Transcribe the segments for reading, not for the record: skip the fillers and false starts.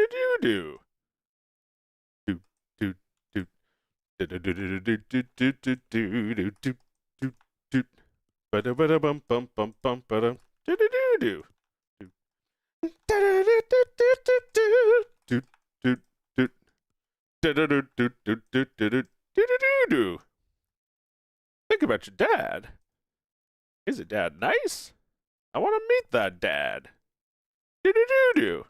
Do do do do do do do do do do do do do do do do. Ba-da ba-da bum bum bum bum ba-da do do do do. Da da do do do do do do do do do do do do do do do do. Think about your dad. Is your dad nice? I want to meet that dad. Do do do do.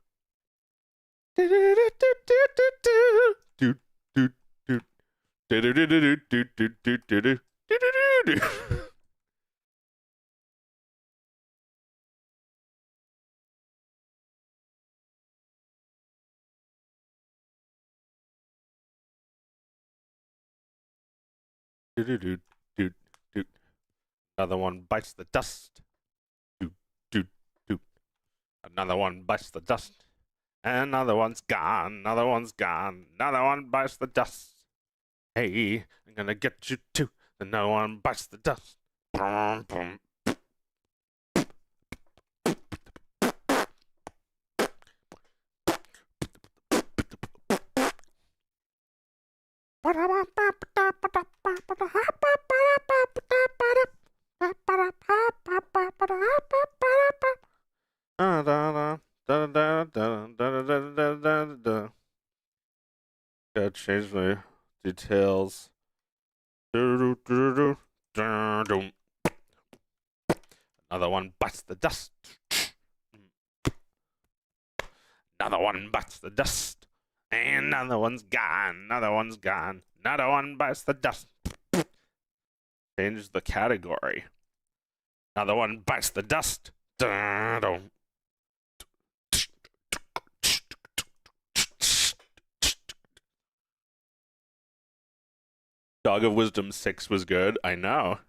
Do do do do do do do do. Do do do do do do do do do do do. Do do do do do. Another one bites the dust. Do do do. Another one bites the dust. Another one's gone. Another one's gone. Another one bites the dust. Hey, I'm gonna get you too. Another one bites the dust. Boom, boom. Gotta change my details. Another one bites the dust. Another one bites the dust. And another one's gone. Another one's gone. Another one bites the dust. Change the category. Another one bites the dust. Dog of Wisdom 6 was good. I know.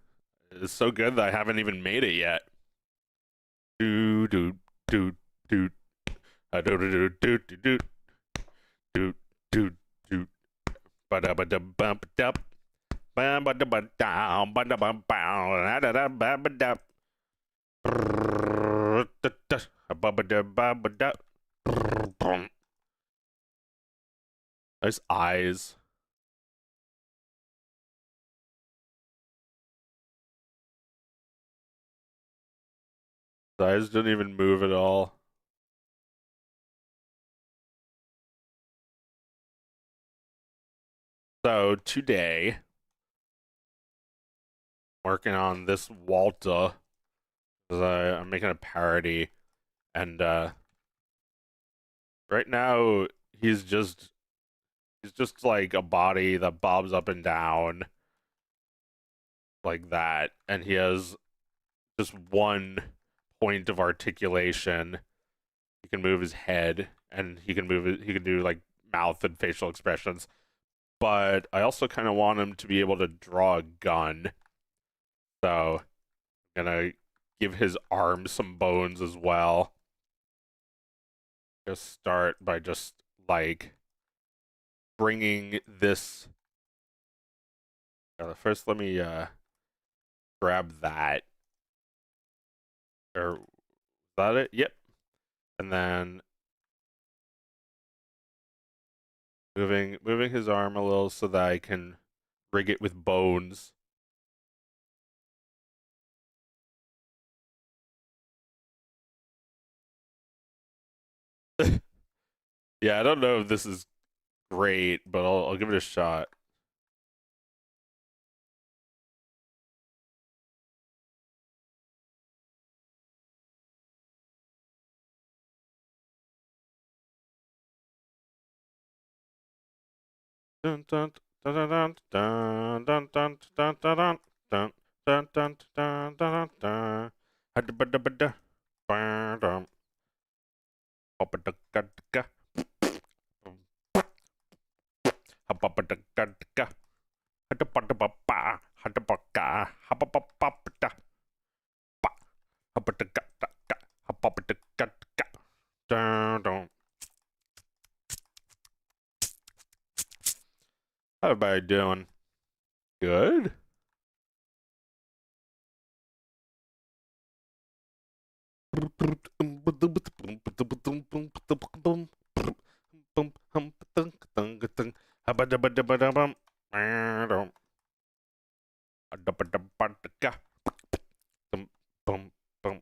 It's so good that I haven't even made it yet. Do do do do do do do do do do do do ba da ba da bump up ba ba da ba down ba da ba bow da da ba ba da ba ba da ba ba da. Nice eyes. The eyes didn't even move at all. So today, working on this waltuh, because I'm making a parody, and right now he's just like a body that bobs up and down like that, and he has just one point of articulation. He can move his head, and he can do like mouth and facial expressions. But I also kind of want him to be able to draw a gun. So I'm gonna give his arm some bones as well. Just start by just like bringing this. First, let me grab that. Or is that it? Yep. And then moving his arm a little so that I can rig it with bones. Yeah, I don't know if this is great, but I'll give it a shot. Dun dun dun dun dun dun dun dun dun dun dun dun dun dun dun dun. Hadabadabada. Ba-dum. Hopadakadaka. Hapapadakadaka. Hadapadababa. Hadabaka. Hapapapapada. Ba. Hapadakadaka. Hapapadakadaka. Dun dun. How everybody doing? Good? bum hum thunk thunk thunk habadabadabadabum bum adabadabadaka bum bum bum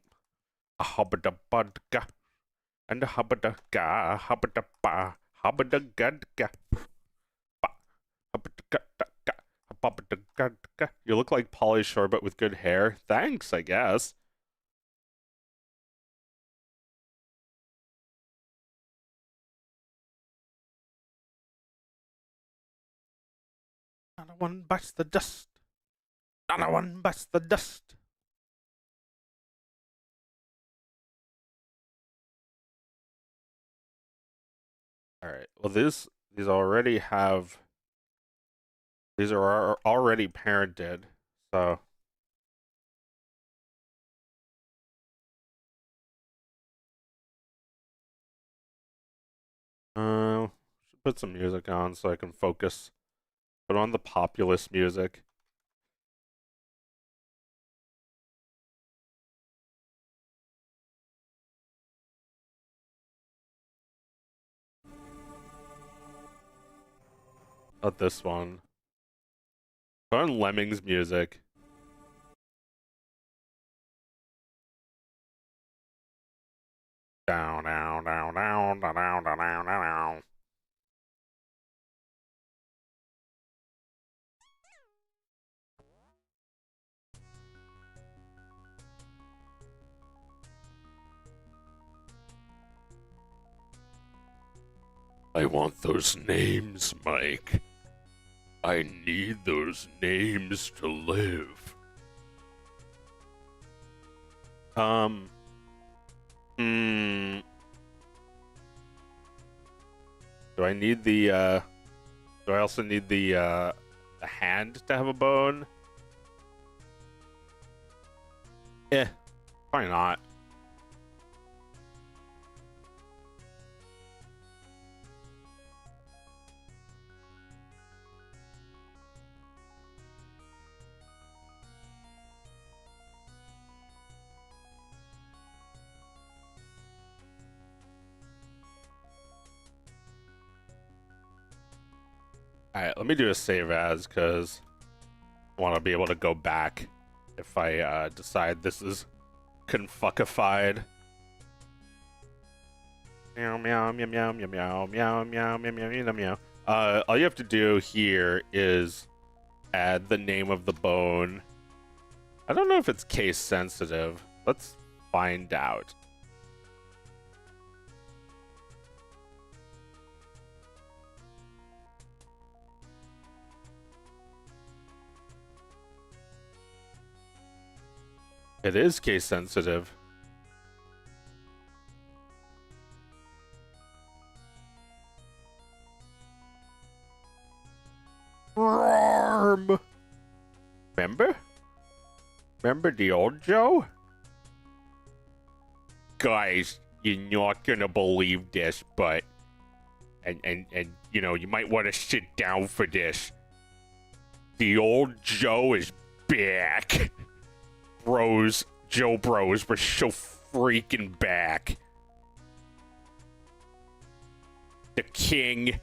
habadabadaka and habadaga habadaba habadagadga ba habadagadaka habadagadga. You look like Polly Shore but with good hair. Thanks, I guess. Not one bites the dust. Not one bites the dust. All right. Well, these already have. These are already parented, so. Should put some music on so I can focus. Put on the populist music. Not this one. Put on Lemmings music. Down, down, down, down, down, down, down, down, down. I want those names, Mike. I need those names to live. Do I need the, do I also need the hand to have a bone? Eh, why not? Alright, let me do a save as, because I want to be able to go back if I decide this is confuckified. Meow, meow, meow, meow, meow, meow, meow, meow, meow, meow, meow, meow. All you have to do here is add the name of the bone. I don't know if it's case sensitive. Let's find out. It is case sensitive. Remember? Remember the old Joe? Guys, you're not gonna believe this, but and you know, you might want to sit down for this. The old Joe is back. Joe Bros, we're so freaking back. The king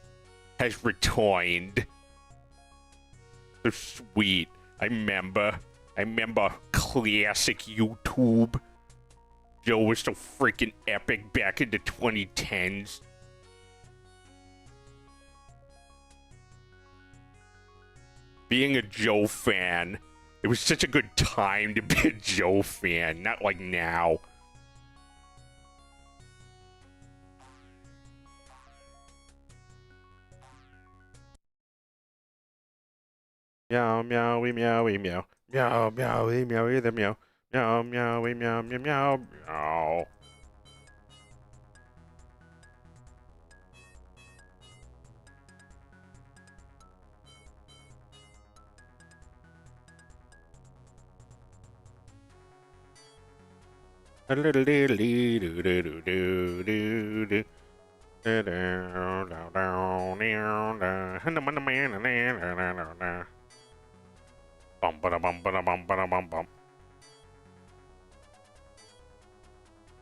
has returned. So sweet. I remember classic YouTube. Joe was so freaking epic back in the 2010s. Being a Joe fan, it was such a good time to be a Joe fan, not like now. Meow, meowy, meowy, meow. Meow, meowy, meowy, the meow. Meow, meowy, meow, meow, meow, meow.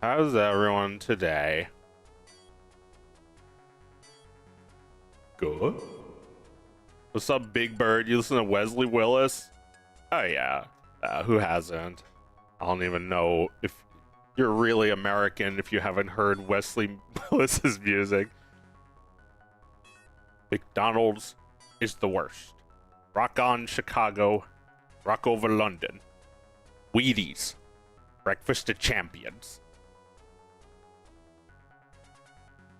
How's everyone today? good? What's up, Big Bird? You listen to Wesley Willis? Oh yeah. Who hasn't? I don't even know if you're really American if you haven't heard Wesley Willis's music. McDonald's is the worst. Rock on Chicago, rock over London. Wheaties, breakfast of champions.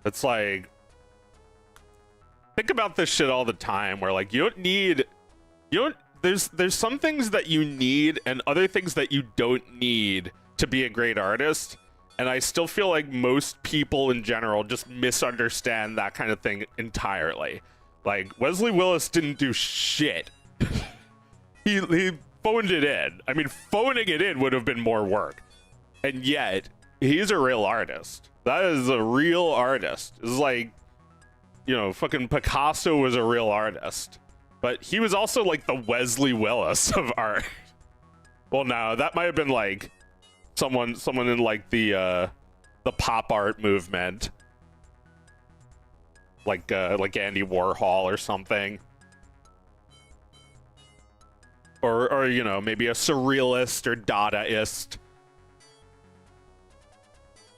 It's like, think about this shit all the time where like there's some things that you need and other things that you don't need to be a great artist. And I still feel like most people in general just misunderstand that kind of thing entirely. Like, Wesley Willis didn't do shit. he phoned it in. I mean, phoning it in would have been more work. And yet, he's a real artist. That is a real artist. It's like, you know, fucking Picasso was a real artist. But he was also like the Wesley Willis of art. Well, no, that might have been like someone in like the pop art movement, like Andy Warhol or something, or you know, maybe a surrealist or Dadaist,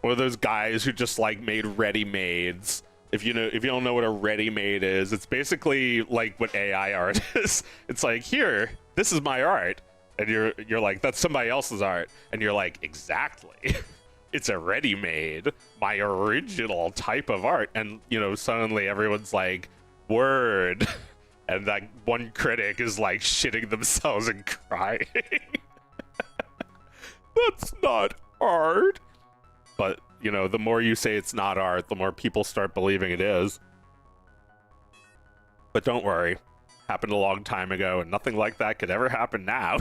or those guys who just like made ready-mades. If you don't know what a ready-made is, it's basically like what AI art is. It's like, here, this is my art. And you're like, that's somebody else's art. And you're like, exactly. It's a ready-made, my original type of art. And, you know, suddenly everyone's like, word. And that one critic is like shitting themselves and crying. That's not art. But, you know, the more you say it's not art, the more people start believing it is. But don't worry. Happened a long time ago, and nothing like that could ever happen now.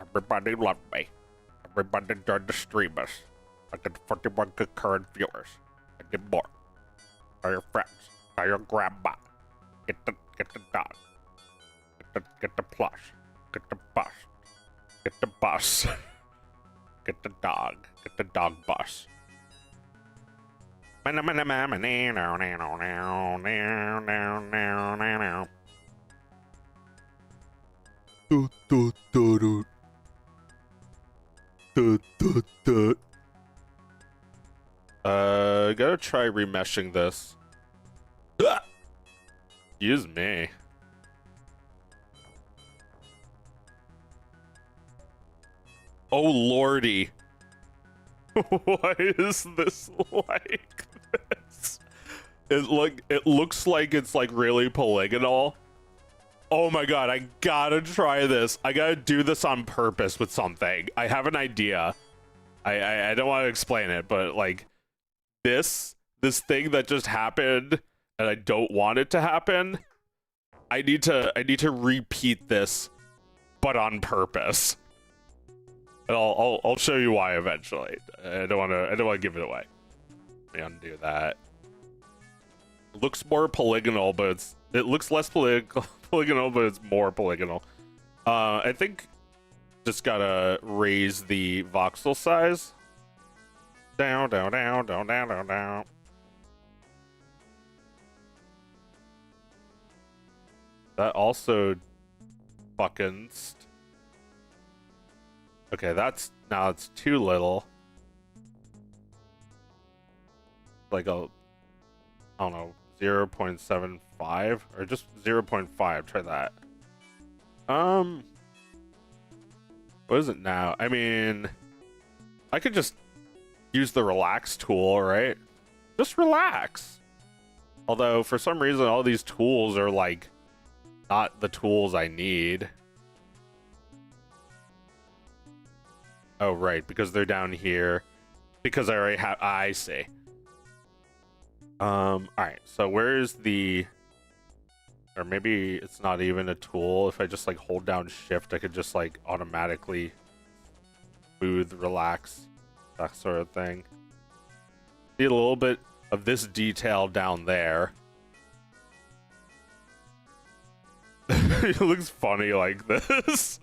Everybody loved me. Everybody joined the streamers. I get 41 concurrent viewers. I get more. Tell your friends. Tell your grandma. Get the dog. Get the plush. Get the bus. Get the bus. Get the dog. Get the dog bus. Gotta try remeshing this. Excuse me. Oh lordy. Why is this like this? It looks like it's like really polygonal. Oh my god, I gotta try this. I gotta do this on purpose with something. I have an idea. I don't want to explain it, but like this thing that just happened and I don't want it to happen. I need to repeat this, but on purpose. And I'll show you why eventually. I don't want to give it away. Let me undo that. It looks more polygonal, but it looks less polygonal, but it's more polygonal. I think just gotta raise the voxel size. Down. That also fucking. Okay, now it's too little. Like I don't know, 0.75 or just 0.5. Try that. What is it now? I mean, I could just use the relax tool, right? Just relax. Although for some reason all these tools are like not the tools I need. Oh right, because they're down here. Because I already have. I see. All right. So where's the? Or maybe it's not even a tool. If I just like hold down shift, I could just like automatically smooth, relax, that sort of thing. Need a little bit of this detail down there. It looks funny like this.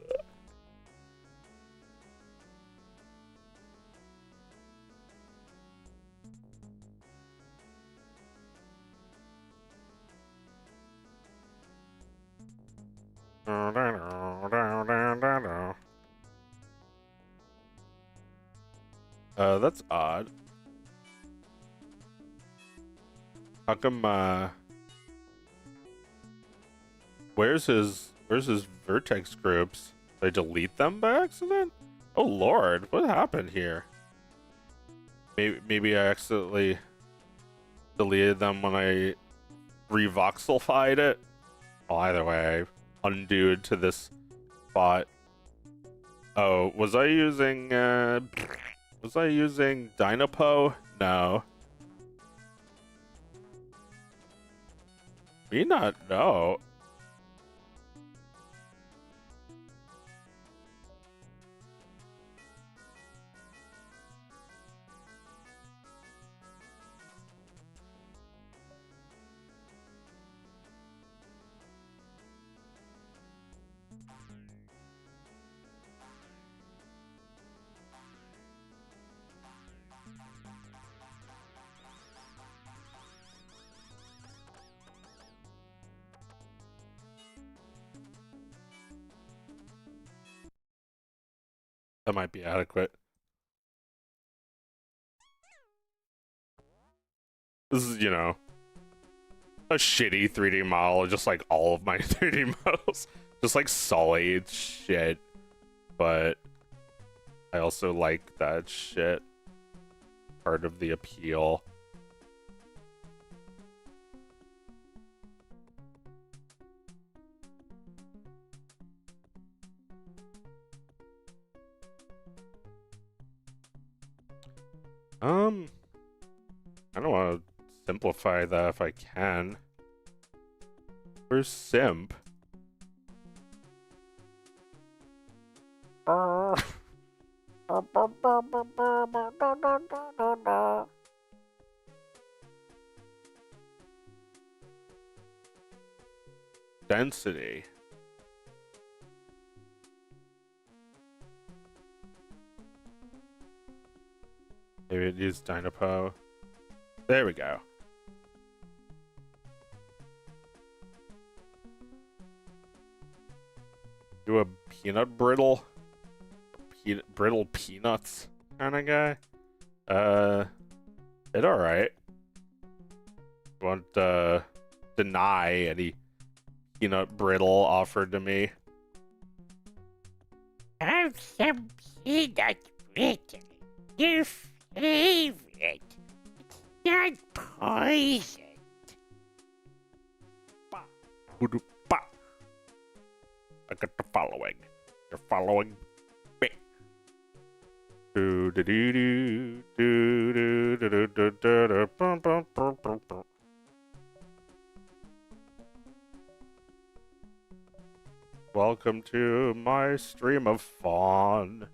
That's odd. How come, where's his vertex groups? Did I delete them by accident? Oh lord, what happened here? Maybe I accidentally deleted them when I revoxelified it. Well, either way, I undoed to this spot. Oh, was I using Dynapo? No. Me not know. That might be adequate. This is, you know, a shitty 3D model, just like all of my 3D models. Just like solid shit. But I also like that shit. Part of the appeal. I don't want to simplify that if I can. Where's simp? Density. Maybe it needs Dynapo. There we go. Do a peanut brittle? Brittle peanuts kind of guy? It alright. Won't, deny any peanut brittle offered to me. Have some peanut brittle. Your favorite. Not poison. I got the following. You're following me. Do do do do do do do do do do bum bum bum bum bum. Welcome to my stream of fun.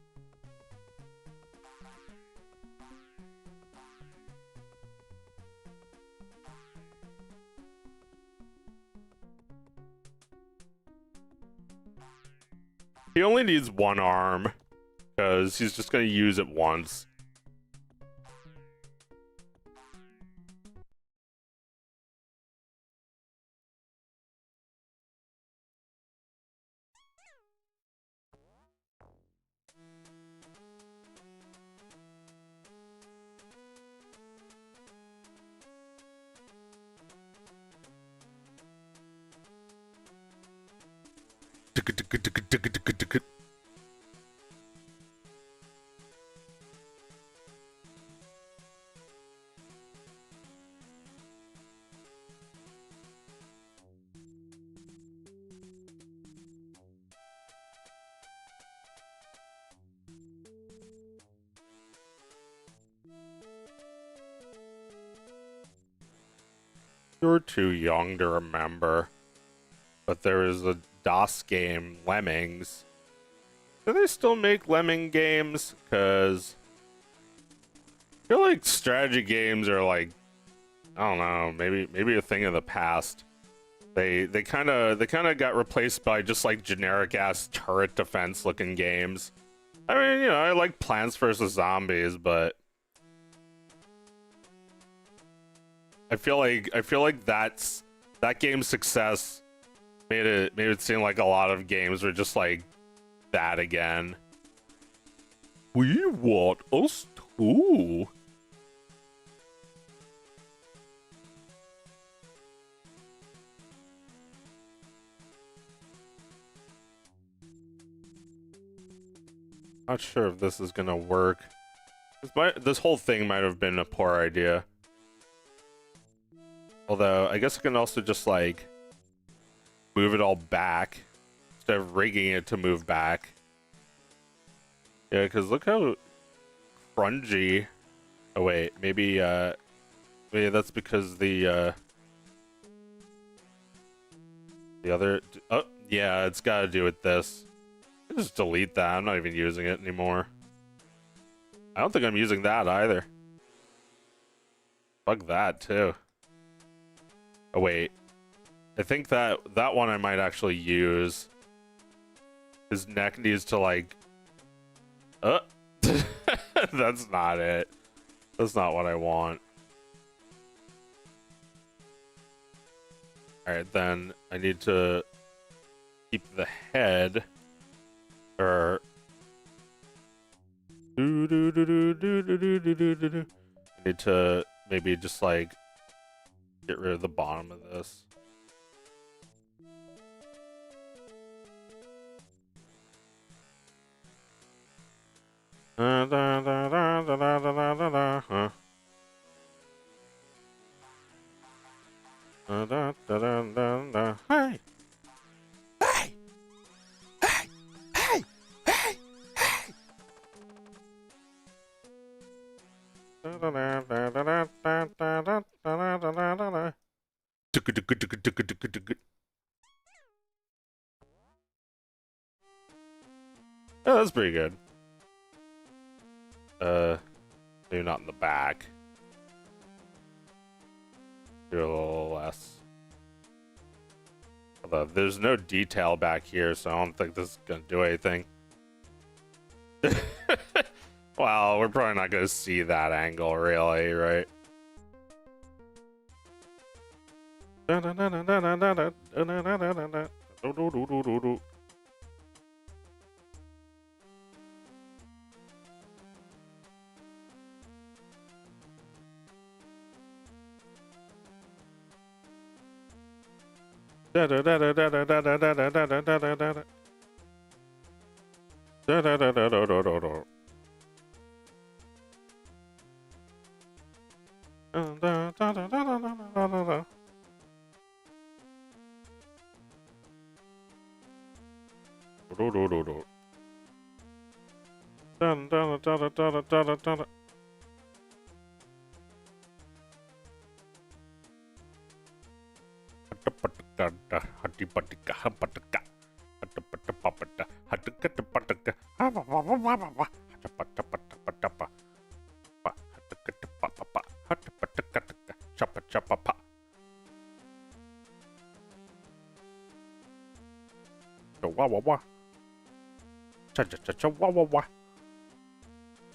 He only needs one arm, because he's just going to use it once. You're too young to remember, but there was a DOS game, Lemmings. Do they still make Lemming games? Because I feel like strategy games are like, I don't know, maybe a thing of the past. They kind of got replaced by just like generic ass turret defense looking games. I mean, you know, I like Plants vs Zombies, but I feel like that game's success Made it seem like a lot of games were just like that again. We want us too. Not sure if this is gonna work. This whole thing might have been a poor idea. Although, I guess I can also just, like, move it all back instead of rigging it to move back. Yeah, because look how grungy. Oh, wait. Maybe that's because the other... Oh, yeah, it's got to do with this. I'll just delete that. I'm not even using it anymore. I don't think I'm using that either. Fuck that, too. Oh, wait. I think that one I might actually use. His neck needs to, like... That's not it. That's not what I want. Alright, then I need to keep the head. Or... I need to maybe just, like, get rid of the bottom of this. Hey! Hey! Hey! Hey! Hey! Oh, that's pretty good. Maybe not in the back. Do a little less. Although there's no detail back here, so I don't think this is gonna do anything. Well, we're probably not gonna see that angle, really, right? Wah wah wah. Cha cha cha cha wah wah wah.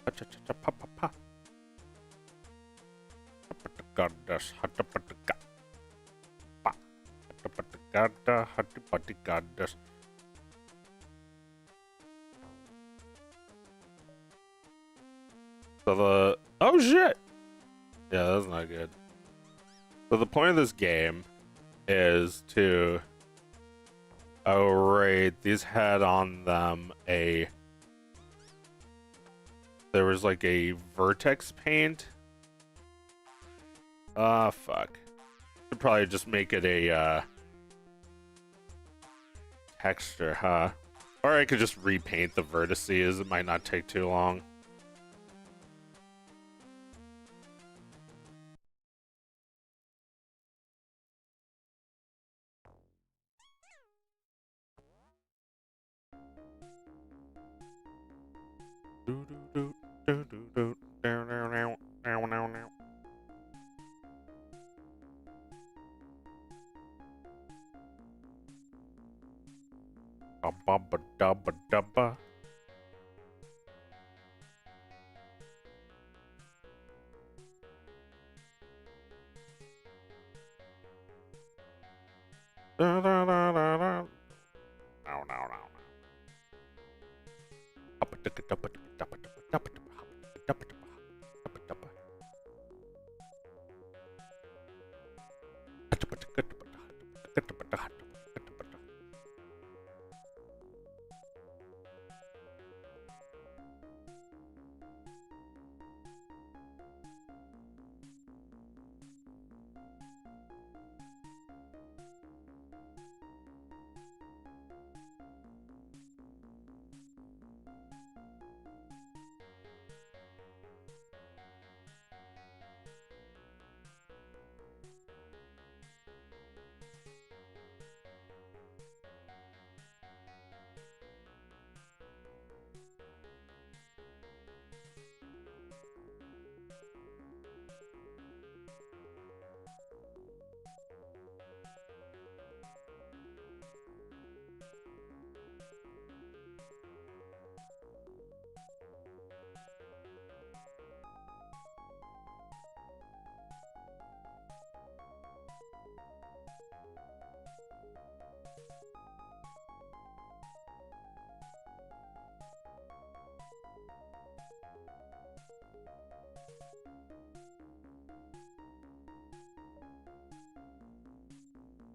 Cha cha cha pa pa pa. Goddess, hatapatika. Pa. Hatapatikada, hatipatikadas. So the... Oh shit! Yeah, that's not good. So the point of this game is to... Oh right, these had on them a... There was like a vertex paint. Ah, fuck. Should probably just make it a, texture, huh? Or I could just repaint the vertices. It might not take too long. Ba-ba-ba-da-ba-da-ba.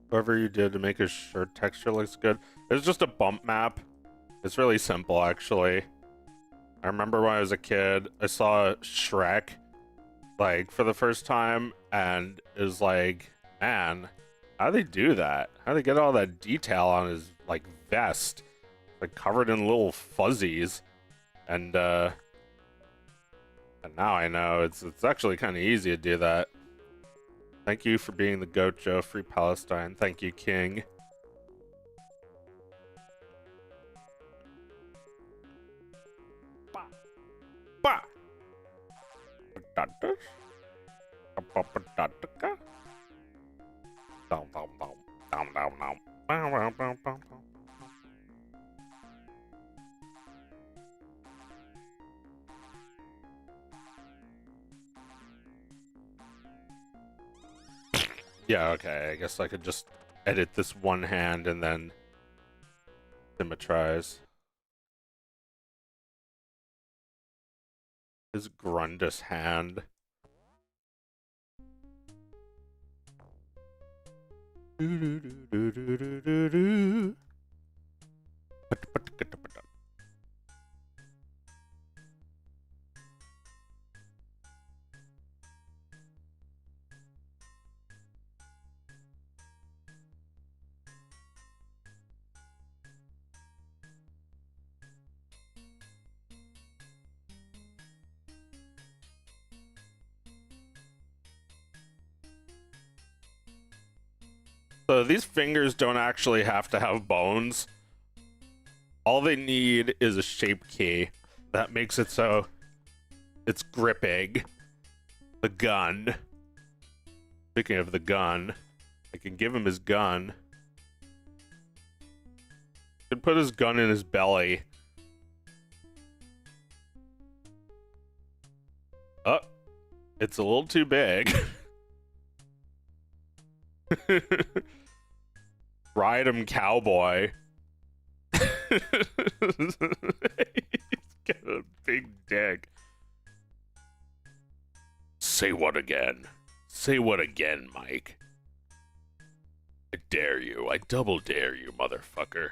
Whatever you did to make his shirt texture looks good. It's just a bump map. It's really simple, actually. I remember when I was a kid, I saw Shrek, like, for the first time, and it was like, man, how do they do that? How do they get all that detail on his, like, vest? Like, covered in little fuzzies. And now I know it's actually kind of easy to do that. Thank you for being the goat, Joe. Free Palestine. Thank you, King. Bah. Bah. Patatas. Patata. Dum dum dum. Dum dum dum. Bum, bum, bum, bum, bum. Yeah, okay, I guess I could just edit this one hand and then symmetrize. His Grundus hand. So these fingers don't actually have to have bones. All they need is a shape key that makes it so it's gripping the gun. Speaking of the gun, I can give him his gun. Could put his gun in his belly. Oh, it's a little too big. Ride him, cowboy. He's got a big dick. Say what again? Say what again, Mike? I dare you. I double dare you, motherfucker.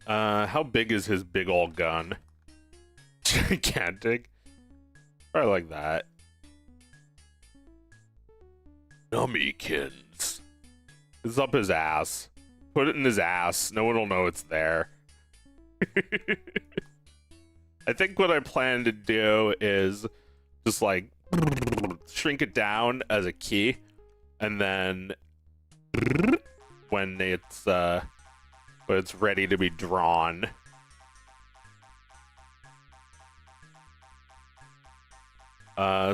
How big is his big old gun? Gigantic. Probably like that. Nummykins. It's up his ass. Put it in his ass. No one will know it's there. I think what I plan to do is just like shrink it down as a key, and then when it's ready to be drawn.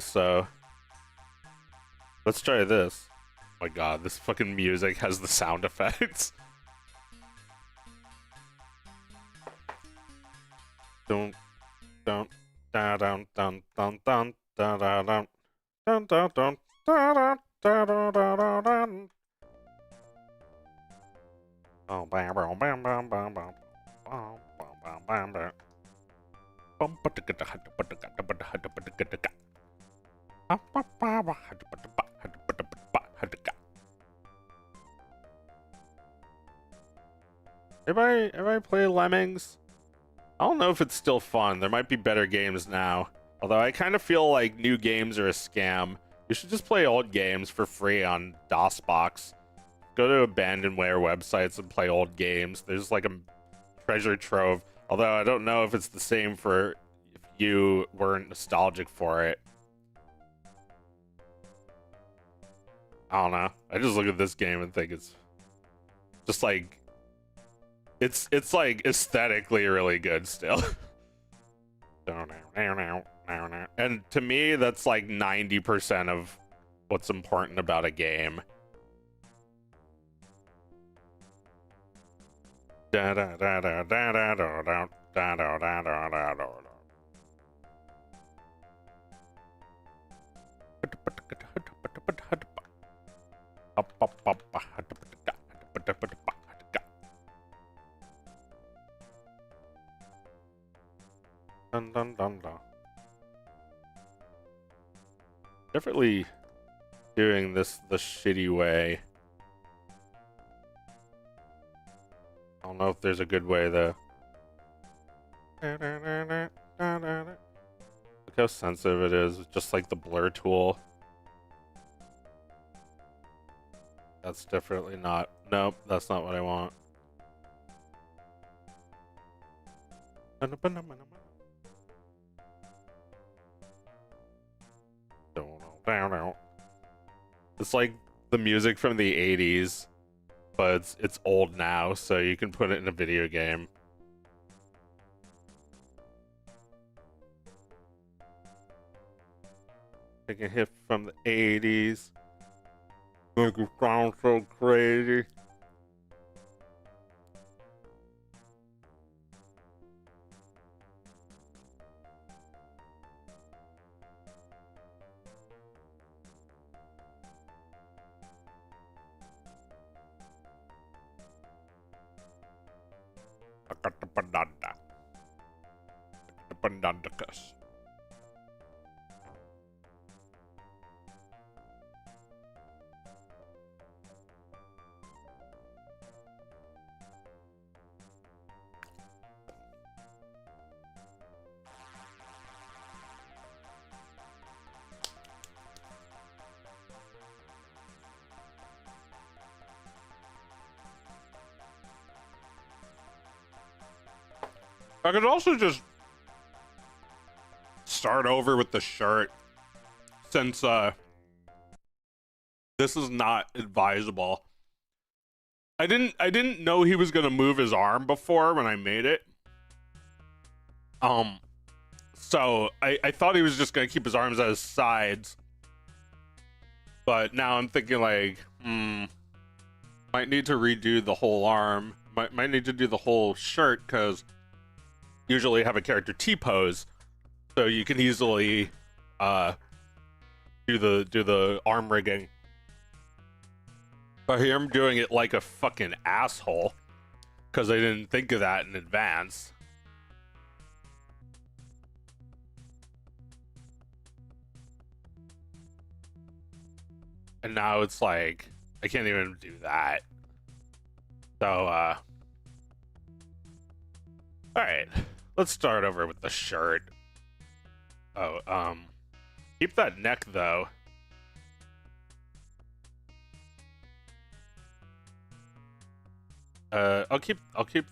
So let's try this. Oh my god, this fucking music has the sound effects. Don't dun dun dun dun dun dun dun dun dun dun dun Everybody play Lemmings? I don't know if it's still fun. There might be better games now. Although I kind of feel like new games are a scam. You should just play old games for free on DOSBox. Go to abandonware websites and play old games. There's like a treasure trove. Although I don't know if it's the same for if you weren't nostalgic for it. I don't know. I just look at this game and think it's just like it's like aesthetically really good still. And to me, that's like 90% of what's important about a game. Dun, dun, dun, dun. Definitely doing this the shitty way. I don't know if there's a good way though. Look how sensitive it is, just like the blur tool. That's definitely not. Nope, that's not what I want. It's like the music from the 80s, but it's old now, so you can put it in a video game. Take a hit from the 80s. Make it sound so crazy. I got the banana. The bananakas. I could also just start over with the shirt, since this is not advisable. I didn't know he was gonna move his arm before when I made it. So I thought he was just gonna keep his arms at his sides. But now I'm thinking like, might need to redo the whole arm. Might need to do the whole shirt, because usually have a character T-pose, so you can easily do the arm rigging. But here I'm doing it like a fucking asshole, because I didn't think of that in advance. And now it's like I can't even do that. So all right, let's start over with the shirt. Oh, keep that neck though. I'll keep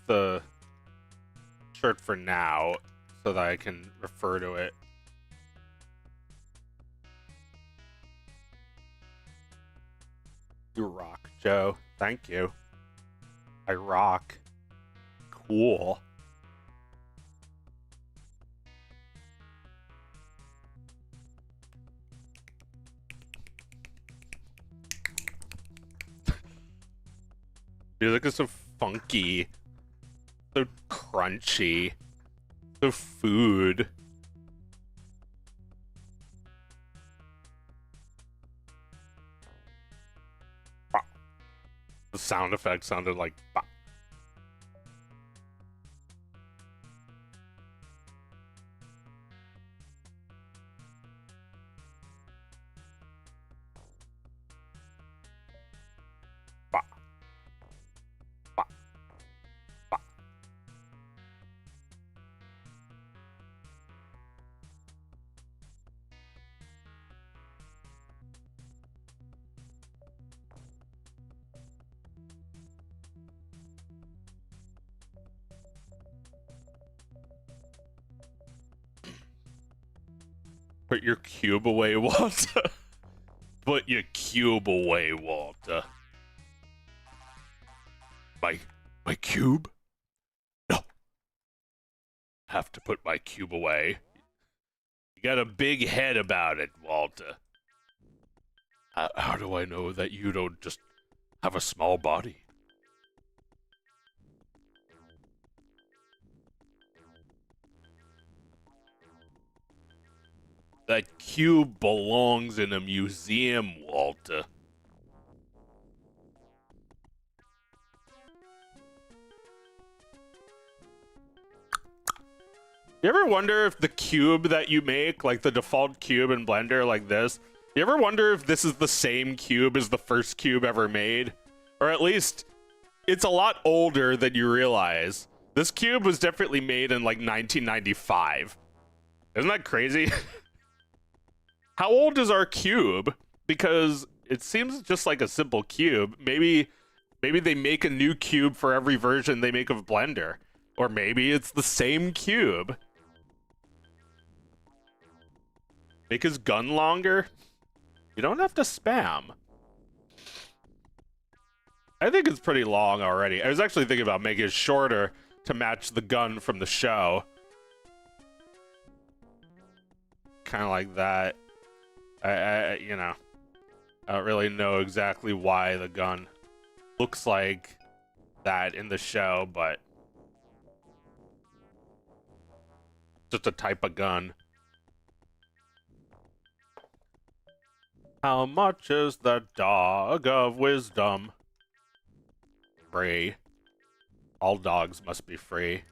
the shirt for now so that I can refer to it. You rock, Joe. Thank you. I rock. Cool. Music is so funky, so crunchy, so food. The sound effect sounded like bah, bah, bah, bah. Put your cube away, Walter. Put your cube away, Walter. My my cube? No. Have to put my cube away. You got a big head about it, Walter. How do I know that you don't just have a small body? That cube belongs in a museum, Walter. You ever wonder if the cube that you make, like the default cube in Blender like this, you ever wonder if this is the same cube as the first cube ever made? Or at least, it's a lot older than you realize. This cube was definitely made in like 1995. Isn't that crazy? How old is our cube? Because it seems just like a simple cube. Maybe they make a new cube for every version they make of Blender. Or maybe it's the same cube. Make his gun longer? You don't have to spam. I think it's pretty long already. I was actually thinking about making it shorter to match the gun from the show. Kind of like that. You know, I don't really know exactly why the gun looks like that in the show, but just a type of gun. How much is the dog of wisdom? Free. All dogs must be free.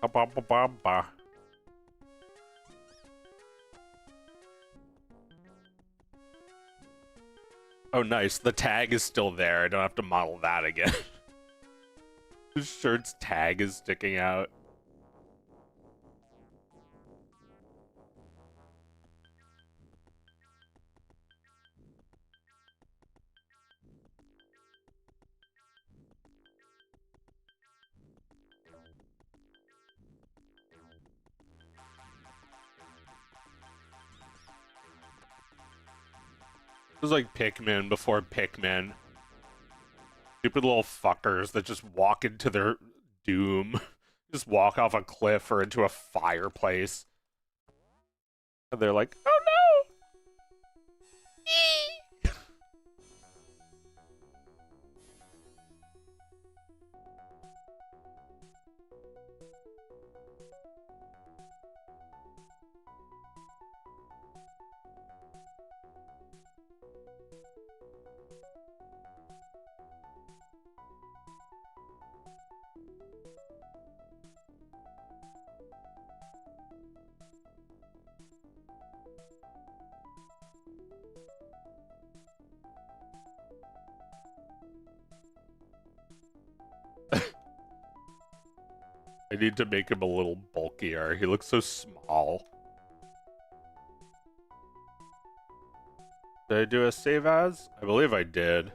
Ba ba ba ba ba. Oh, nice. The tag is still there. I don't have to model that again. His shirt's tag is sticking out. It was like Pikmin before Pikmin. Stupid little fuckers that just walk into their doom. Just walk off a cliff or into a fireplace. And they're like, oh no! I need to make him a little bulkier. He looks so small. Did I do a save as? I believe I did.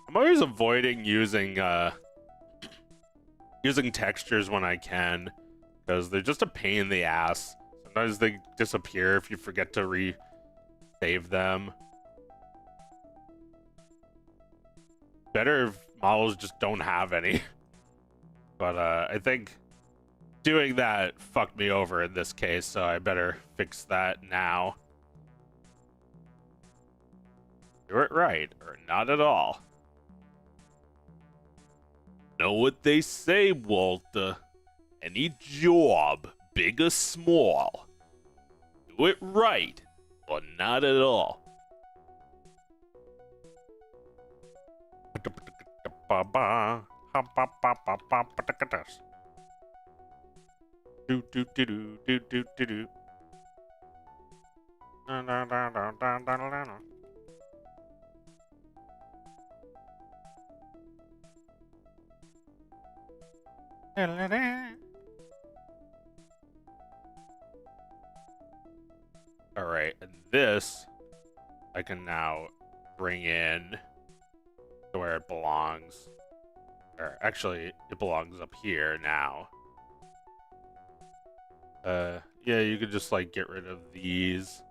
I'm always avoiding using using textures when I can, because they're just a pain in the ass. Sometimes they disappear if you forget to re-save them. Better if models just don't have any. But I think doing that fucked me over in this case, so I better fix that now. Do it right, or not at all. know what they say, Walter. Any job, big or small, do it right, or not at all. Do do do do do do do do. Alright, and this I can now bring in to where it belongs. Or actually, it belongs up here now. Yeah, you could just like get rid of these.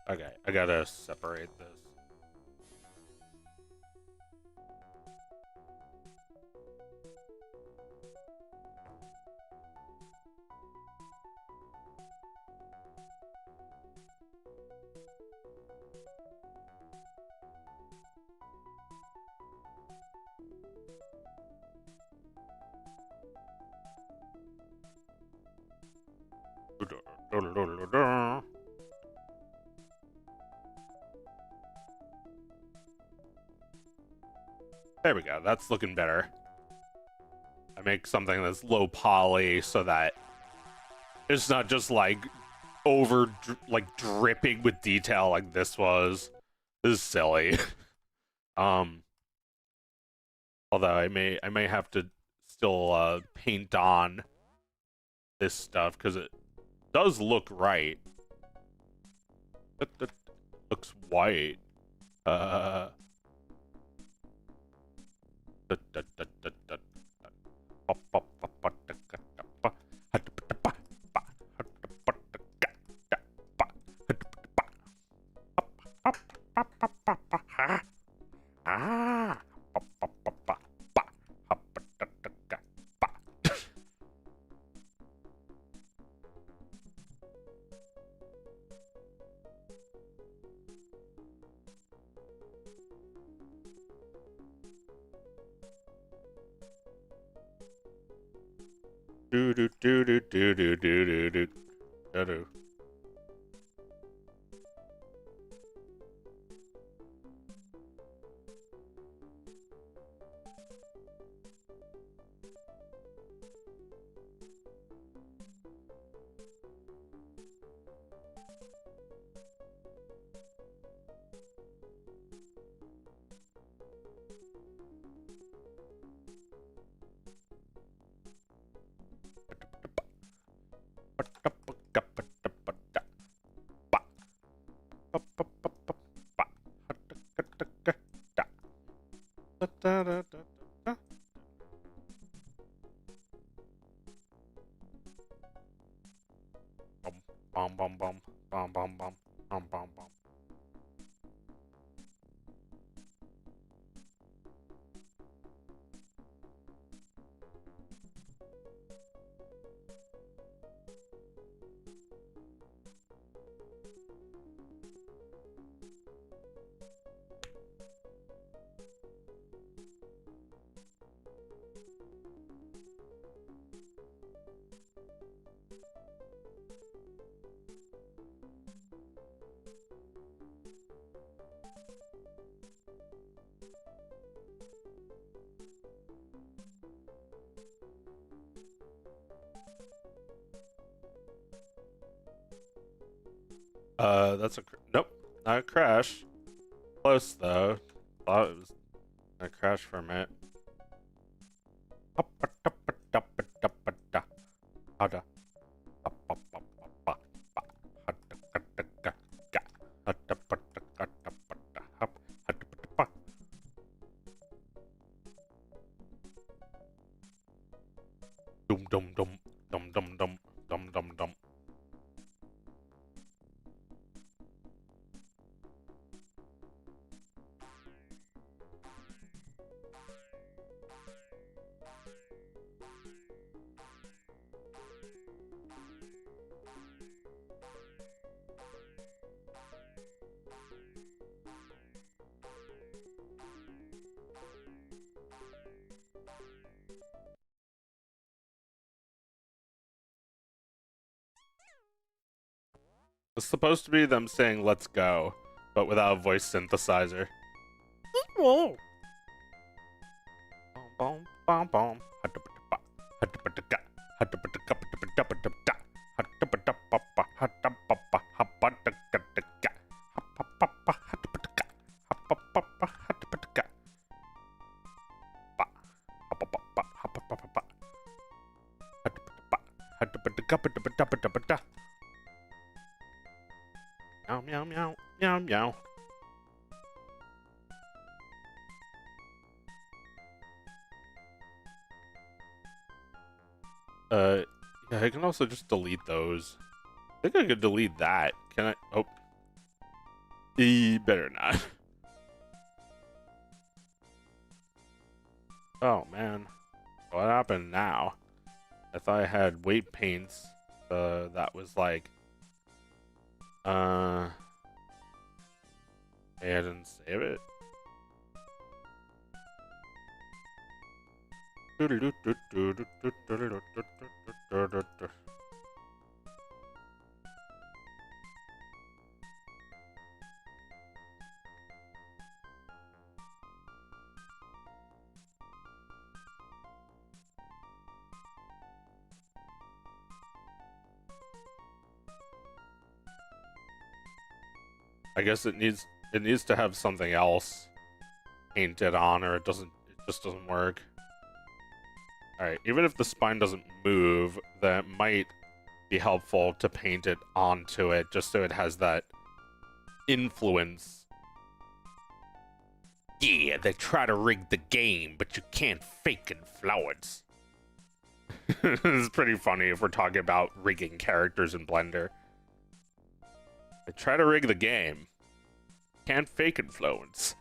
Okay, I gotta separate this. There we go, that's looking better. I make something that's low poly so that it's not just like dripping with detail like this was. This is silly. um Although I may have to still paint on this stuff because it does look right. It looks white. Do do do do do do do do do. Bum bum bum bum bum bum bum bum bum. That's a nope, not a crash. Close though. Thought it was a crash for a minute. dum dum dum dum dum dum dum dum. It's supposed to be them saying "let's go," but without a voice synthesizer. Whoa. Bom bom bom. Meow meow meow meow meow. Yeah, I can also just delete those. I think I could delete that. Can I? Oh, better not. Oh man, what happened now? I thought I had weight paints. That was like, hey, I didn't save it. I guess it needs to have something else painted on, or it just doesn't work. All right, even if the spine doesn't move, that might be helpful to paint it onto it, just so it has that influence. Yeah, they try to rig the game, but you can't fake influence. This is pretty funny if we're talking about rigging characters in Blender. They try to rig the game. Can't fake influence.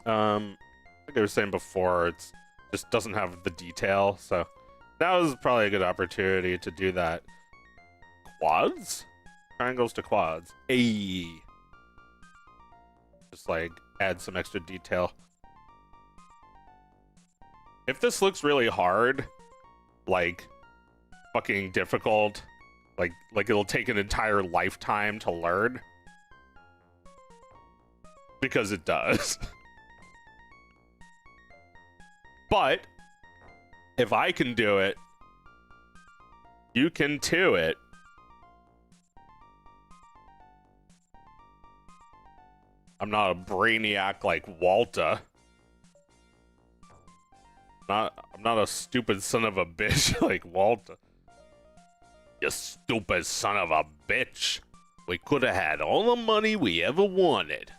Like I was saying before, it's just doesn't have the detail, so that was probably a good opportunity to do that. Quads? Triangles to quads. Ayy. Just like add some extra detail. If this looks really hard, like fucking difficult, like it'll take an entire lifetime to learn, because it does. But if I can do it, you can too it. I'm not a brainiac like waltuh. I'm not a stupid son of a bitch like waltuh. You stupid son of a bitch. We could have had all the money we ever wanted,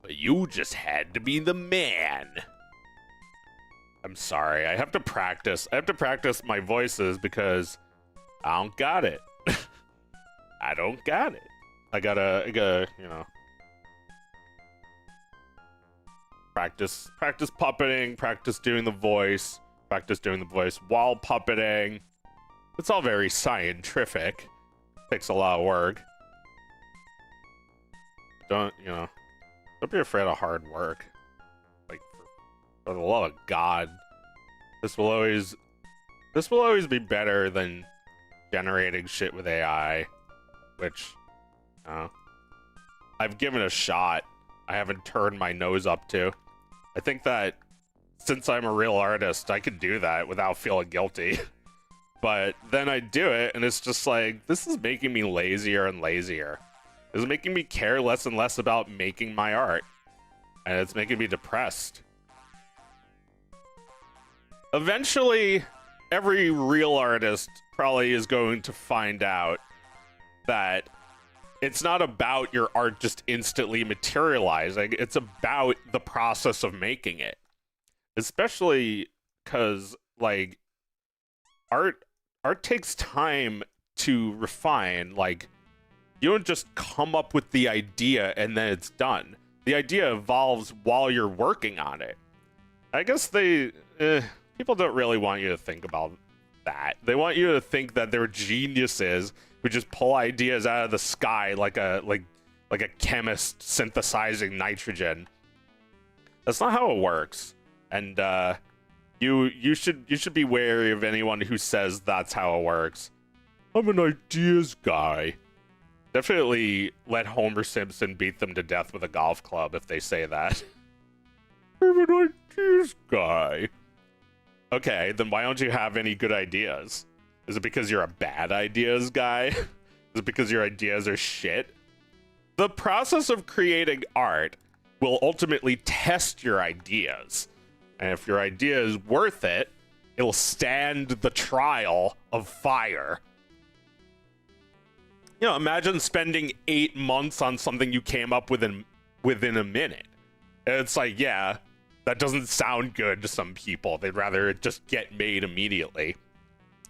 but you just had to be the man. I'm sorry, I have to practice. I have to practice my voices because I don't got it. I don't got it. I gotta, you know, practice puppeting, practice doing the voice while puppeting. It's all very scientific. Takes a lot of work. Don't be afraid of hard work. Like, for the love of God, this will always be better than generating shit with AI, which I've given a shot. I haven't turned my nose up to. I think that since I'm a real artist, I can do that without feeling guilty. But then I do it, and it's just like, this is making me lazier and lazier. This is making me care less and less about making my art. And it's making me depressed. Eventually, every real artist probably is going to find out that it's not about your art just instantly materializing. It's about the process of making it. Especially because like art takes time to refine. Like you don't just come up with the idea and then it's done. The idea evolves while you're working on it. I guess people don't really want you to think about that. They want you to think that they're geniuses who just pull ideas out of the sky like a chemist synthesizing nitrogen. That's not how it works. And you should be wary of anyone who says that's how it works. I'm an ideas guy. Definitely let Homer Simpson beat them to death with a golf club if they say that. I'm an ideas guy. Okay, then why don't you have any good ideas? Is it because you're a bad ideas guy? Is it because your ideas are shit? The process of creating art will ultimately test your ideas. And if your idea is worth it, it'll stand the trial of fire. You know, imagine spending 8 months on something you came up with within a minute. And it's like, yeah, that doesn't sound good to some people. They'd rather it just get made immediately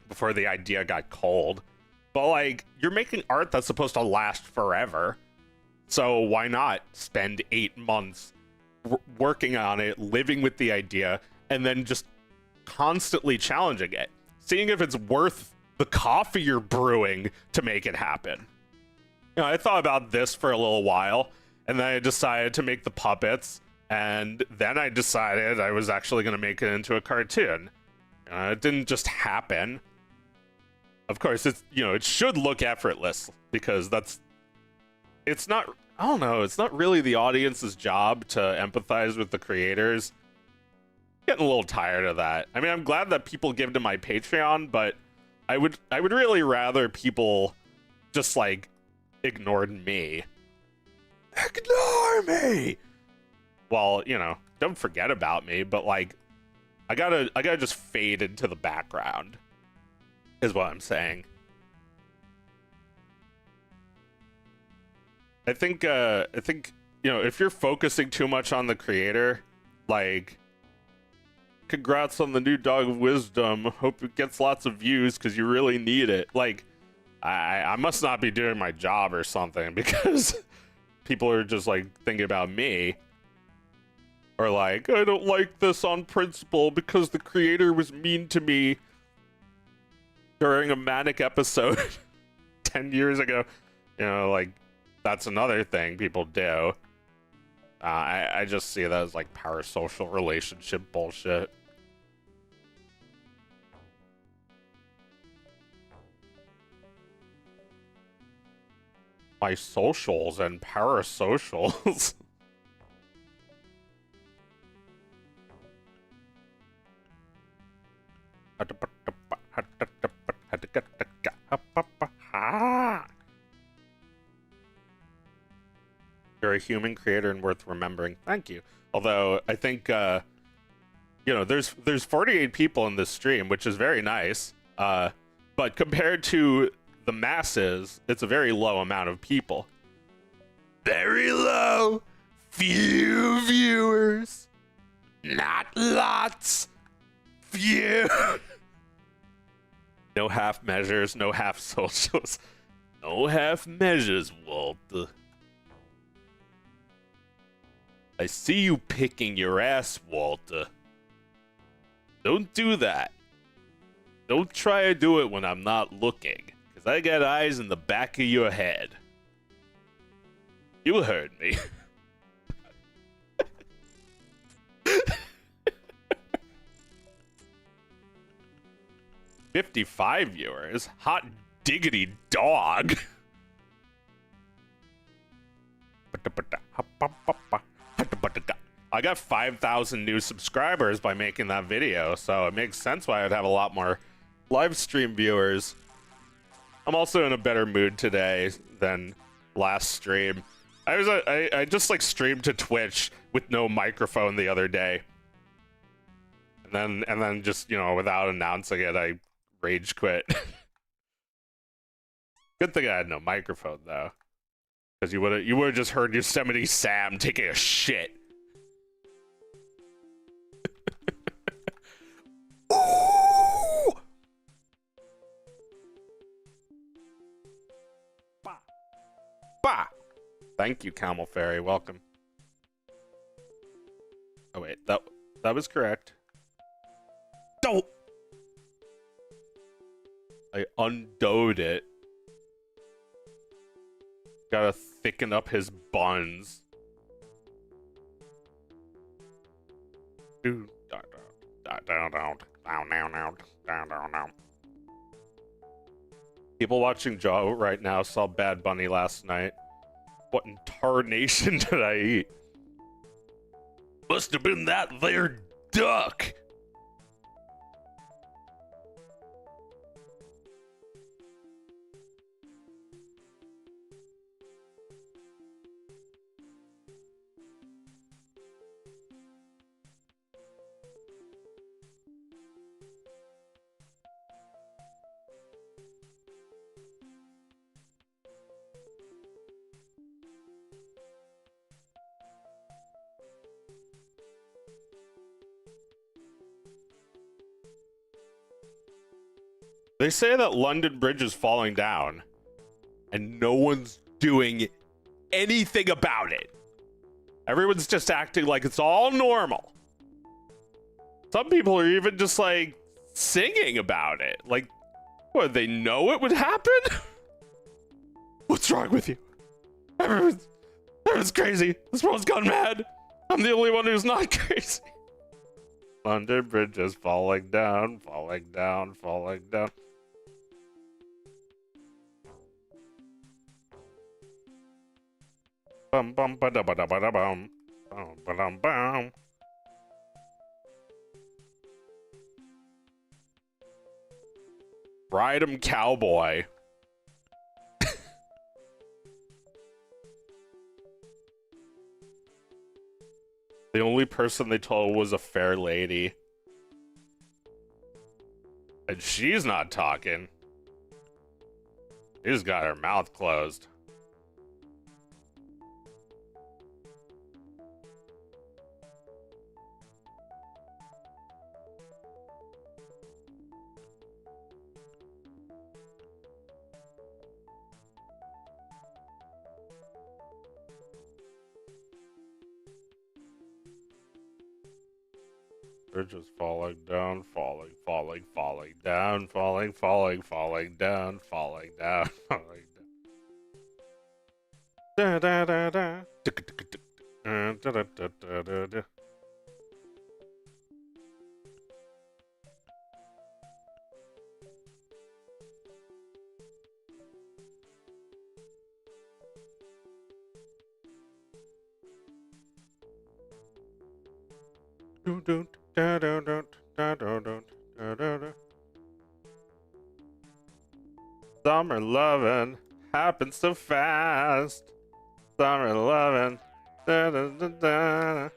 before the idea got cold. But like, you're making art that's supposed to last forever. So why not spend 8 months working on it, living with the idea, and then just constantly challenging it, seeing if it's worth the coffee you're brewing to make it happen. You know, I thought about this for a little while, and then I decided to make the puppets, and then I decided I was actually going to make it into a cartoon. It didn't just happen. Of course, it's, you know, it should look effortless, because it's not, I don't know, it's not really the audience's job to empathize with the creators. Getting a little tired of that. I mean, I'm glad that people give to my Patreon, but I would really rather people just like ignored me. Ignore me. Well, you know, don't forget about me, but like I gotta just fade into the background is what I'm saying. I think you know, if you're focusing too much on the creator, like, congrats on the new Dog of Wisdom. Hope it gets lots of views because you really need it. Like, I must not be doing my job or something because people are just like thinking about me. Or like, I don't like this on principle because the creator was mean to me during a manic episode 10 years ago. You know, like, that's another thing people do. I just see that as like parasocial relationship bullshit. My socials and parasocials. You're a human creator and worth remembering. Thank you. Although I think you know, there's 48 people in this stream, which is very nice. But compared to the masses, it's a very low amount of people. Very low. Few viewers. Not lots. Few. No half measures, no half socials. No half measures, Walter. I see you picking your ass, Walter. Don't do that. Don't try to do it when I'm not looking, because I got eyes in the back of your head. You heard me. 55 viewers? Hot diggity dog. I got 5,000 new subscribers by making that video, so it makes sense why I'd have a lot more live stream viewers. I'm also in a better mood today than last stream. I just like streamed to Twitch with no microphone the other day. And then just, you know, without announcing it, I rage quit. Good thing I had no microphone though. Because you would have just heard Yosemite Sam taking a shit. Ooh! Bah. Bah. Thank you, Camel Fairy. Welcome. Oh wait, that was correct. Don't. I undoed it. Gotta thicken up his buns. Down. People watching Joe right now saw Bad Bunny last night. What in tarnation did I eat? Must have been that there duck. They say that London Bridge is falling down, and no one's doing anything about it. Everyone's just acting like it's all normal. Some people are even just like singing about it. Like, what, they know it would happen? What's wrong with you? Everyone's crazy. This world's gone mad. I'm the only one who's not crazy. London Bridge is falling down, falling down, falling down. Bum bum ba da ba da ba da bum. Bum ba dum bum. Ride 'em cowboy. The only person they told was a fair lady. And she's not talking. She's got her mouth closed. Bridge is falling down, falling, falling, falling down, falling, falling, falling down, falling down, falling down. Da da da da. Da da da da da da. Do do da da da da da da da da da. Summer lovin' happens so fast. Summer lovin'. Da da da da.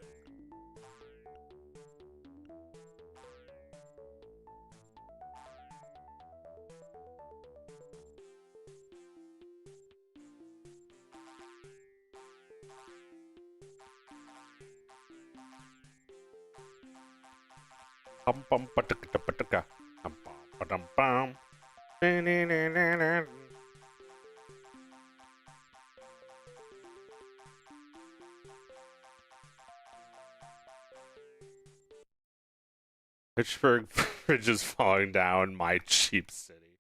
Bum bum ba da da ba da ga. Bum bum ba dum bum. Da da da da da. Pittsburgh Bridge is falling down, my cheap city.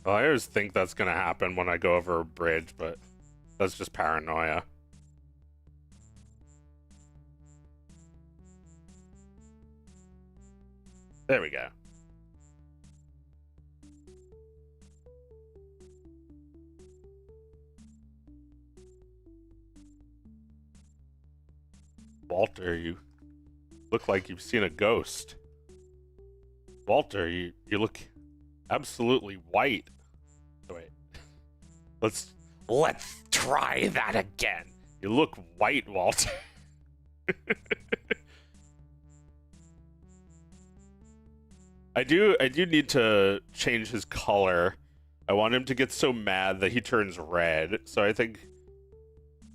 Well, I always think that's gonna happen when I go over a bridge, but that's just paranoia. There we go. Walter, you look like you've seen a ghost. Walter, you look absolutely white. Oh, wait. Let's try that again. You look white, Walter. I do need to change his color I want him to get so mad that he turns red. So I think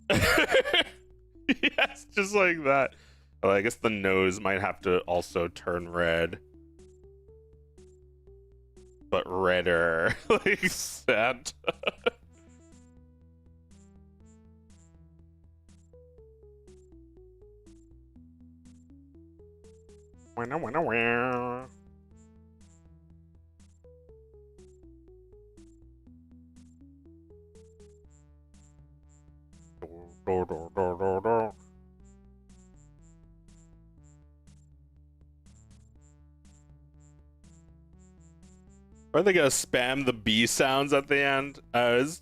yes, just like that. Well, I guess the nose might have to also turn red. But redder. Like Santa. Are they gonna spam the B sounds at the end? It's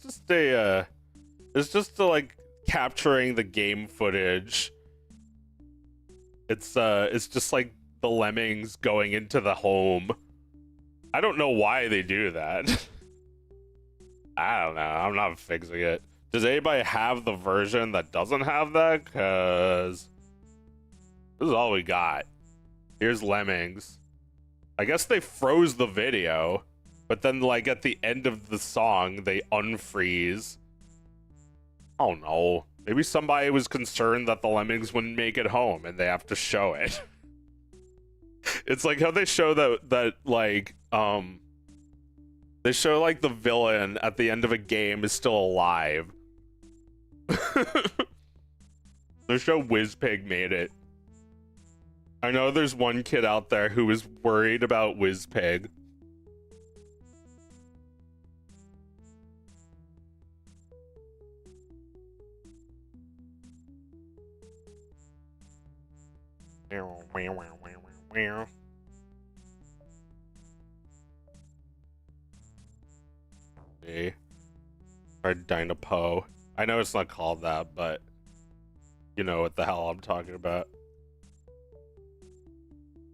just to like capturing the game footage. It's just like the lemmings going into the home. I don't know why they do that. I don't know. I'm not fixing it. Does anybody have the version that doesn't have that? Cause this is all we got. Here's lemmings. I guess they froze the video, but then like at the end of the song they unfreeze. Oh no. Maybe somebody was concerned that the lemmings wouldn't make it home and they have to show it. It's like how they show that like they show like the villain at the end of a game is still alive. They show Wizpig made it. I know there's one kid out there who is worried about Wizpig. Or Dynapo. I know it's not called that, but you know what the hell I'm talking about.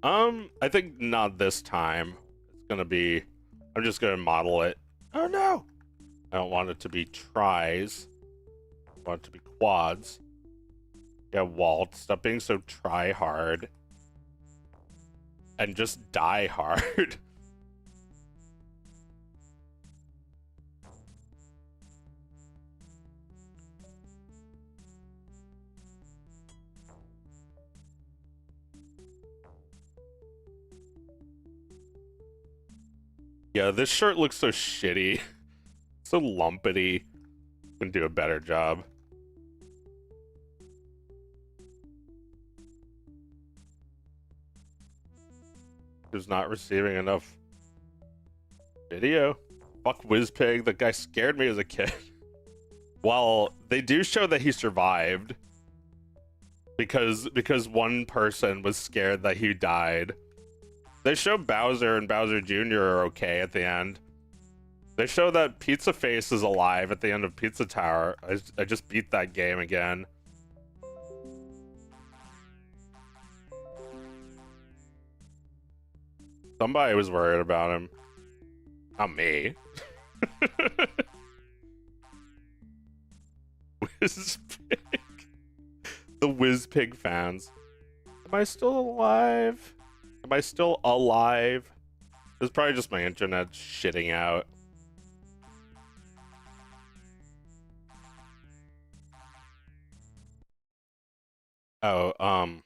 I think not this time. It's gonna be, I'm just gonna model it. Oh no! I don't want it to be tries. I want it to be quads. Yeah, Walt, stop being so try hard. And just die hard. Yeah, this shirt looks so shitty. So lumpety. Can do a better job. Who's not receiving enough video? Fuck Wizpig, that guy scared me as a kid. Well, they do show that he survived. Because one person was scared that he died. They show Bowser and Bowser Jr. are okay at the end. They show that Pizza Face is alive at the end of Pizza Tower. I just beat that game again. Somebody was worried about him. Not me. Wizpig. The Wizpig fans. Am I still alive? Am I still alive? It's probably just my internet shitting out. Oh, I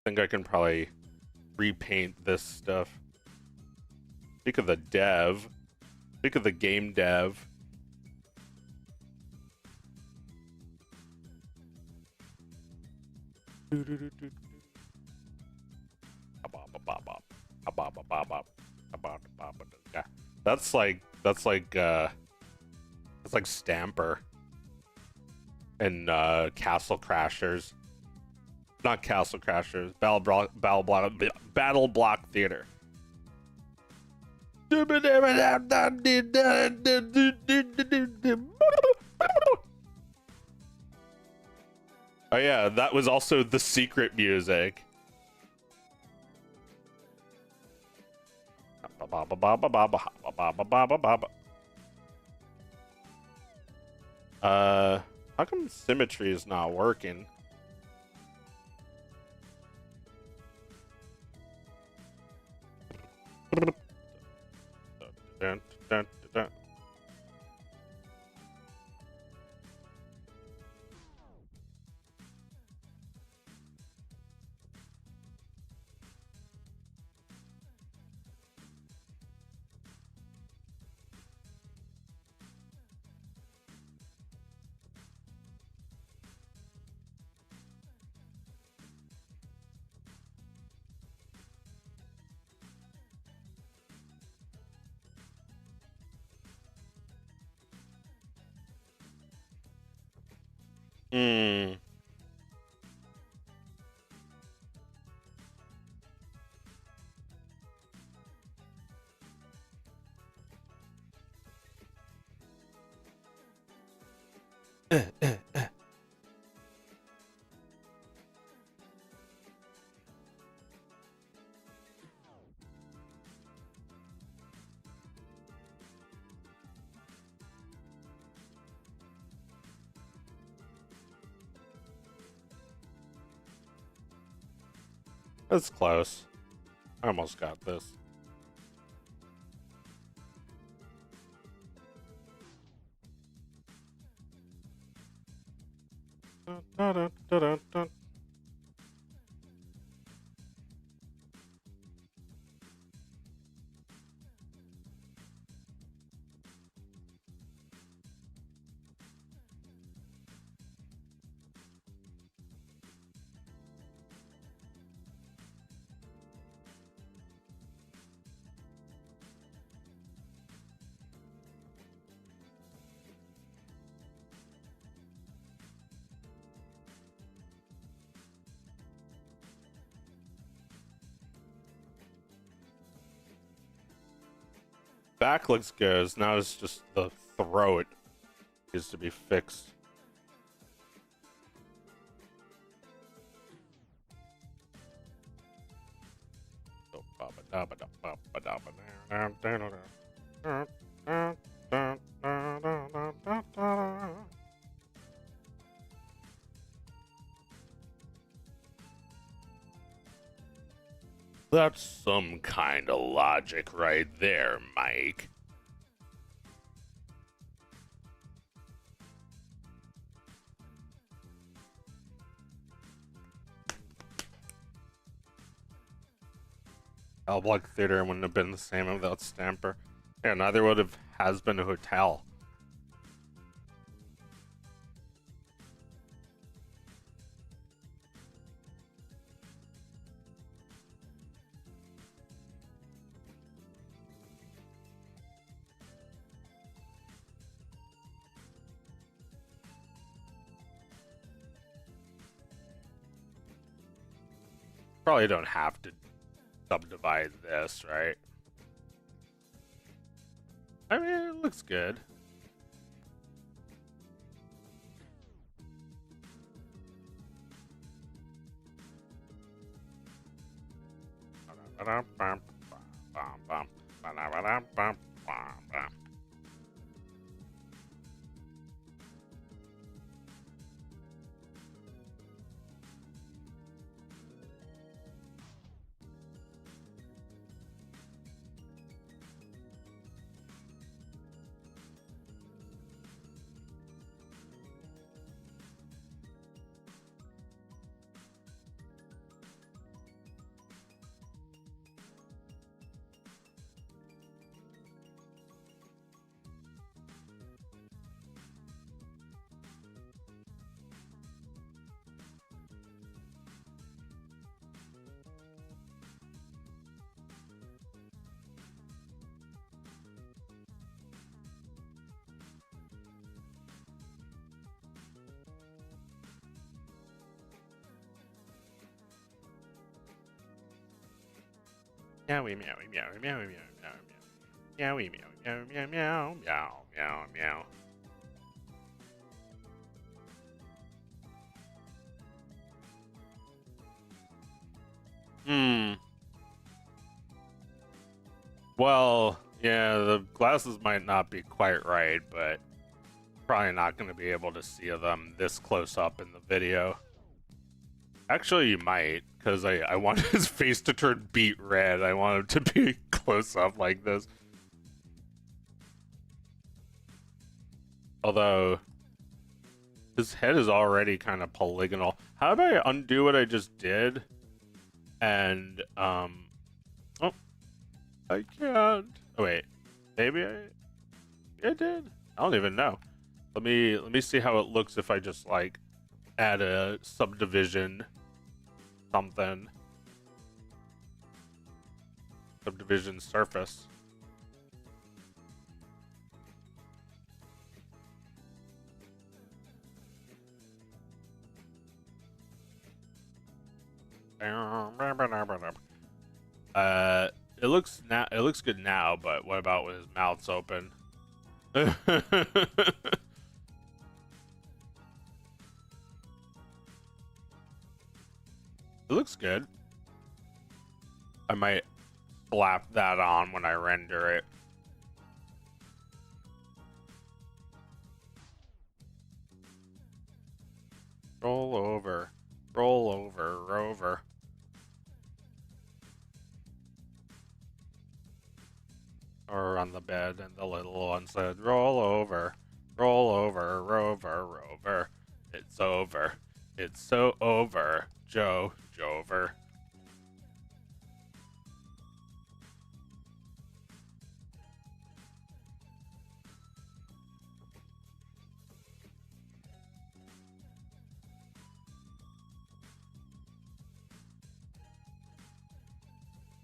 think I can probably repaint this stuff. Speak of the dev. Speak of the game dev. That's like Stamper and Castle Crashers. Not Castle Crashers, Battle Block Theater. Oh yeah, that was also the secret music. How come symmetry is not working? Hmm. That's close. I almost got this. Dun, dun, dun, dun, dun, dun. Back looks good. Now it's just the throat needs to be fixed. That's some kind of logic right there, Mike. Block Theater wouldn't have been the same without Stamper. Yeah, neither would have Has Been a Hotel. Probably don't have to subdivide this, right? I mean, it looks good. Meowie meowie meowie meowie meowie meowie meowie meowie meowie meow meow meow meow. Hmm. Well, yeah, the glasses might not be quite right, but probably not going to be able to see them this close up in the video. Actually, you might, because I want his face to turn beet red. I want him to be close up like this. Although, his head is already kind of polygonal. How do I undo what I just did? And, oh, I can't. Oh, wait. Maybe I did? I don't even know. Let me see how it looks if I just, like, add a subdivision something. Subdivision surface. It looks good now, but what about when his mouth's open? It looks good. I might slap that on when I render it. Roll over, rover. Or on the bed, and the little one said, roll over, rover. It's over. It's so over, Jover.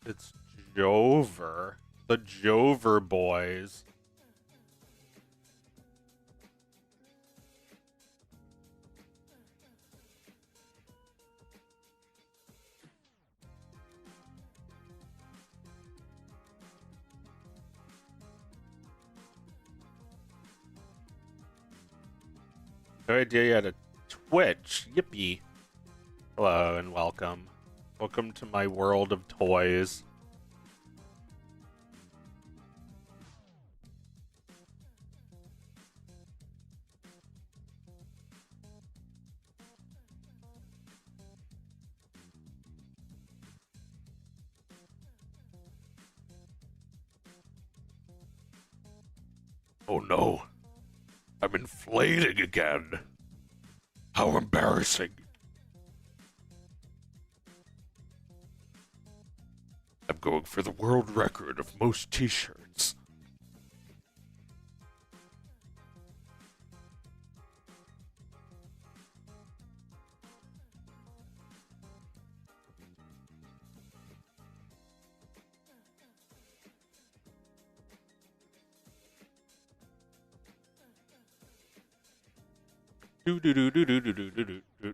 It's Jover. The Jover boys. No idea you had a Twitch. Yippee. Hello and welcome. Welcome to my world of toys. Oh no. I'm inflating again. How embarrassing. I'm going for the world record of most t-shirts. Do do do do do do do do do.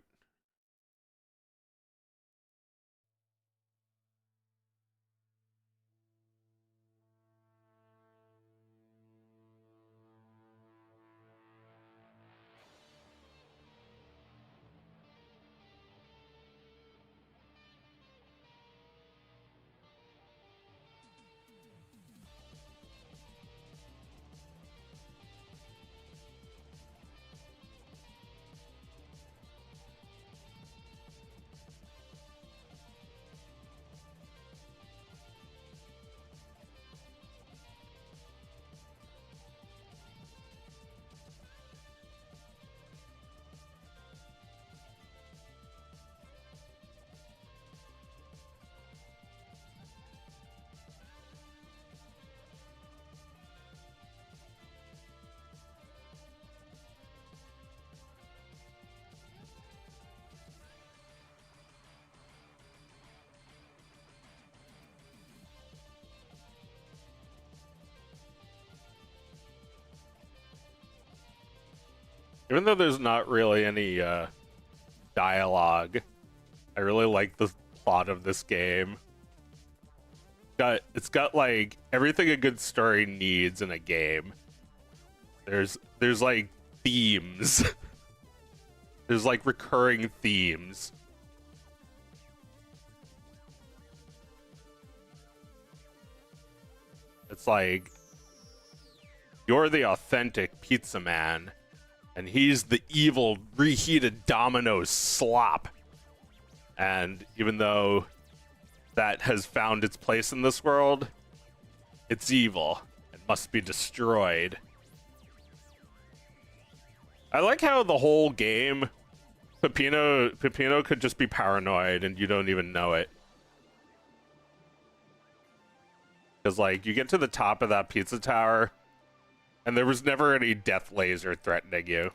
Even though there's not really any dialogue, I really like the plot of this game. It's got like everything a good story needs in a game. There's like themes. There's like recurring themes. It's like you're the authentic pizza man, and he's the evil reheated Domino's slop. And even though that has found its place in this world, it's evil and must be destroyed. I like how the whole game, Peppino could just be paranoid and you don't even know it. Because, like, you get to the top of that pizza tower, and there was never any death laser threatening you.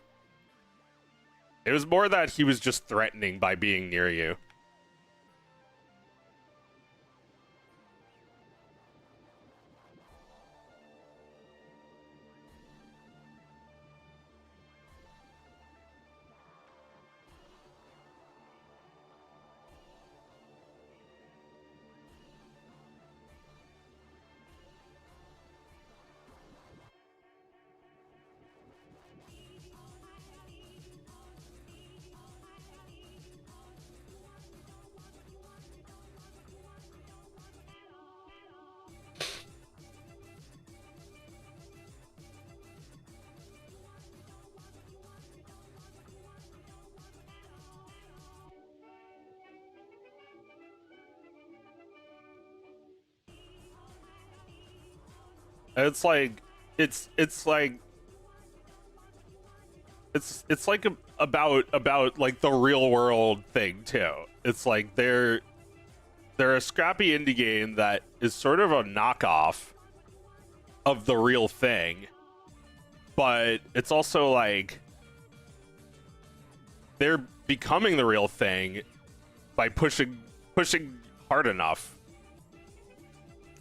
It was more that he was just threatening by being near you. It's like it's like it's like about like the real world thing too. It's like they're a scrappy indie game that is sort of a knockoff of the real thing, but it's also like they're becoming the real thing by pushing hard enough.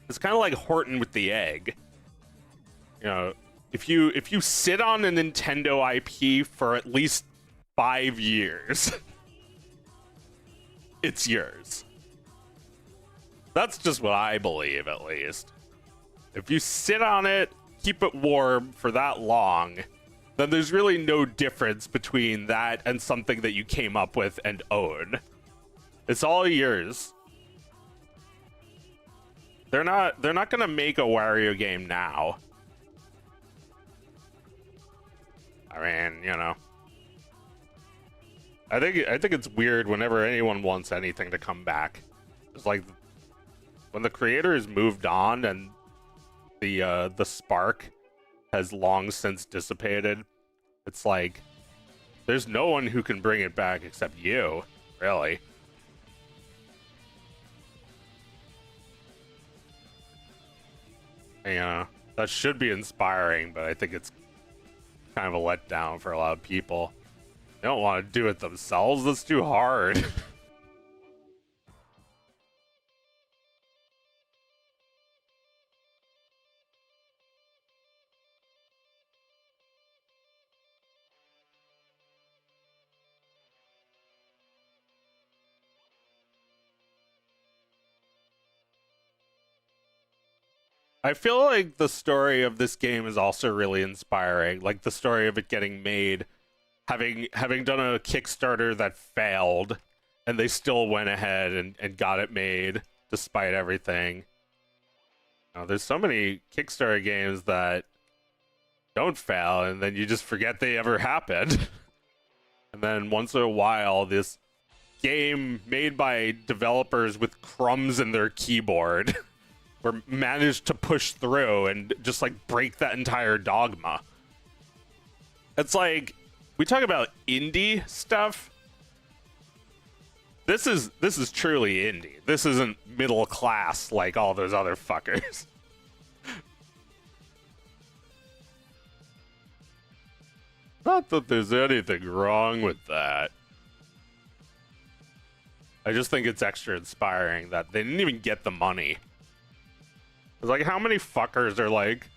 It's kind of like Horton with the egg. You know, if you sit on a Nintendo IP for at least 5 years, it's yours. That's just what I believe, at least. If you sit on it, keep it warm for that long, then there's really no difference between that and something that you came up with and own. It's all yours. They're not gonna make a Wario game now. I mean, you know. I think it's weird whenever anyone wants anything to come back. It's like when the creator has moved on and the spark has long since dissipated. It's like there's no one who can bring it back except you, really. You know, that should be inspiring, but I think it's kind of a letdown for a lot of people. They don't want to do it themselves. That's too hard. I feel like the story of this game is also really inspiring. Like the story of it getting made, having done a Kickstarter that failed, and they still went ahead and got it made despite everything. Now, there's so many Kickstarter games that don't fail, and then you just forget they ever happened. And then once in a while, this game made by developers with crumbs in their keyboard were managed to push through and just like break that entire dogma. It's like we talk about indie stuff. This is truly indie. This isn't middle class like all those other fuckers. Not that there's anything wrong with that. I just think it's extra inspiring that they didn't even get the money. It's like, how many fuckers are like,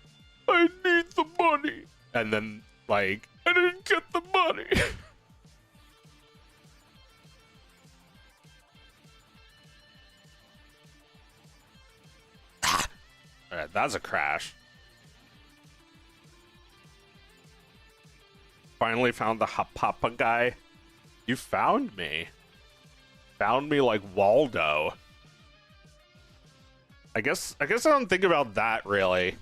I need the money, and then like, I didn't get the money. Alright, that's a crash. Finally found the Hapapa guy. You found me. Found me like Waldo. I guess I don't think about that really.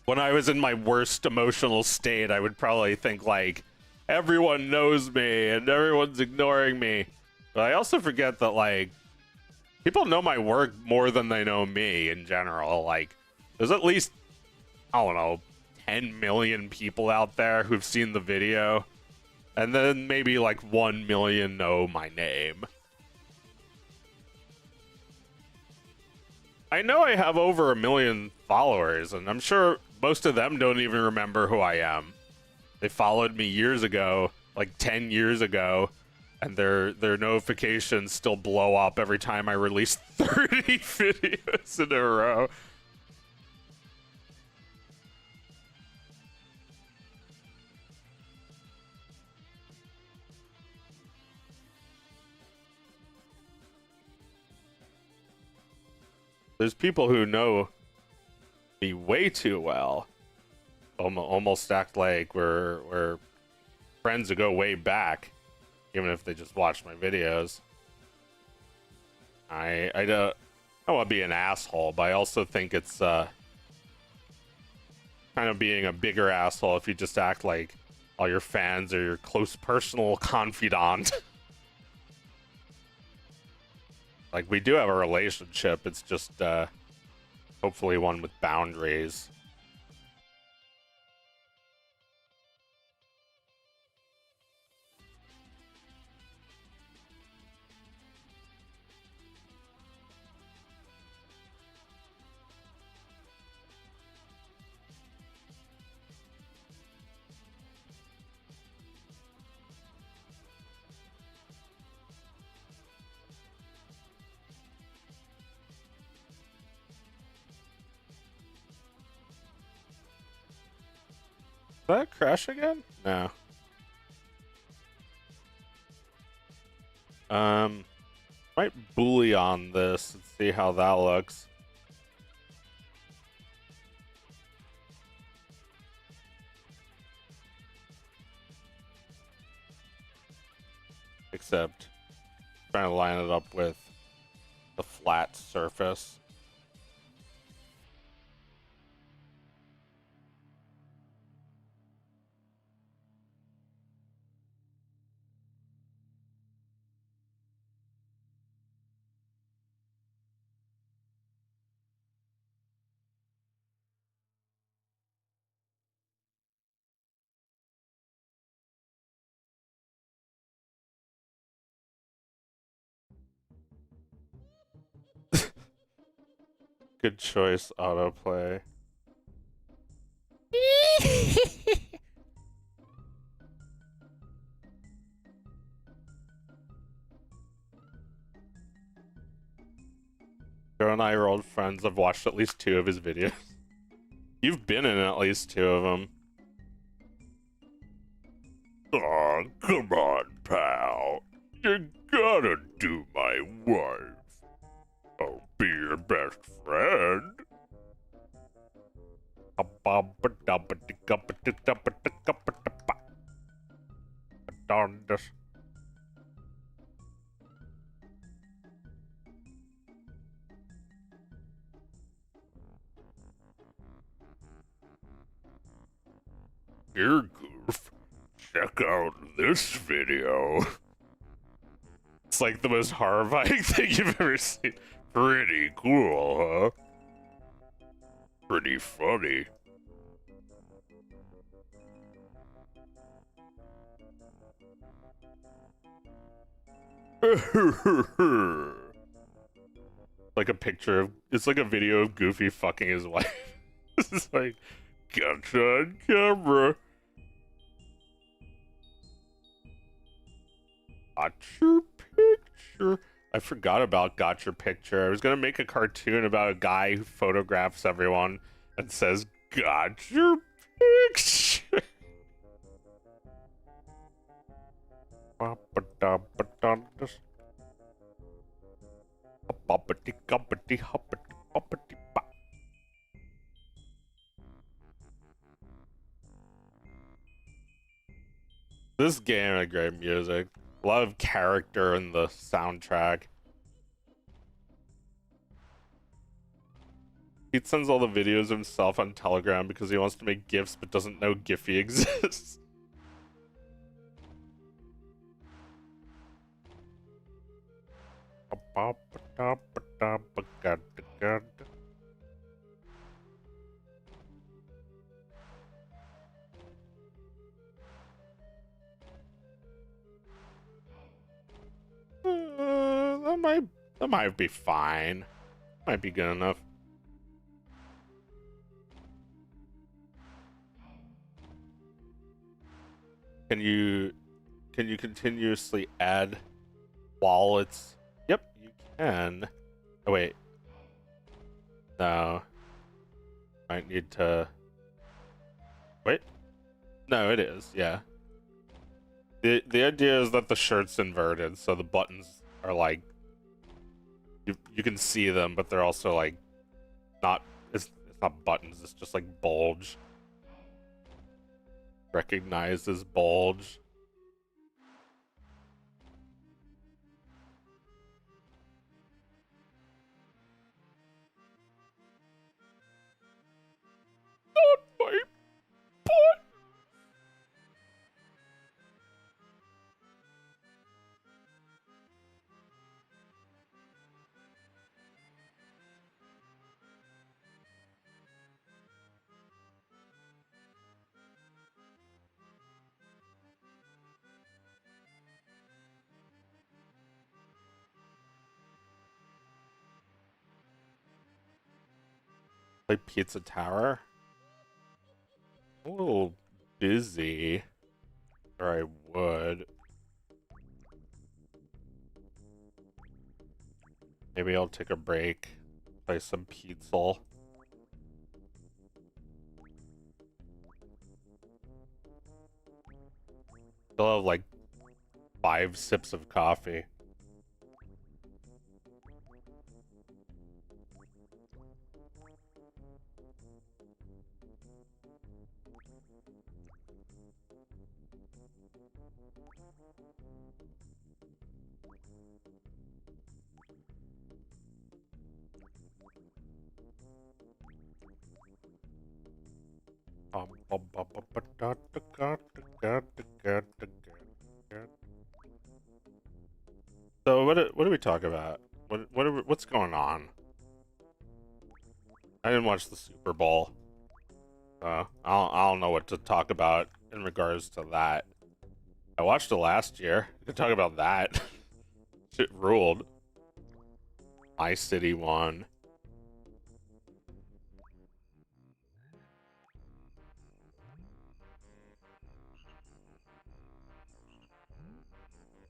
When I was in my worst emotional state, I would probably think like, everyone knows me and everyone's ignoring me. But I also forget that like, people know my work more than they know me in general. Like, there's at least, I don't know, 10 million people out there who've seen the video. And then maybe like 1 million know my name. I know I have over 1 million followers, and I'm sure most of them don't even remember who I am. They followed me years ago, like 10 years ago, and their notifications still blow up every time I release 30 videos in a row. There's people who know me way too well. Almost act like we're friends who go way back, even if they just watch my videos. I don't want to be an asshole, but I also think it's kind of being a bigger asshole if you just act like all your fans are your close personal confidant. Like, we do have a relationship, it's just Hopefully one with boundaries. Did that crash again? No. Might bully on this and see how that looks. Except trying to line it up with the flat surface. Good choice, autoplay. Joe and I are old friends. I've watched at least 2 of his videos. You've been in at least 2 of them. Aw, come on, pal. You gotta do my wife. I'll be your best friend. Here, Goof. Check out this video. It's like the most horrifying thing you've ever seen. Pretty cool, huh? Pretty funny. Like a picture of, it's like a video of Goofy fucking his wife. It's like, gotcha on camera. Got your picture. I forgot about got your picture. I was gonna make a cartoon about a guy who photographs everyone and says, got your picture. This game had great music. A lot of character in the soundtrack. He sends all the videos of himself on Telegram because he wants to make GIFs but doesn't know Giphy exists. That might be fine. Might be good enough. Can you continuously add wallets? Yep, you can. Oh wait. No. Might need to wait. No, it is, yeah. The idea is that the shirt's inverted, so the buttons are like you can see them, but they're also like not it's not buttons, it's just like bulge. Recognized as bulge. Not my butt. Play Pizza Tower? I'm a little busy. Or I would. Maybe I'll take a break. Play some pizza. Still have like 5 sips of coffee. So what do we talk about? What's going on? I didn't watch the Super Bowl. I don't know what to talk about in regards to that. I watched it last year. We could talk about that. Shit ruled. My city won.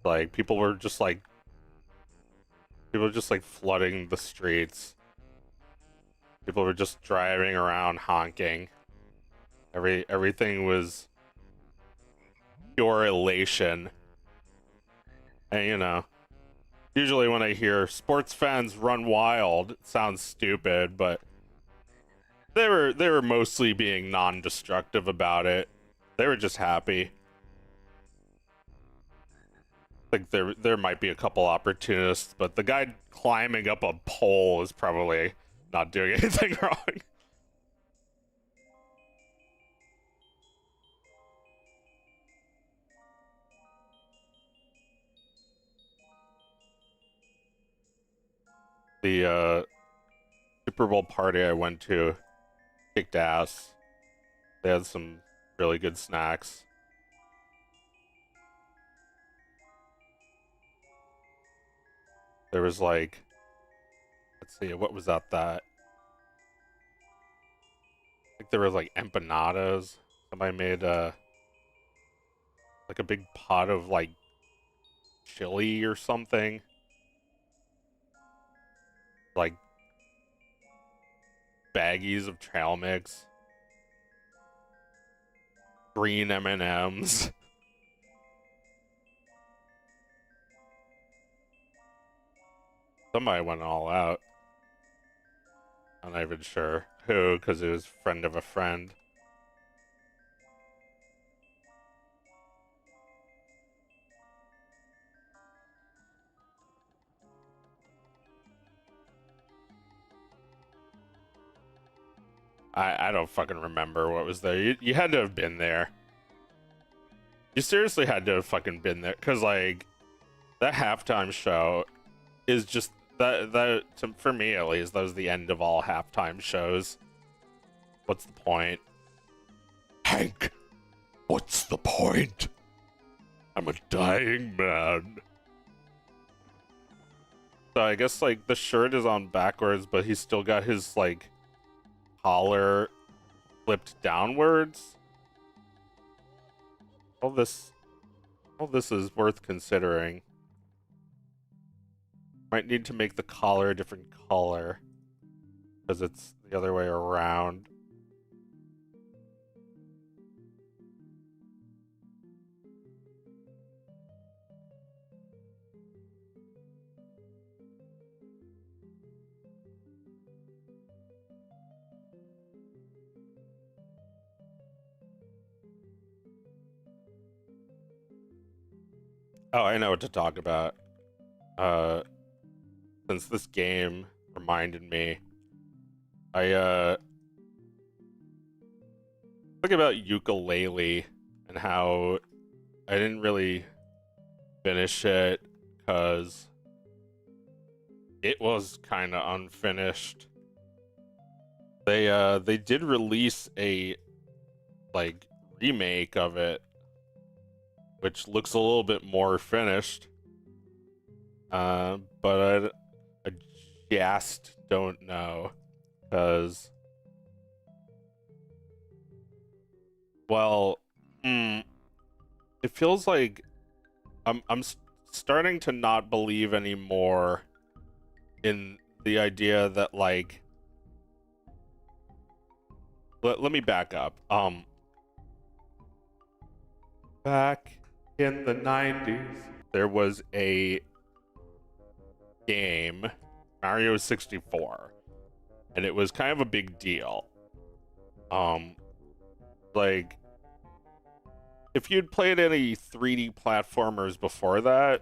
Like people were just like flooding the streets. People were just driving around honking. Everything was pure elation. And you know, usually when I hear sports fans run wild, it sounds stupid, but they were mostly being non-destructive about it. They were just happy. Like there might be a couple opportunists, but the guy climbing up a pole is probably not doing anything wrong. The Super Bowl party I went to kicked ass. They had some really good snacks. There was like, let's see, what was that? I think there was like empanadas. Somebody made like a big pot of like chili or something. Like baggies of trail mix, green M&Ms. Somebody went all out. I'm not even sure who, because it was friend of a friend. I don't fucking remember what was there. You had to have been there. You seriously had to have fucking been there, because like that halftime show is just for me at least, that was the end of all halftime shows. What's the point? Hank, what's the point? I'm a dying man. So I guess like the shirt is on backwards, but he's still got his like collar flipped downwards. All this is worth considering. Might need to make the collar a different color because it's the other way around. Oh, I know what to talk about. Uh, since this game reminded me, I think about ukulele and how I didn't really finish it because it was kind of unfinished. They did release a like remake of it, which looks a little bit more finished. But I just don't know because Well, it feels like I'm starting to not believe anymore in the idea that like let me back up. Back in the 90s, there was a game, Mario 64, and it was kind of a big deal. Um, like if you'd played any 3D platformers before that,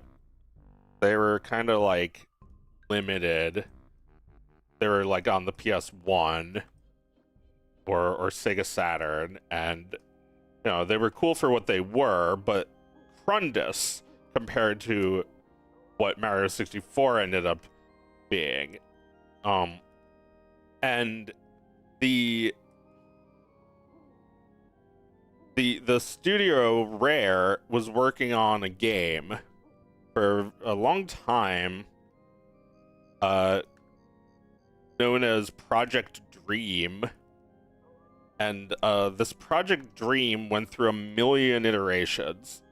they were kind of like limited. They were like on the PS1 or Sega Saturn, and they were cool for what they were, but horrendous compared to what Mario 64 ended up being. And the the studio Rare was working on a game for a long time, known as Project Dream. And this Project Dream went through a million iterations.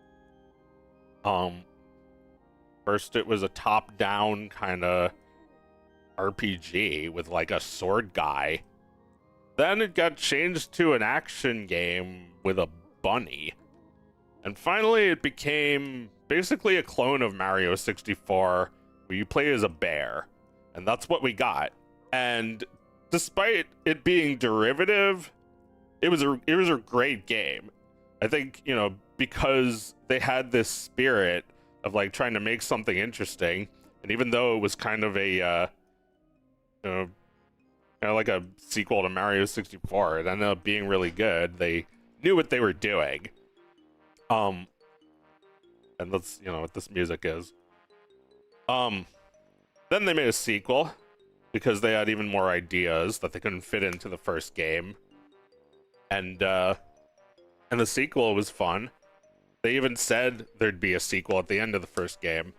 First it was a top-down kind of RPG with like a sword guy. Then it got changed to an action game with a bunny. And finally it became basically a clone of Mario 64 where you play as a bear. And that's what we got. And despite it being derivative, it was a great game. I think, because they had this spirit of like trying to make something interesting, and even though it was kind of a like a sequel to Mario 64, it ended up being really good. They knew what they were doing. And that's what this music is. Then they made a sequel because they had even more ideas that they couldn't fit into the first game. And the sequel was fun. They even said there'd be a sequel at the end of the first game.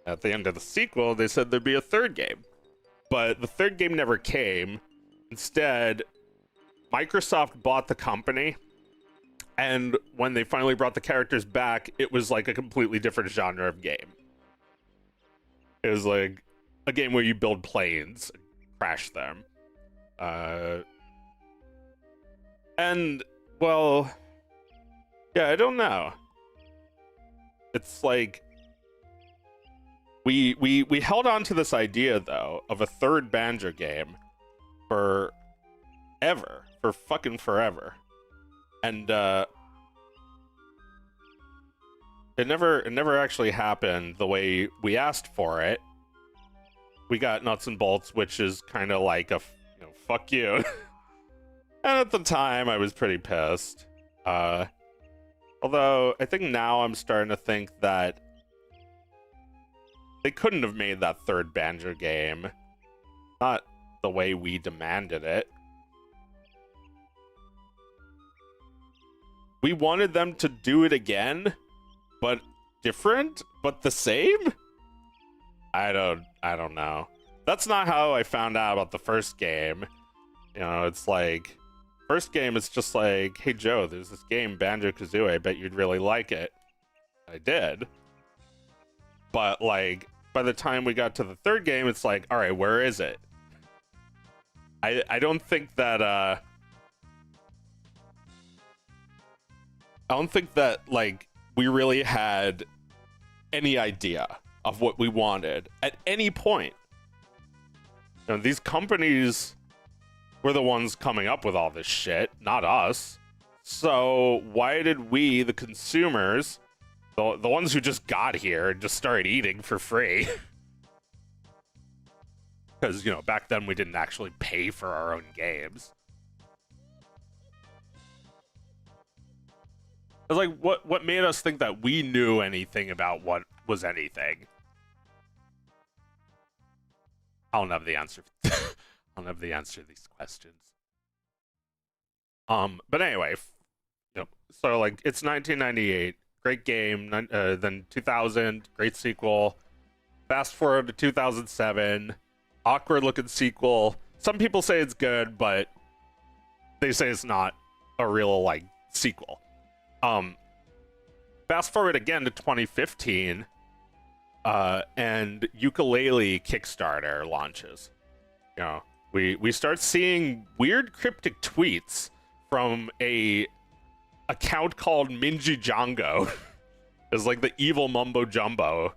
At the end of the sequel, they said there'd be a third game. But the third game never came. Instead, Microsoft bought the company, and when they finally brought the characters back, it was like a completely different genre of game. It was like a game where you build planes and crash them. And, well, yeah, I don't know. It's like we held on to this idea though of a third Banjo game for fucking forever. And it never actually happened the way we asked for it. We got Nuts and Bolts, which is kind of like a fuck you. And at the time I was pretty pissed. Although I think now I'm starting to think that they couldn't have made that third Banjo game. Not the way we demanded it. We wanted them to do it again, but different, but the same? I don't know. That's not how I found out about the first game. It's like, first game, it's just like, hey Joe, there's this game, Banjo-Kazooie, I bet you'd really like it. I did. But like, by the time we got to the third game, it's like, alright, where is it? I don't think that, I don't think that, like, we really had any idea of what we wanted at any point. These companies were the ones coming up with all this shit, not us. So why did we, the consumers, the ones who just got here and just started eating for free? Because, back then we didn't actually pay for our own games. It's like, what made us think that we knew anything about what was anything? I don't have the answer. I don't have the answer to these questions. But anyway, so like, it's 1998, great game. Then 2000, great sequel. Fast forward to 2007, awkward looking sequel. Some people say it's good, but they say it's not a real like sequel. Um, Fast forward again to 2015, and Ukulele Kickstarter launches. You know, we start seeing weird cryptic tweets from a account called Minji Django. It's like the evil mumbo jumbo.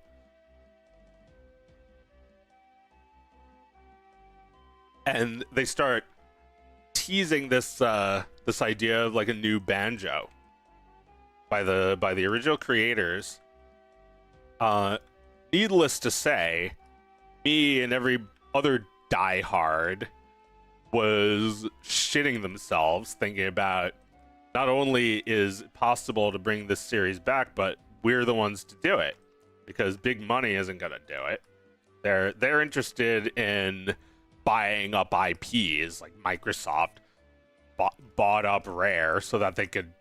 And they start teasing this this idea of like a new banjo by the original creators. Needless to say, me and every other diehard was shitting themselves thinking about not only is it possible to bring this series back, but we're the ones to do it because big money isn't gonna do it. They're interested in buying up IPs like Microsoft bought up Rare so that they could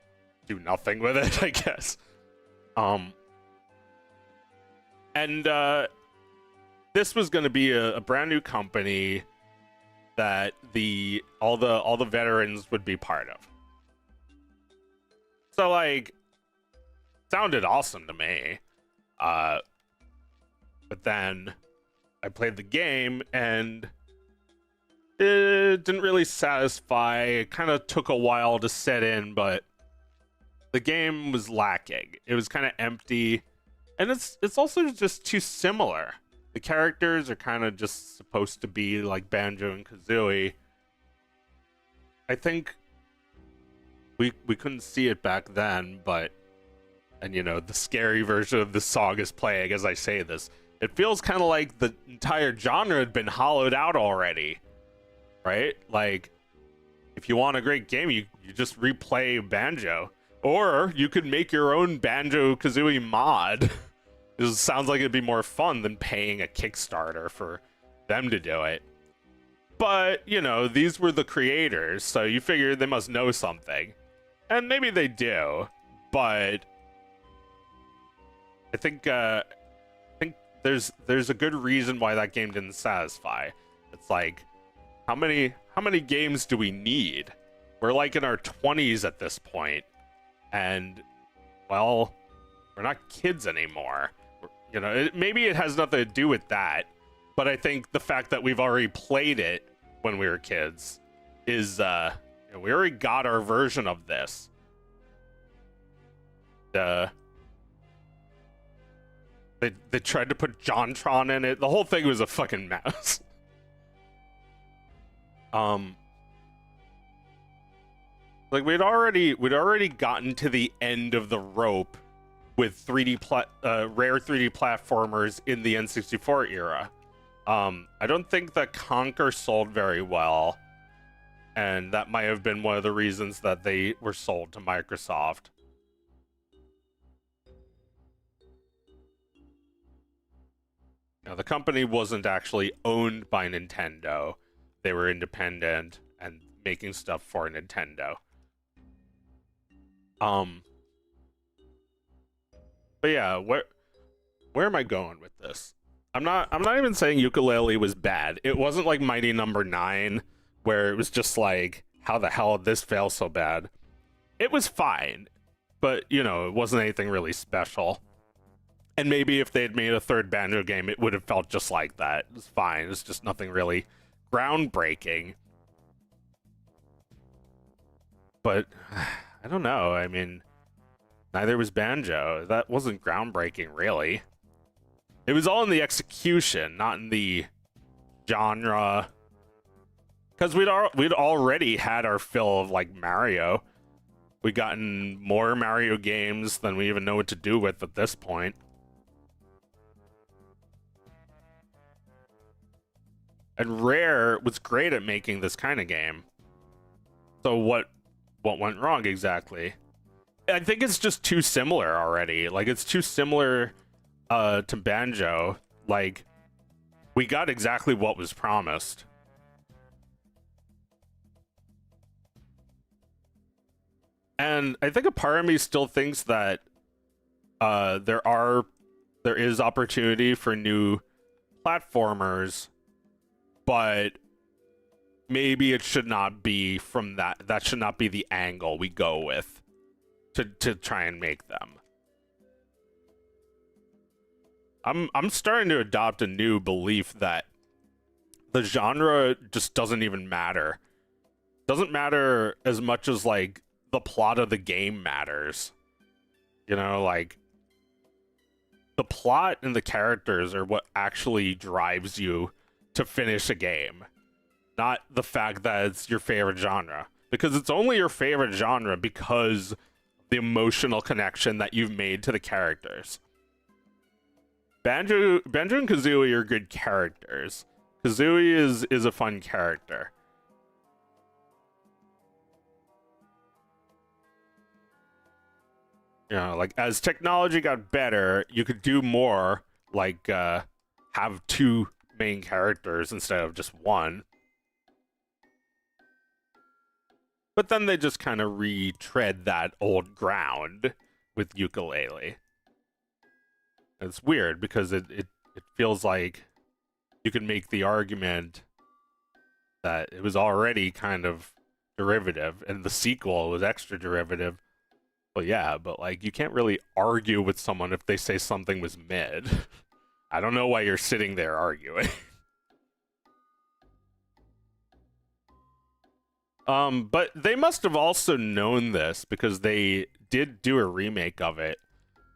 do nothing with it, I guess. And this was going to be a brand new company that all the veterans would be part of. So like, sounded awesome to me. But then I played the game and it didn't really satisfy. It kind of took a while to set in, but the game was lacking. It was kind of empty, and it's also just too similar. The characters are kind of just supposed to be like Banjo and Kazooie. I think we couldn't see it back then, but and you know, the scary version of this song is playing as I say this. It feels kind of like the entire genre had been hollowed out already. Right? Like, if you want a great game, you just replay Banjo. Or you could make your own Banjo-Kazooie mod. It sounds like it'd be more fun than paying a Kickstarter for them to do it. But, you know, these were the creators, so you figure they must know something. And maybe they do, but I think there's a good reason why that game didn't satisfy. It's like, how many games do we need? We're like in our 20s at this point, and well, we're not kids anymore. You know, maybe it has nothing to do with that, but I think the fact that we've already played it when we were kids is, you know, we already got our version of this. They tried to put JonTron in it. The whole thing was a fucking mess. Like we'd already gotten to the end of the rope with rare 3D platformers in the N64 era. I don't think that Conker sold very well, and that might have been one of the reasons that they were sold to Microsoft. Now, the company wasn't actually owned by Nintendo. They were independent and making stuff for Nintendo. But yeah, where am I going with this? I'm not even saying Ukulele was bad. It wasn't like Mighty Number 9 where it was just like, how the hell did this fail so bad? It was fine, but you know, it wasn't anything really special. And maybe if they had made a third Banjo game, it would have felt just like that. It's fine. It's just nothing really groundbreaking. But I don't know. I mean, neither was Banjo. That wasn't groundbreaking, really. It was all in the execution, not in the genre. Because we'd already had our fill of like Mario. We'd gotten more Mario games than we even know what to do with at this point. And Rare was great at making this kind of game. So what went wrong exactly? I think it's just too similar already. Like, it's too similar to Banjo. Like, we got exactly what was promised. And I think a part of me still thinks that there is opportunity for new platformers, but maybe it should not be from that should not be the angle we go with. to try and make them. I'm starting to adopt a new belief that the genre just doesn't even matter. Doesn't matter as much as like the plot of the game matters. You know, like the plot and the characters are what actually drives you to finish a game, not the fact that it's your favorite genre. Because it's only your favorite genre because the emotional connection that you've made to the characters. Banjo and Kazooie are good characters. Kazooie is a fun character. You know, like as technology got better, you could do more, like have two main characters instead of just one. But then they just kind of retread that old ground with Ukulele. It's weird because it feels like you can make the argument that it was already kind of derivative and the sequel was extra derivative. Well, yeah, but like you can't really argue with someone if they say something was mid. I don't know why you're sitting there arguing. But they must have also known this because they did do a remake of it.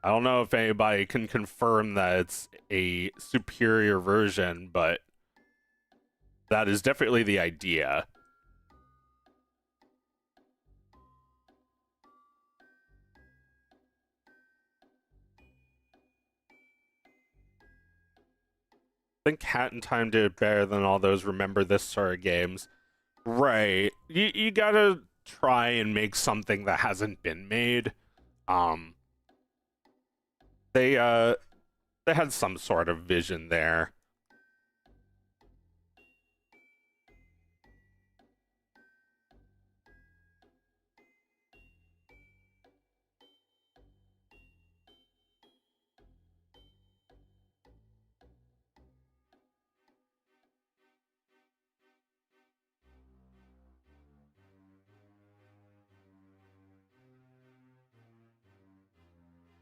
I don't know if anybody can confirm that it's a superior version, but that is definitely the idea. I think Hat in Time did it better than all those Remember This sort of games. Right. You gotta try and make something that hasn't been made. Um they had some sort of vision there.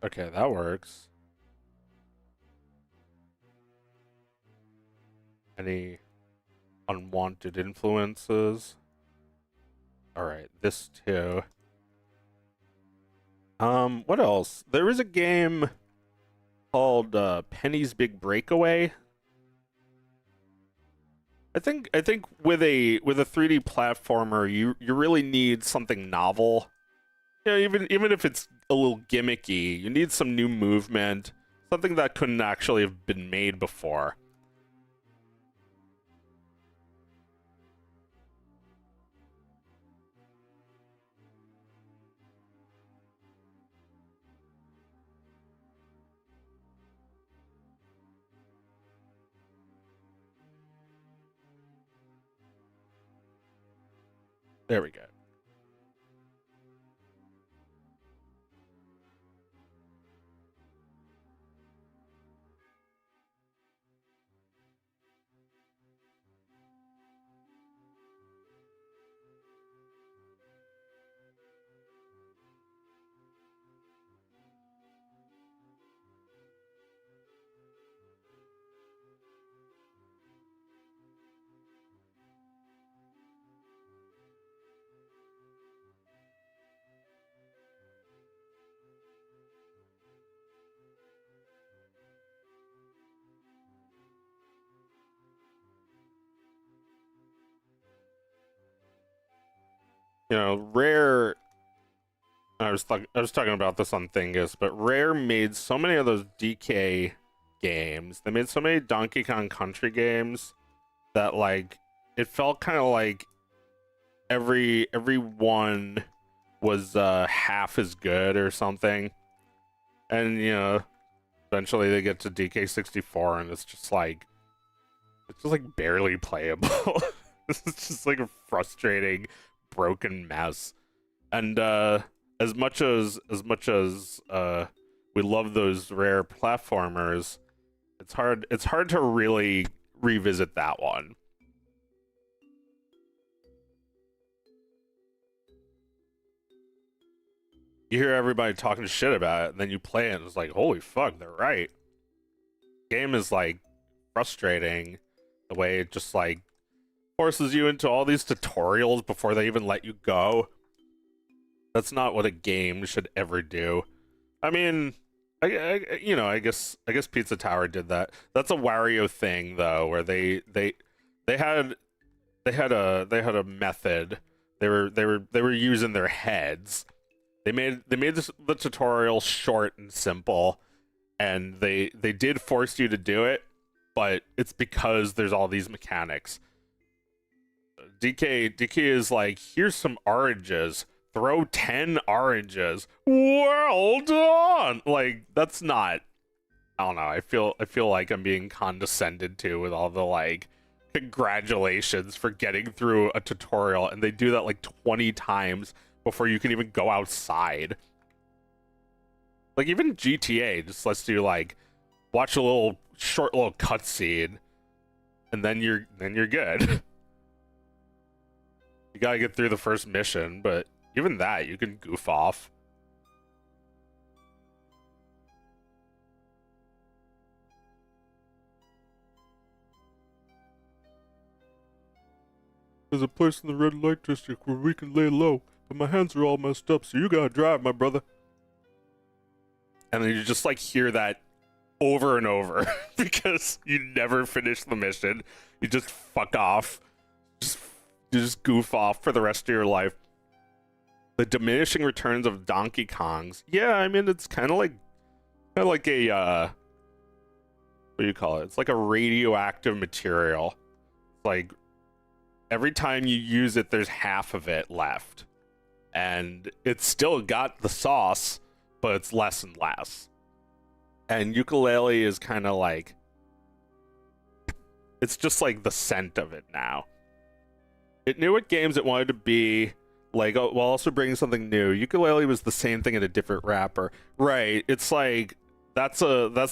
Okay, that works. Any unwanted influences? Alright, this too. What else? There is a game called Penny's Big Breakaway. I think with a 3D platformer, you really need something novel. You know, even if it's a little gimmicky, you need some new movement, something that couldn't actually have been made before. There we go. You know, Rare. I was talking about this on Thingus, but Rare made so many of those DK games. They made so many Donkey Kong Country games that like it felt kind of like every one was half as good or something. And you know, eventually they get to DK64 and it's just like barely playable. It's just like a frustrating broken mess. And as much as we love those Rare platformers, it's hard to really revisit that one. You hear everybody talking shit about it, and then you play it, and it's like, holy fuck, they're right. Game is like frustrating the way it just like forces you into all these tutorials before they even let you go. That's not what a game should ever do. I mean, I guess Pizza Tower did that. That's a Wario thing though, where they had they had a method. They were using their heads. They made the tutorial short and simple, and they did force you to do it, but it's because there's all these mechanics. DK is like, here's some oranges. Throw 10 oranges. Well done. Like, that's not. I don't know. I feel like I'm being condescended to with all the like congratulations for getting through a tutorial, and they do that like 20 times before you can even go outside. Like even GTA just lets you like watch a little short little cutscene, and then you're good. You gotta get through the first mission, but even that you can goof off. There's a place in the red light district where we can lay low, but my hands are all messed up, so you gotta drive, my brother. And then you just like hear that over and over because you never finish the mission. You just fuck off. You just goof off for the rest of your life. The diminishing returns of Donkey Kongs. Yeah, I mean it's kind of like a what do you call it? It's like a radioactive material. Like every time you use it, there's half of it left, and it's still got the sauce, but it's less and less. And ukulele is kind of like, it's just like the scent of it now. It knew what games it wanted to be, like, while also bringing something new. Ukulele was the same thing in a different wrapper, right? It's like that's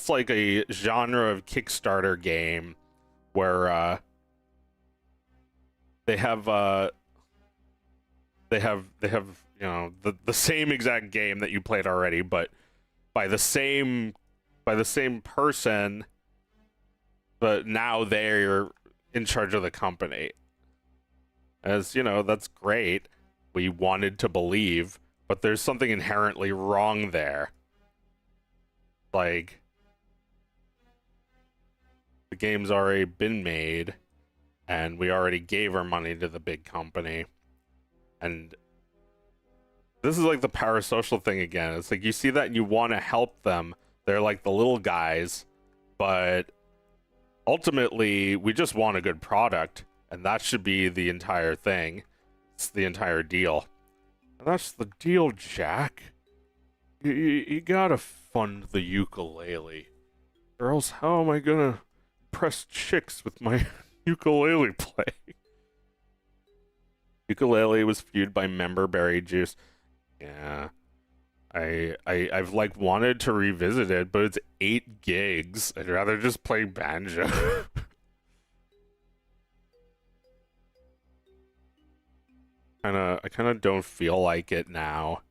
like a genre of Kickstarter game where they have you know the same exact game that you played already, but by the same person, but now they're in charge of the company. As you know, that's great. We wanted to believe, but there's something inherently wrong there. Like, the game's already been made, and we already gave our money to the big company. And this is like the parasocial thing again. It's like you see that and you want to help them. They're like the little guys, but ultimately, we just want a good product, and that should be the entire thing. It's the entire deal. And that's the deal, Jack. You gotta fund the ukulele. Or else how am I gonna press chicks with my ukulele playing? Ukulele was fueled by member berry juice. Yeah. I've like wanted to revisit it, but it's 8 gigs. I'd rather just play banjo. I kinda don't feel like it now.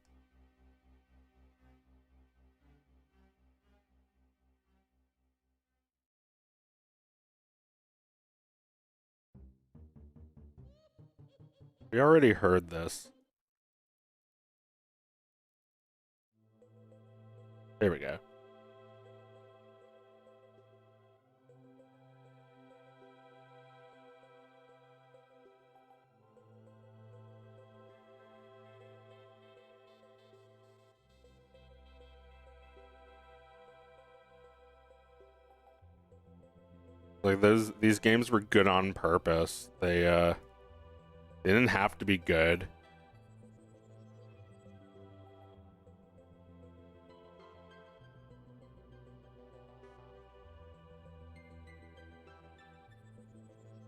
We already heard this. There we go. Like these games were good on purpose. They didn't have to be good.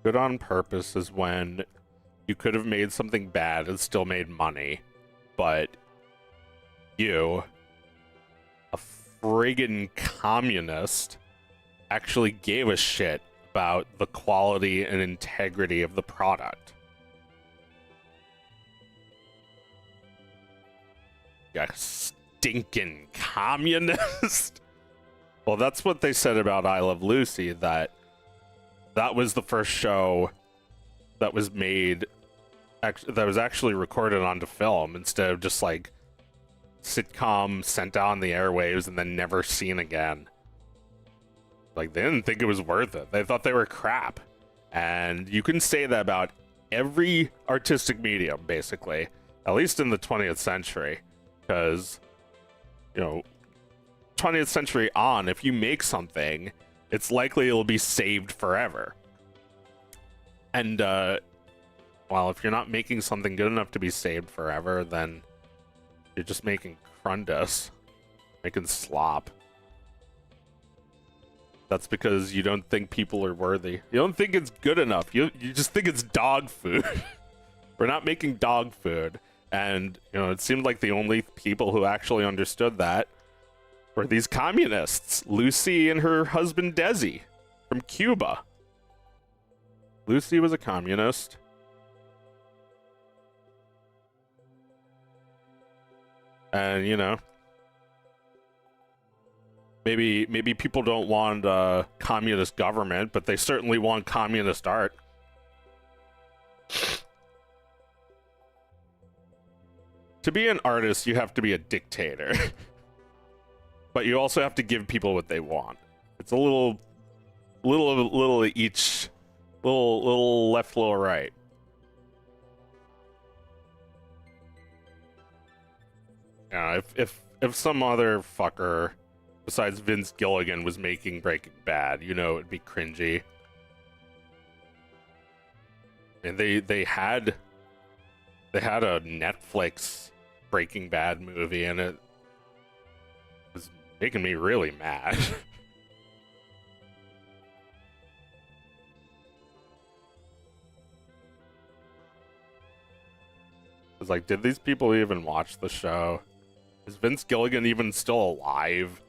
Good on purpose is when you could have made something bad and still made money, but you, a friggin' communist, actually gave a shit about the quality and integrity of the product. You stinking communist. Well, that's what they said about I Love Lucy, that was the first show that was made, that was actually recorded onto film instead of just like sitcom sent out on the airwaves and then never seen again. Like, they didn't think it was worth it. They thought they were crap. And you can say that about every artistic medium, basically, at least in the 20th century, because, you know, 20th century on, if you make something, it's likely it'll be saved forever. And, well, if you're not making something good enough to be saved forever, then you're just making crundus, making slop. That's because you don't think people are worthy. You don't think it's good enough. You just think it's dog food. We're not making dog food. And, you know, it seemed like the only people who actually understood that were these communists. Lucy and her husband Desi from Cuba. Lucy was a communist. And, you know, maybe people don't want a communist government, but they certainly want communist art. To be an artist, you have to be a dictator. But you also have to give people what they want. It's a little each, little left, little right. Yeah, if some other fucker besides Vince Gilligan was making Breaking Bad, you know, it'd be cringy. And they had a Netflix Breaking Bad movie, and it was making me really mad. It's like, did these people even watch the show? Is Vince Gilligan even still alive?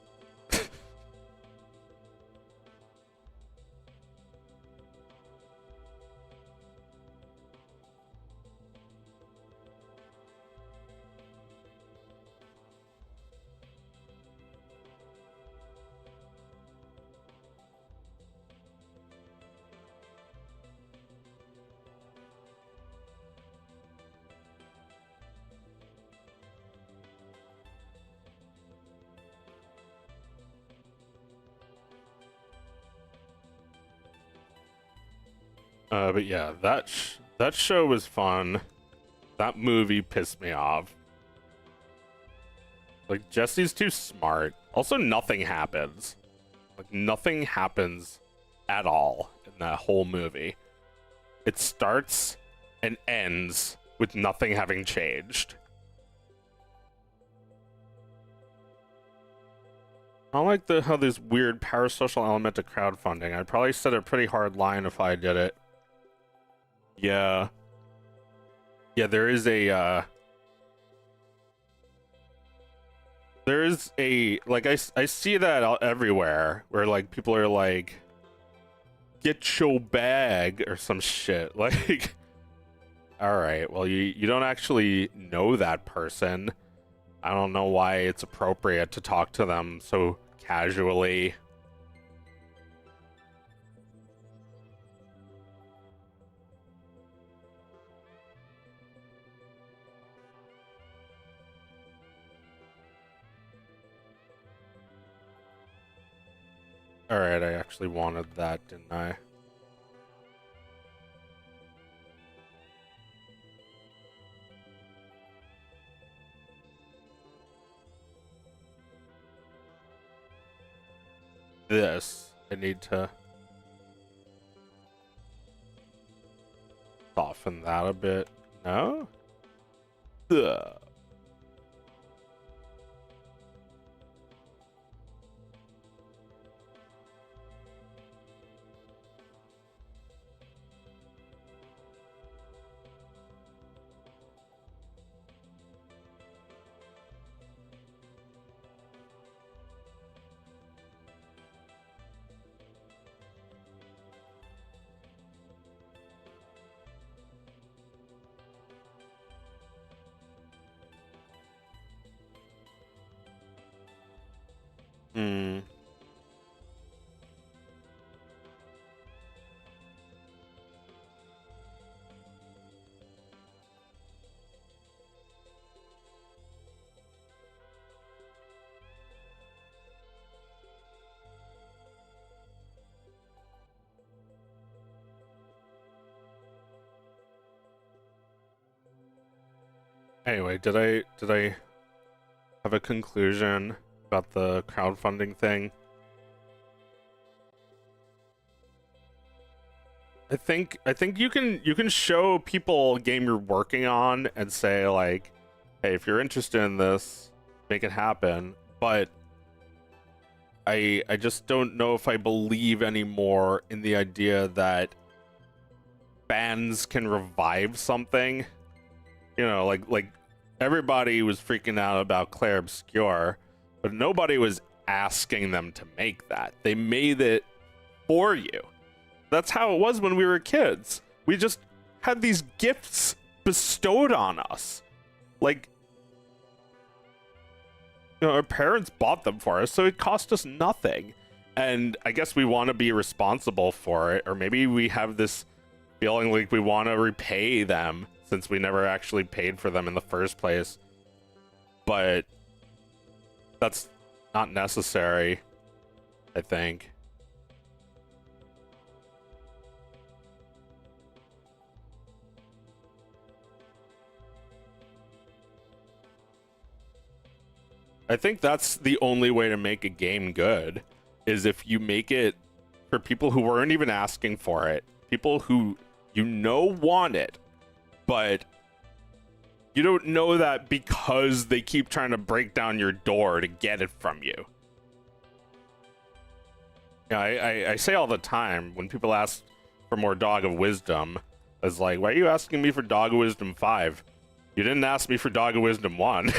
But yeah, that show was fun. That movie pissed me off. Like, Jesse's too smart. Also, nothing happens. Like, nothing happens at all in that whole movie. It starts and ends with nothing having changed. I don't like how there's weird parasocial element to crowdfunding. I'd probably set a pretty hard line if I did it. Yeah. Yeah, there is a, like, I see that everywhere, where, like, people are like, get your bag, or some shit. Like, alright, well, you don't actually know that person. I don't know why it's appropriate to talk to them so casually. Alright, I actually wanted that, didn't I? This, I need to soften that a bit. No? Ugh. Hmm. Anyway, did I have a conclusion about the crowdfunding thing? I think you can show people a game you're working on and say like, hey, if you're interested in this, make it happen. But I just don't know if I believe anymore in the idea that fans can revive something. You know, like everybody was freaking out about Claire Obscure, but nobody was asking them to make that. They made it for you. That's how it was when we were kids. We just had these gifts bestowed on us. Like, you know, our parents bought them for us, so it cost us nothing. And I guess we want to be responsible for it, or maybe we have this feeling like we want to repay them since we never actually paid for them in the first place. But that's not necessary, I think. I think that's the only way to make a game good, is if you make it for people who weren't even asking for it, people who you know want it, but you don't know that because they keep trying to break down your door to get it from you. Yeah, I say all the time when people ask for more Dog of Wisdom, it's like, why are you asking me for Dog of Wisdom 5? You didn't ask me for Dog of Wisdom 1.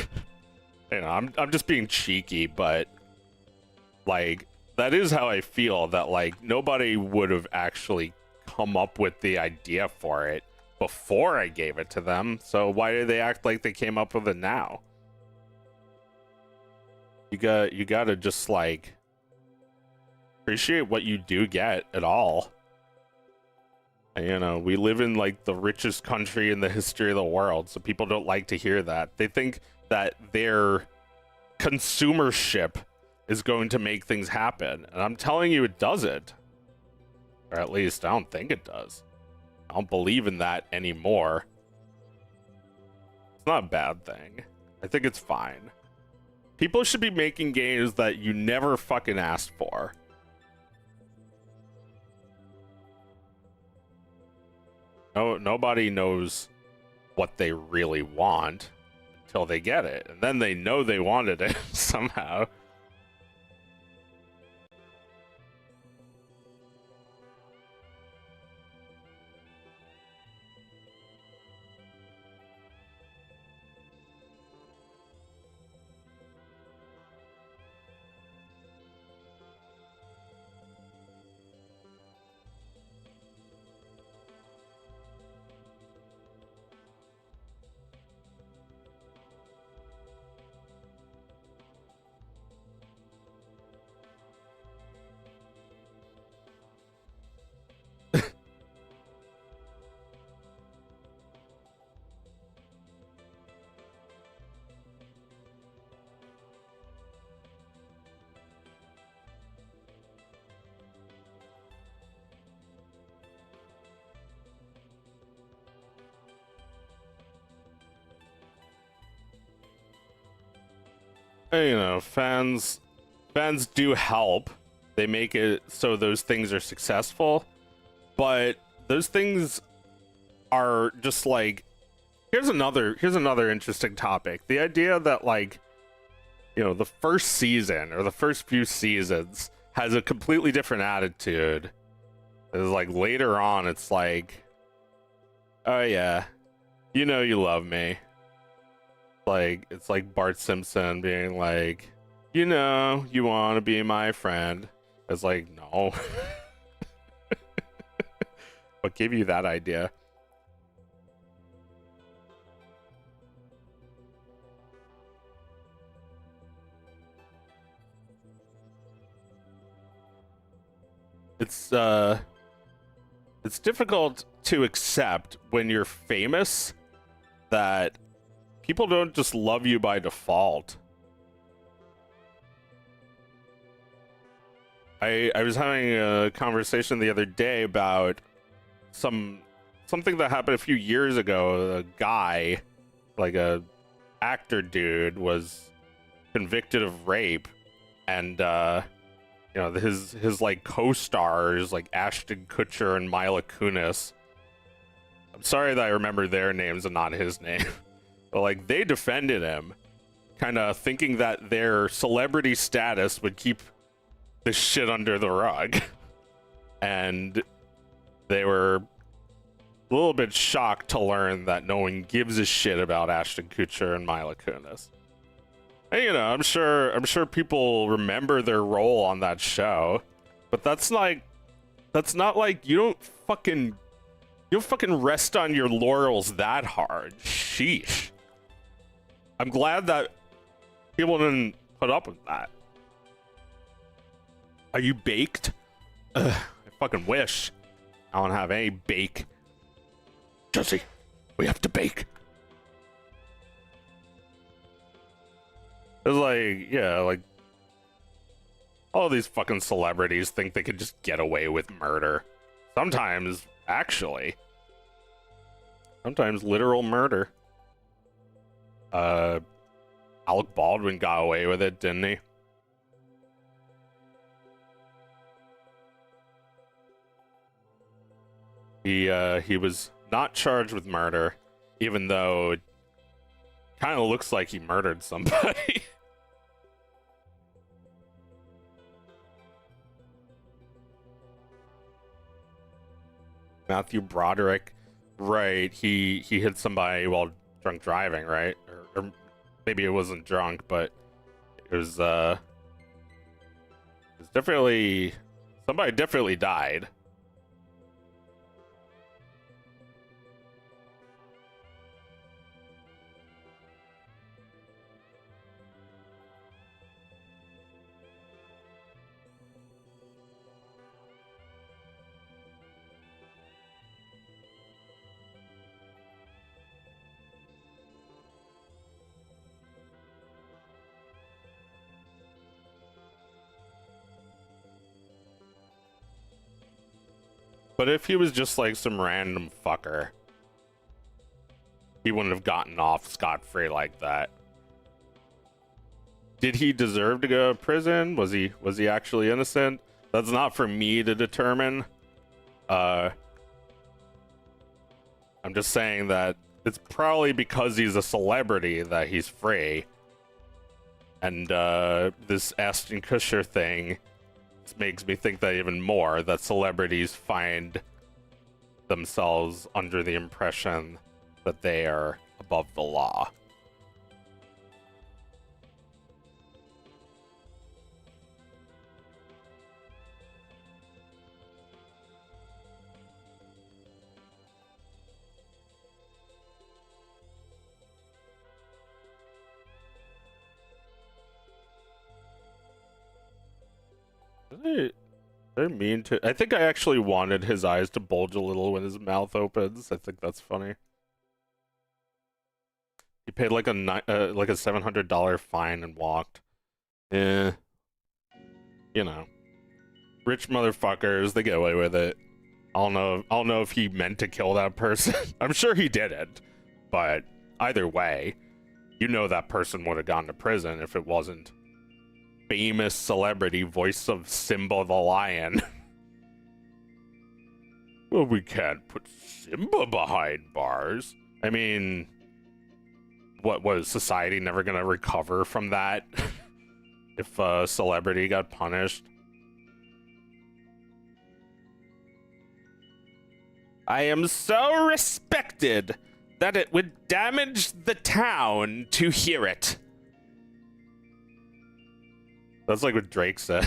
You know, I'm just being cheeky, but like that is how I feel, that like nobody would have actually come up with the idea for it before I gave it to them. So why do they act like they came up with it now? You gotta just like appreciate what you do get at all. And, you know, we live in like the richest country in the history of the world, so people don't like to hear that. They think that their consumership is going to make things happen, and I'm telling you it doesn't. Or at least I don't think it does. I don't believe in that anymore. It's not a bad thing. I think it's fine. People should be making games that you never fucking asked for. No, nobody knows what they really want until they get it, and then they know they wanted it somehow. You know, fans do help. They make it so those things are successful, but those things are just like, here's another interesting topic. The idea that like, you know, the first season or the first few seasons has a completely different attitude. It's like later on it's like, oh yeah, you know you love me. Like, it's like Bart Simpson being like, you know, you want to be my friend. It's like, no. What gave you that idea? it's uh it's difficult to accept when you're famous that people don't just love you by default. I was having a conversation the other day about something that happened a few years ago. A guy, like a actor dude, was convicted of rape, and his like co-stars like Ashton Kutcher and Mila Kunis. I'm sorry that I remember their names and not his name, but like they defended him, kind of thinking that their celebrity status would keep this shit under the rug, and they were a little bit shocked to learn that no one gives a shit about Ashton Kutcher and Mila Kunis. And, you know, I'm sure people remember their role on that show, but that's not like you don't fucking rest on your laurels that hard. Sheesh. I'm glad that people didn't put up with that. Are you baked? Ugh, I fucking wish. I don't have any bake. Jesse, we have to bake. It's like, yeah, like all these fucking celebrities think they could just get away with murder. Sometimes, actually. Sometimes literal murder. Alec Baldwin got away with it, didn't he? He was not charged with murder, even though it kind of looks like he murdered somebody. Matthew Broderick, right? He hit somebody while drunk driving, right? Or maybe it wasn't drunk, but it was definitely somebody definitely died. But if he was just like some random fucker, he wouldn't have gotten off scot-free like that. Did he deserve to go to prison? Was he actually innocent? That's not for me to determine. I'm just saying that it's probably because he's a celebrity that he's free. And this Ashton Kutcher thing makes me think that even more, that celebrities find themselves under the impression that they are above the law. They're mean to. I think I actually wanted his eyes to bulge a little when his mouth opens. I think that's funny. He paid like a $700 fine and walked. Eh, you know, rich motherfuckers, they get away with it. I don't know if he meant to kill that person. I'm sure he didn't, but either way, you know that person would have gone to prison if it wasn't famous celebrity voice of Simba the lion. Well, we can't put Simba behind bars. I mean, what was society never gonna recover from that? If a celebrity got punished? I am so respected that it would damage the town to hear it. That's like what Drake said.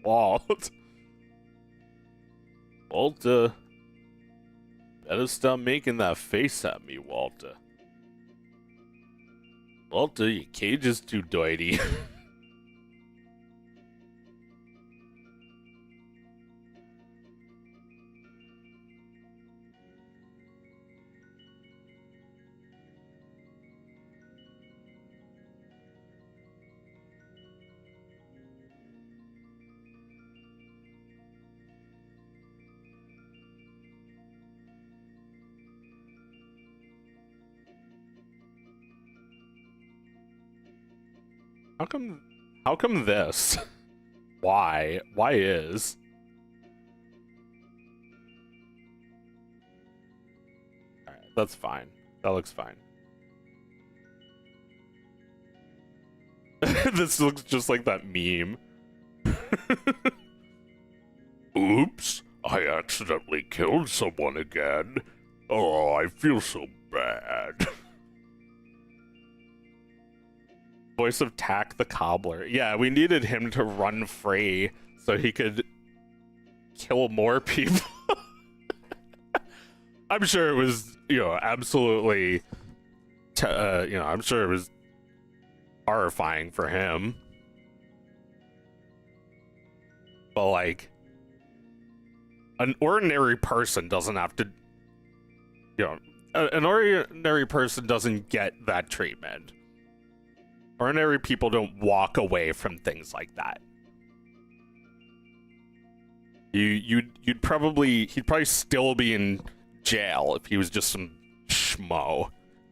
Walt. Waltuh. Better stop making that face at me, Waltuh. Waltuh, your cage is too dirty. How come? How come this? Why? Why is? Alright, that's fine. That looks fine. This looks just like that meme. Oops, I accidentally killed someone again. Oh, I feel so bad. Voice of Tack the Cobbler. Yeah, we needed him to run free so he could kill more people. I'm sure it was, absolutely, I'm sure it was horrifying for him. But, like, an ordinary person doesn't have to, an ordinary person doesn't get that treatment. Ordinary people don't walk away from things like that. He'd probably still be in jail if he was just some schmo.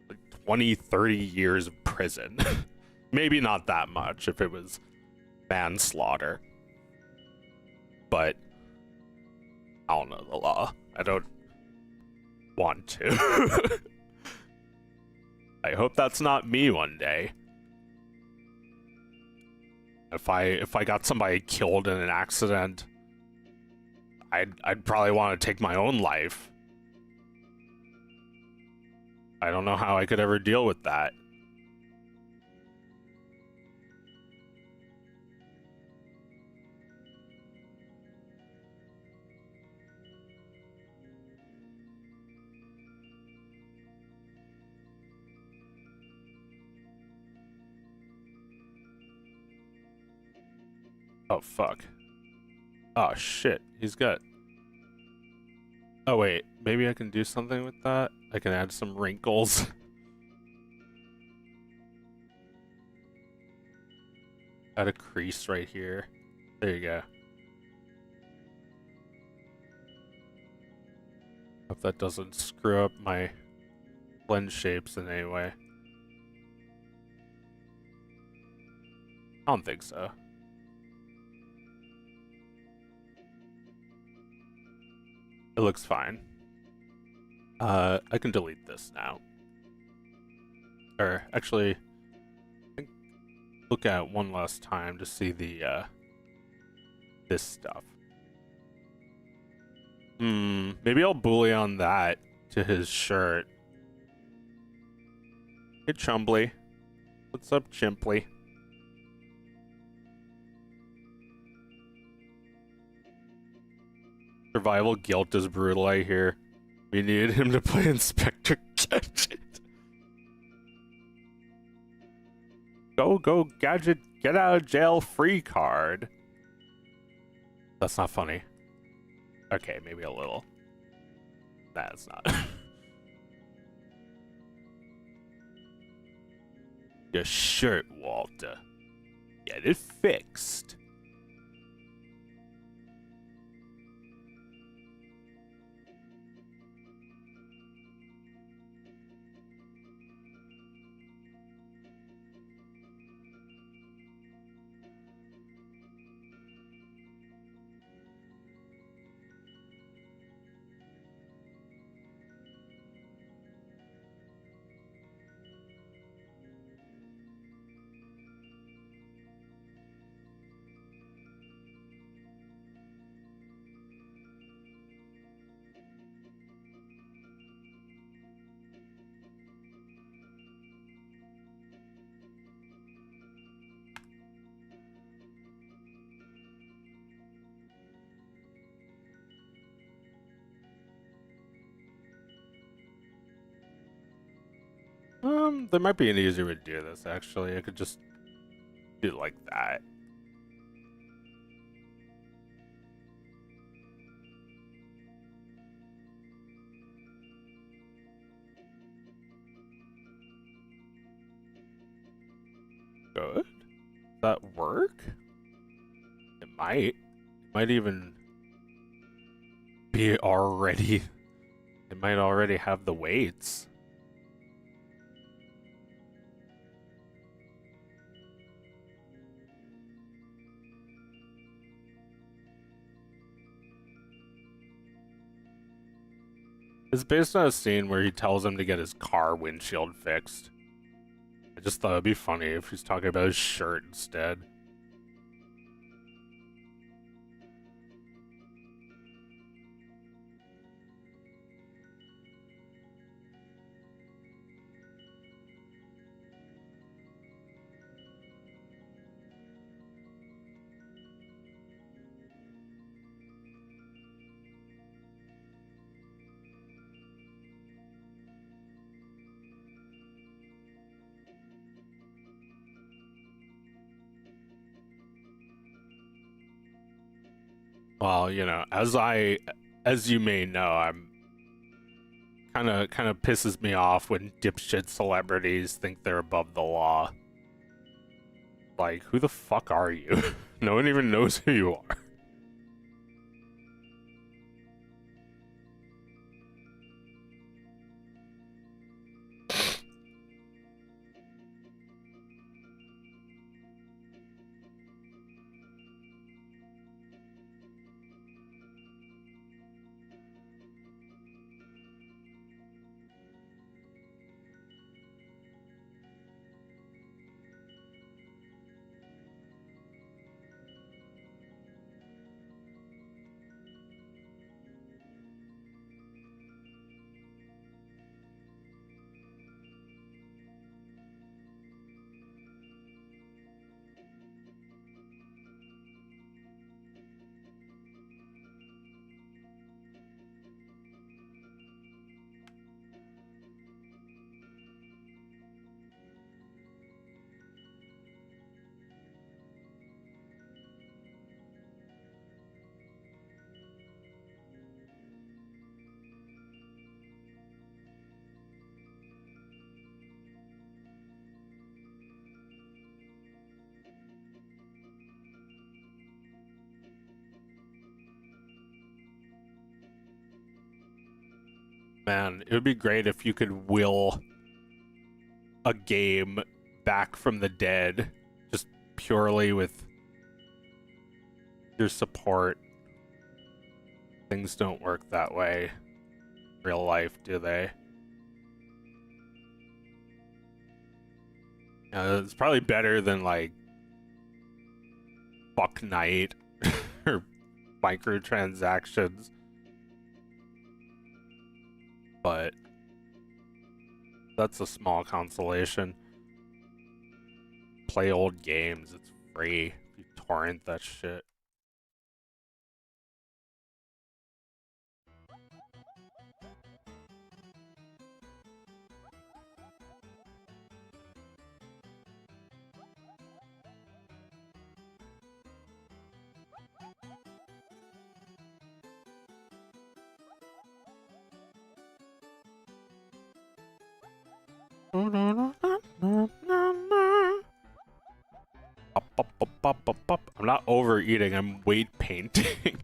Like 20, 30 years of prison. Maybe not that much if it was manslaughter. But I don't know the law. I don't want to. I hope that's not me one day. If I got somebody killed in an accident, I'd probably want to take my own life. I don't know how I could ever deal with that. Oh, fuck. Oh, shit. He's got... Oh, wait. Maybe I can do something with that? I can add some wrinkles. Add a crease right here. There you go. Hope that doesn't screw up my blend shapes in any way. I don't think so. It looks fine. I can delete this now. Or, actually, I think look at it one last time to see the, this stuff. Maybe I'll boolean that to his shirt. Hey, Chumbly. What's up, Chimply? Survival guilt is brutal, I hear. We needed him to play Inspector Gadget. Go, Gadget, get out of jail free card. That's not funny. Okay, maybe a little. That's not. Your shirt, Waltuh. Get it fixed. There might be an easier way to do this, actually. I could just do it like that. Good. Does that work? It might. It might even be already. It might already have the weights. It's based on a scene where he tells him to get his car windshield fixed. I just thought it'd be funny if he's talking about his shirt instead. Well, you know, as you may know, I'm kind of pisses me off when dipshit celebrities think they're above the law. Like, who the fuck are you? No one even knows who you are. Man, it would be great if you could will a game back from the dead just purely with your support. Things don't work that way in real life, do they? It's probably better than like Buck Knight or microtransactions. But that's a small consolation. Play old games, it's free. You torrent that shit. I'm not overeating, I'm weight painting.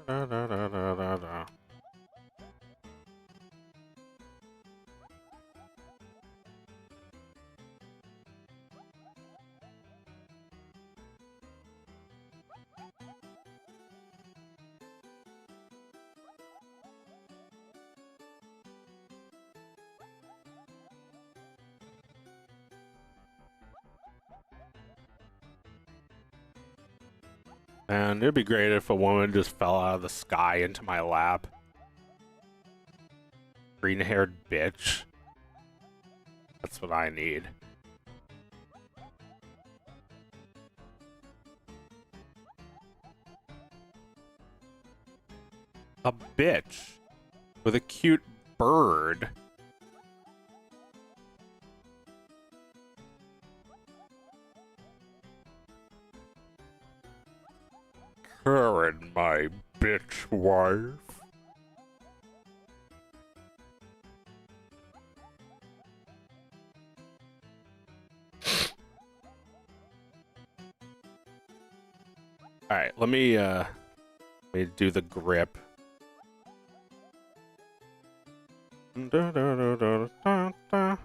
Da, da, da, da, da, da. And it'd be great if a woman just fell out of the sky into my lap. Green-haired bitch. That's what I need. A bitch with a cute bird. Karen, my bitch wife. All right, let me do the grip. Da, da, da, da, da, da.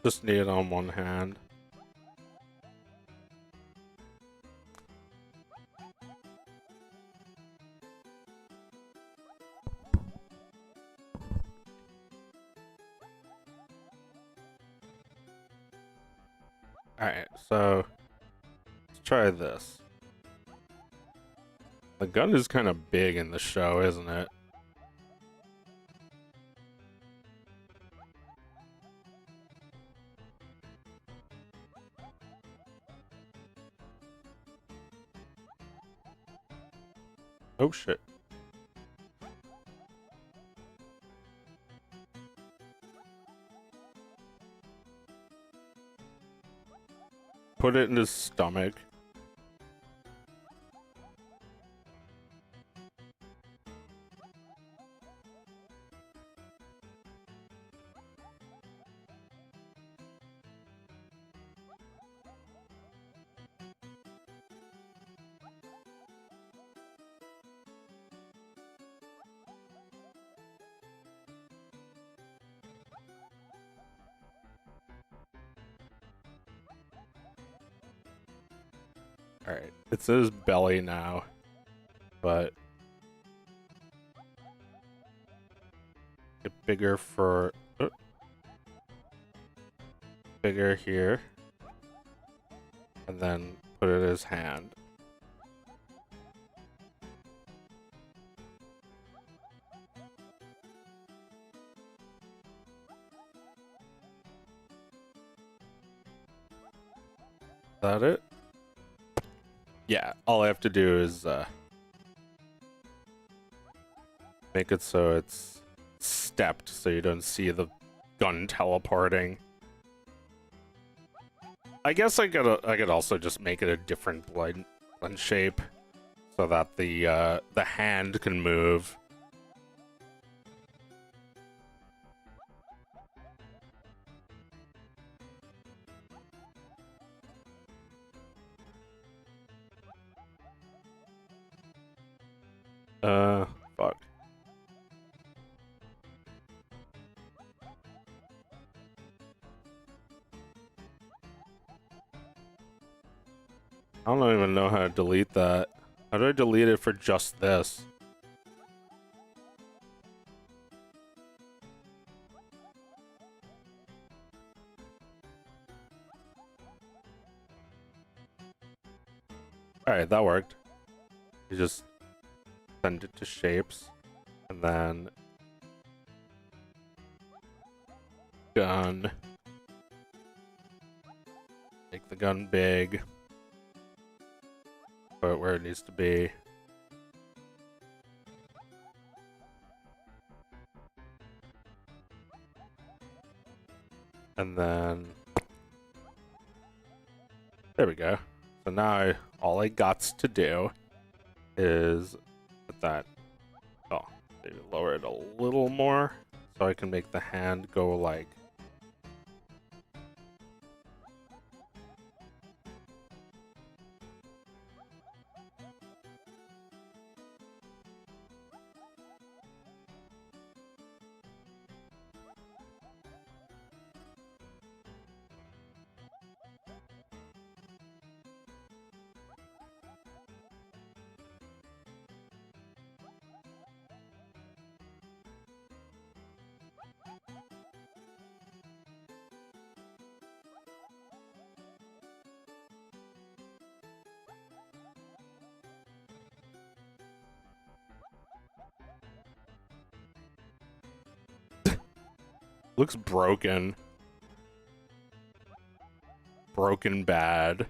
Just need it on one hand. Alright, so let's try this. The gun is kind of big in the show, isn't it? Oh shit. Put it in his stomach. Alright, it's in his belly now, but get bigger for bigger here, and then put it in his hand. Is that it? Yeah, all I have to do is make it so it's stepped so you don't see the gun teleporting. I guess I could also just make it a different blend shape so that the hand can move. Fuck. I don't even know how to delete that. How do I delete it for just this? Alright, that worked. You just send it to shapes, and then gun. Make the gun big. Put it where it needs to be. And then there we go. So now all I got to do is put that, oh, maybe lower it a little more so I can make the hand go like, looks broken. Broken bad.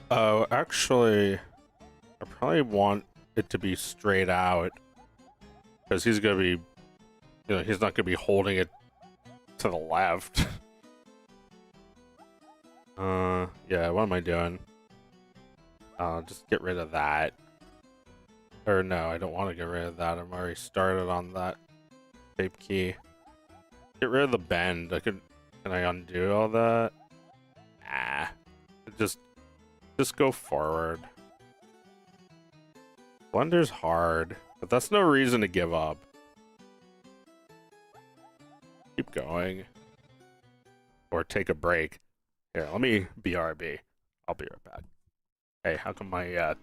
Oh, actually, I probably want it to be straight out because he's gonna be, he's not gonna be holding it to the left. Yeah, what am I doing? Just get rid of that. Or no, I don't want to get rid of that. I'm already started on that shape key. Get rid of the bend. Can I undo all that? Ah, just go forward. Blender's hard, but that's no reason to give up. Keep going. Or take a break. Here, let me BRB. I'll be right back. Hey, how come my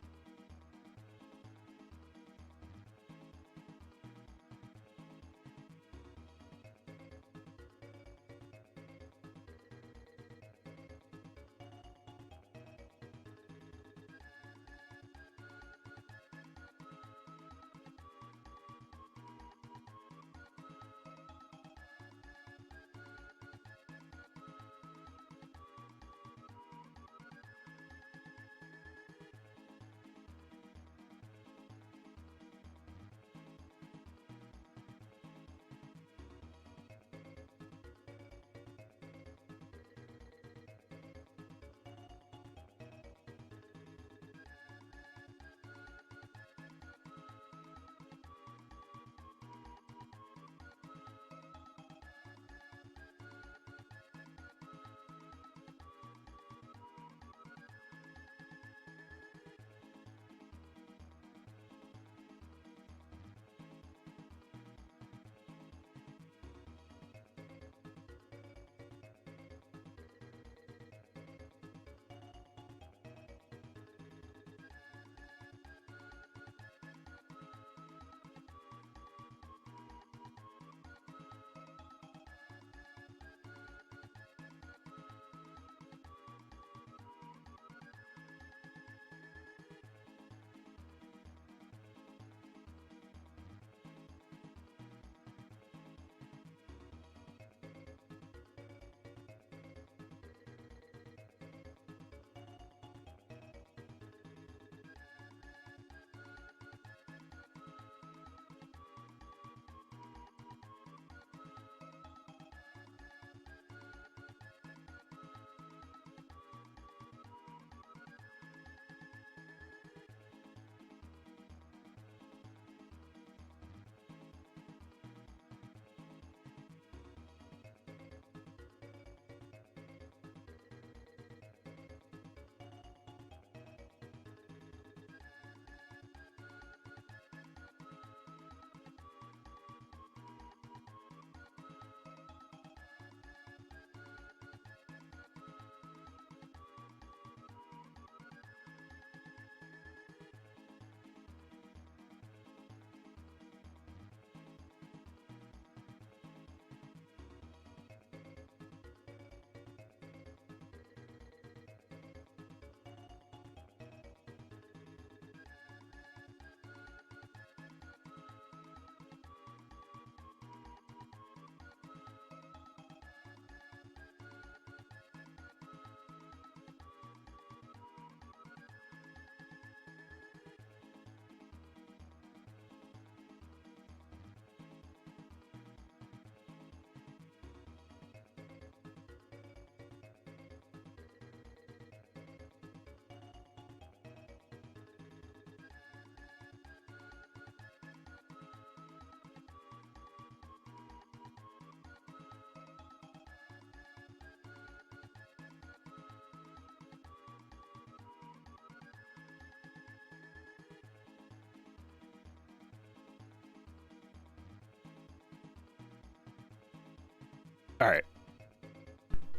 Alright.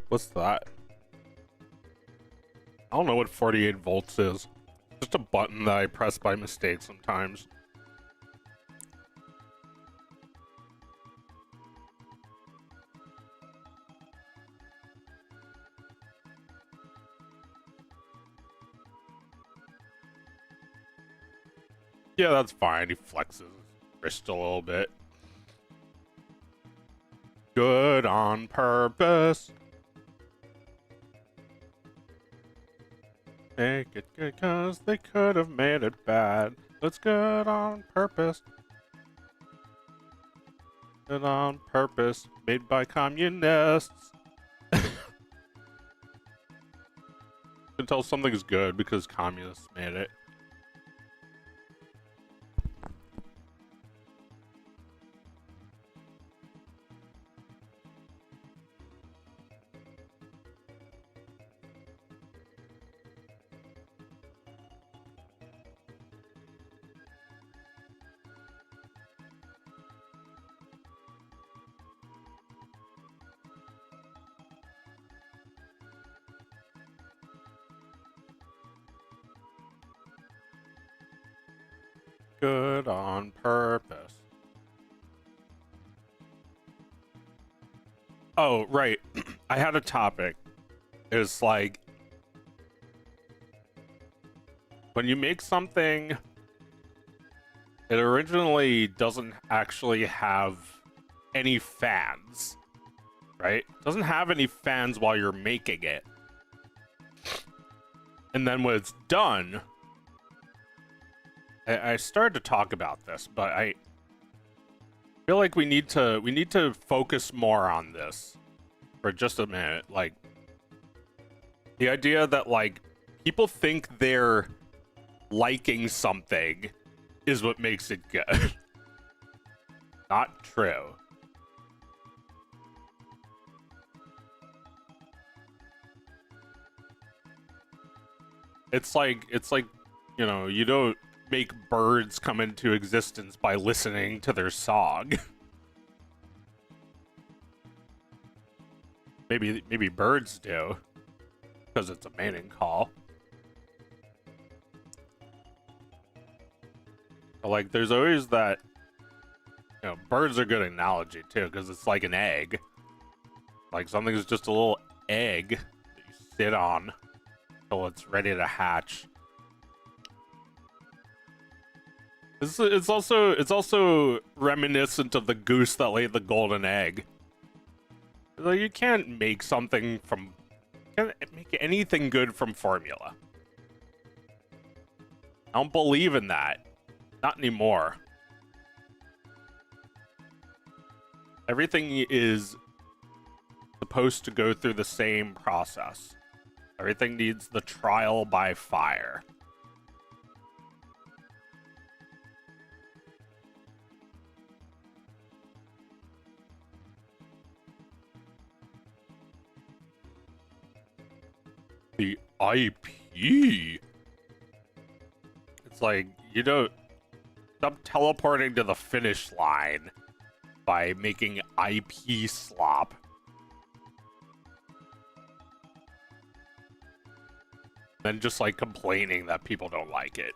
What's that? I don't know what 48 volts is. Just a button that I press by mistake sometimes. Yeah, that's fine. He flexes his wrist a little bit. Good on purpose. Make it good cause they could have made it bad. It's good on purpose. Good on purpose. Made by communists. You can tell something's good because communists made it. Good on purpose. Oh, right. I had a topic. It's like when you make something, it originally doesn't actually have any fans, right? It doesn't have any fans while you're making it. And then when it's done, I started to talk about this, but I feel like we need to focus more on this for just a minute. Like the idea that like people think they're liking something is what makes it good. Not true. It's like, you know, you don't make birds come into existence by listening to their song. maybe birds do, because it's a mating call. But like, there's always that, you know, birds are a good analogy too, because it's like an egg. Like something's just a little egg that you sit on until it's ready to hatch. It's also reminiscent of the goose that laid the golden egg. Like you can't make something from, can't make anything good from formula. I don't believe in that. Not anymore. Everything is supposed to go through the same process. Everything needs the trial by fire. The IP. It's like, you don't stop teleporting to the finish line by making IP slop. Then just like complaining that people don't like it.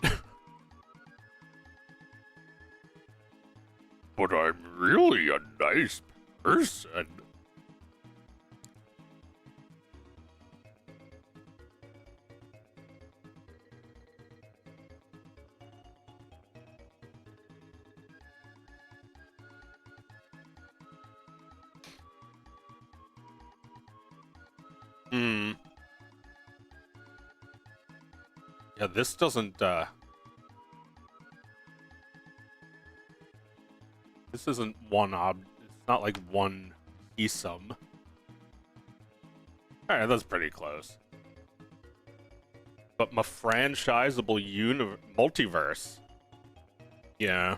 But I'm really a nice person. Hmm. Yeah, this doesn't, this isn't one it's not like one ism. Alright, that's pretty close. But my franchisable multiverse. Yeah.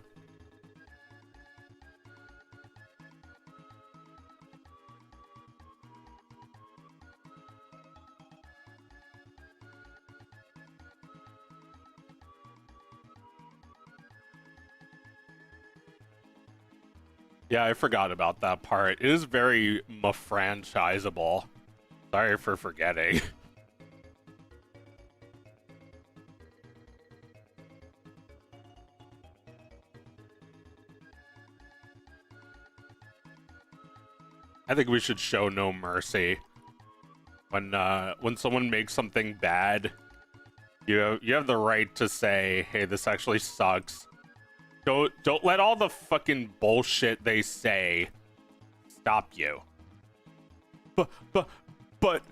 Yeah, I forgot about that part. It is very franchisable. Sorry for forgetting. I think we should show no mercy when someone makes something bad. You have the right to say, "Hey, this actually sucks." Don't let all the fucking bullshit they say stop you. But but but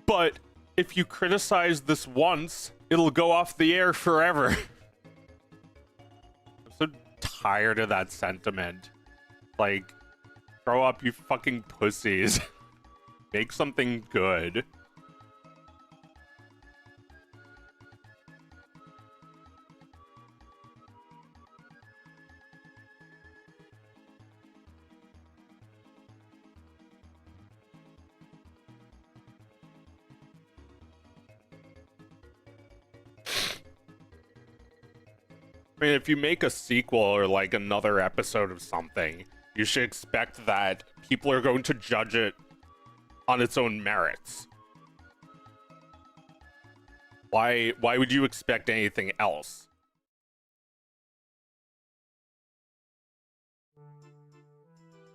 but if you criticize this once, it'll go off the air forever. I'm so tired of that sentiment. Like, grow up, you fucking pussies. Make something good. I mean, if you make a sequel or like another episode of something, you should expect that people are going to judge it on its own merits. Why would you expect anything else?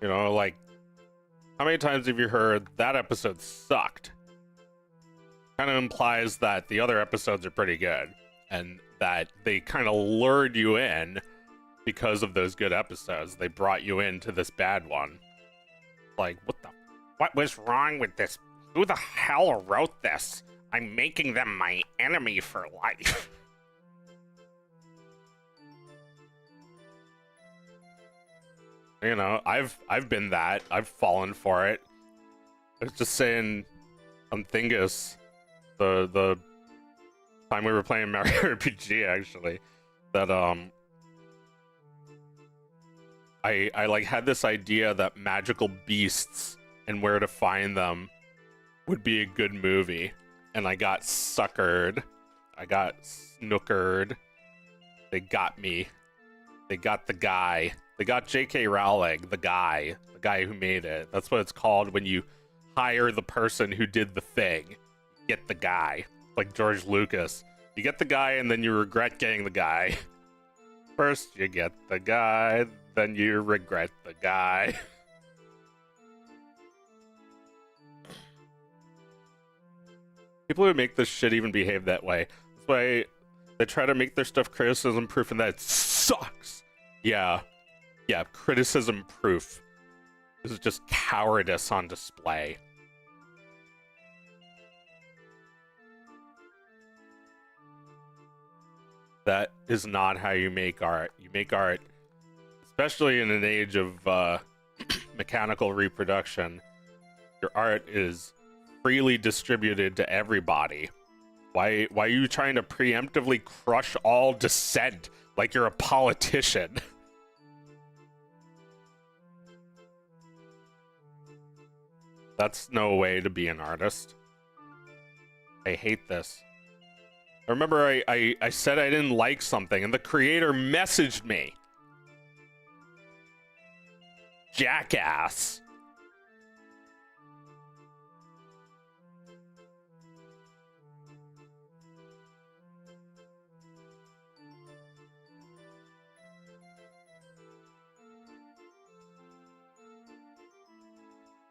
You know, like, how many times have you heard that episode sucked? Kind of implies that the other episodes are pretty good, and that they kind of lured you in because of those good episodes. They brought you into this bad one. Like, what was wrong with this? Who the hell wrote this? I'm making them my enemy for life. You know, I've been that. I've fallen for it. I was just saying on Thingus, the time we were playing Mario RPG, actually, that I like had this idea that magical beasts and where to find them would be a good movie, and I got suckered. I got snookered. They got me. They got the guy. They got J.K. Rowling, the guy who made it. That's what it's called when you hire the person who did the thing. Get the guy. Like George Lucas. You get the guy and then you regret getting the guy. First you get the guy, then you regret the guy. People who make this shit even behave that way. That's why they try to make their stuff criticism proof and that sucks. Yeah, criticism proof. This is just cowardice on display. That is not how you make art. You make art, especially in an age of mechanical reproduction. Your art is freely distributed to everybody. Why are you trying to preemptively crush all dissent like you're a politician? That's no way to be an artist. I hate this. I remember I said I didn't like something and the creator messaged me. Jackass.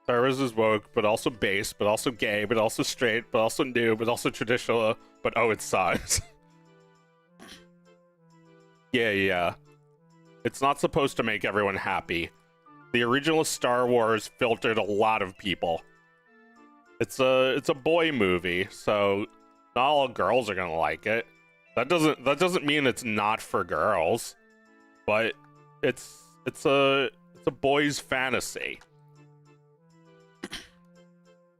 Star Wars is woke, but also base, but also gay, but also straight, but also new, but also traditional, but oh, it sucks. Yeah. It's not supposed to make everyone happy. The original Star Wars filtered a lot of people. It's a boy movie, so not all girls are gonna like it. That doesn't mean it's not for girls, but it's a boy's fantasy.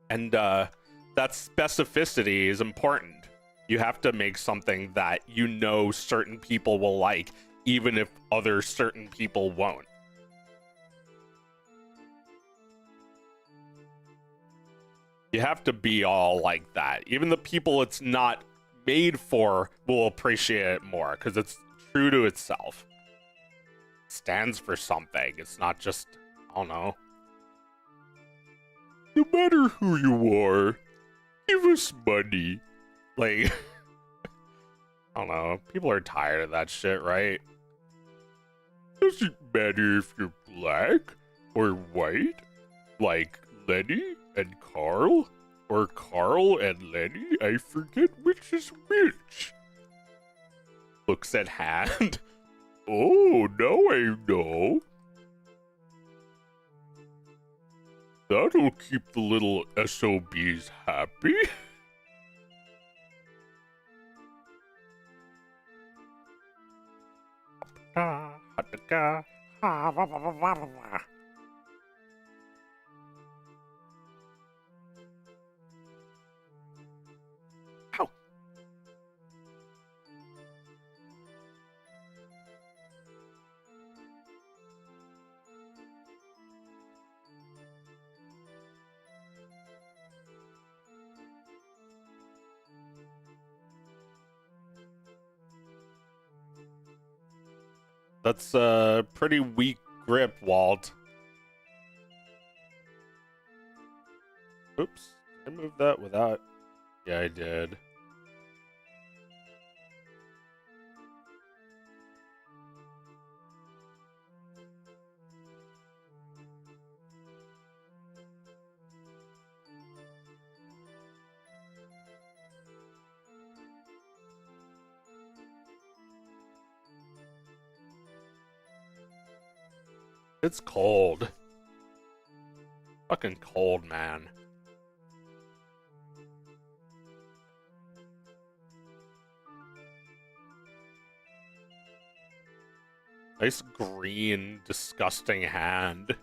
And that specificity is important. You have to make something that you know certain people will like, even if other certain people won't. You have to be all like that. Even the people it's not made for will appreciate it more, because it's true to itself. It stands for something. It's not just don't know. No matter who you are, give us money. Like, I don't know. People are tired of that shit, right? Doesn't matter if you're black or white, like Lenny and Carl, or Carl and Lenny. I forget which is which. Looks at hand. Oh, now I know. That'll keep the little SOBs happy. Ow. That's a pretty weak grip, Walt. Oops. Did I move that without? Yeah, I did. It's cold. Fucking cold, man. Nice green, disgusting hand.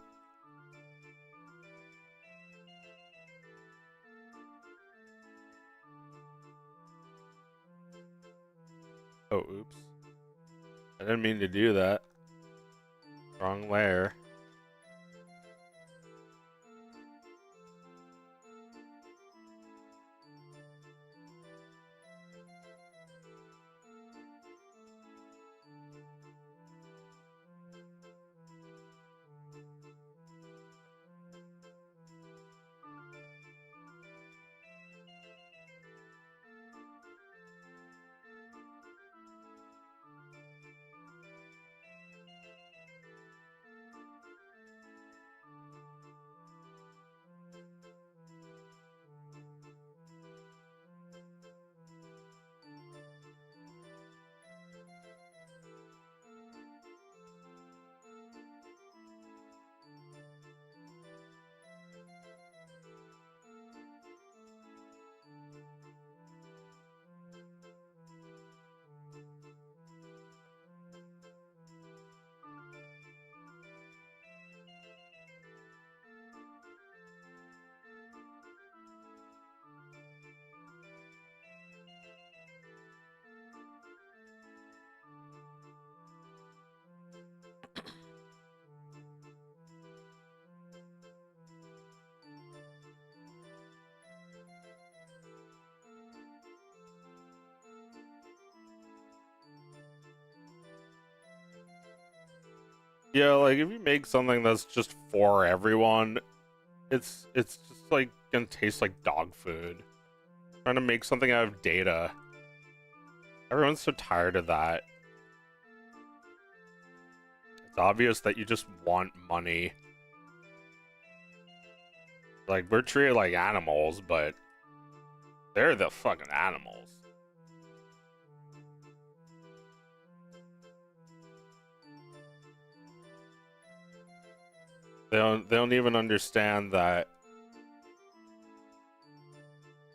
Oh, oops. I didn't mean to do that. Wrong layer. Yeah, like if you make something that's just for everyone, it's just like gonna taste like dog food. Trying to make something out of data. Everyone's so tired of that. It's obvious that you just want money. Like, we're treated like animals, but they're the fucking animals. They don't even understand that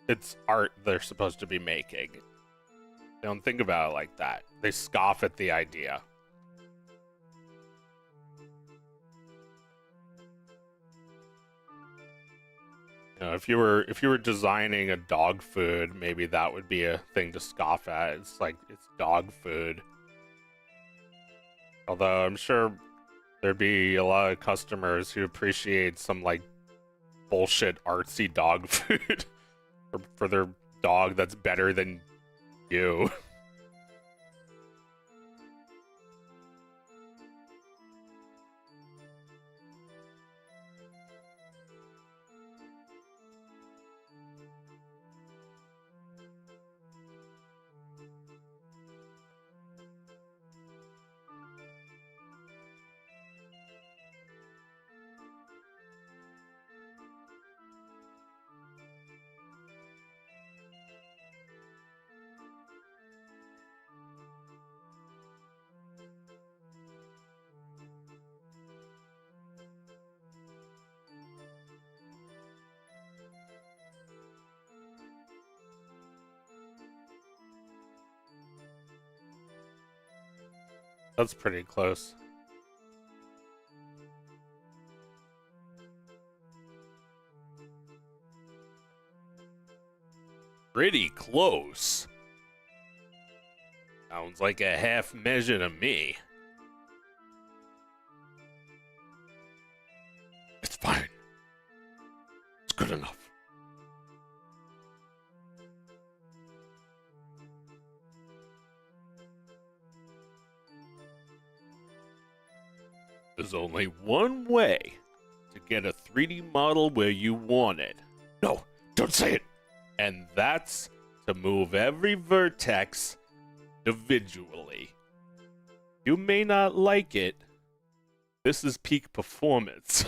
it's art they're supposed to be making. They don't think about it like that. They scoff at the idea. You know, if you were designing a dog food, maybe that would be a thing to scoff at. It's like it's dog food. Although I'm sure there'd be a lot of customers who appreciate some like bullshit artsy dog food for their dog that's better than you. That's pretty close. Pretty close. Sounds like a half measure to me. It's fine. It's good enough. There's only one way to get a 3D model where you want it. No, don't say it. And that's to move every vertex individually. You may not like it. This is peak performance.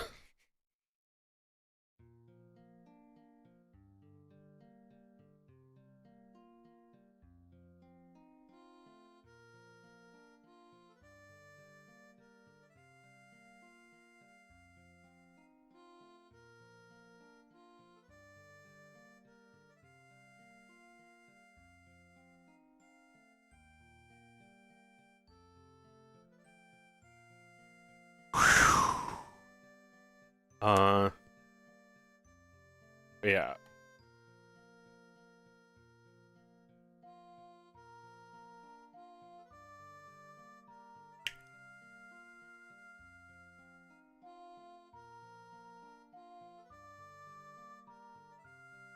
Yeah.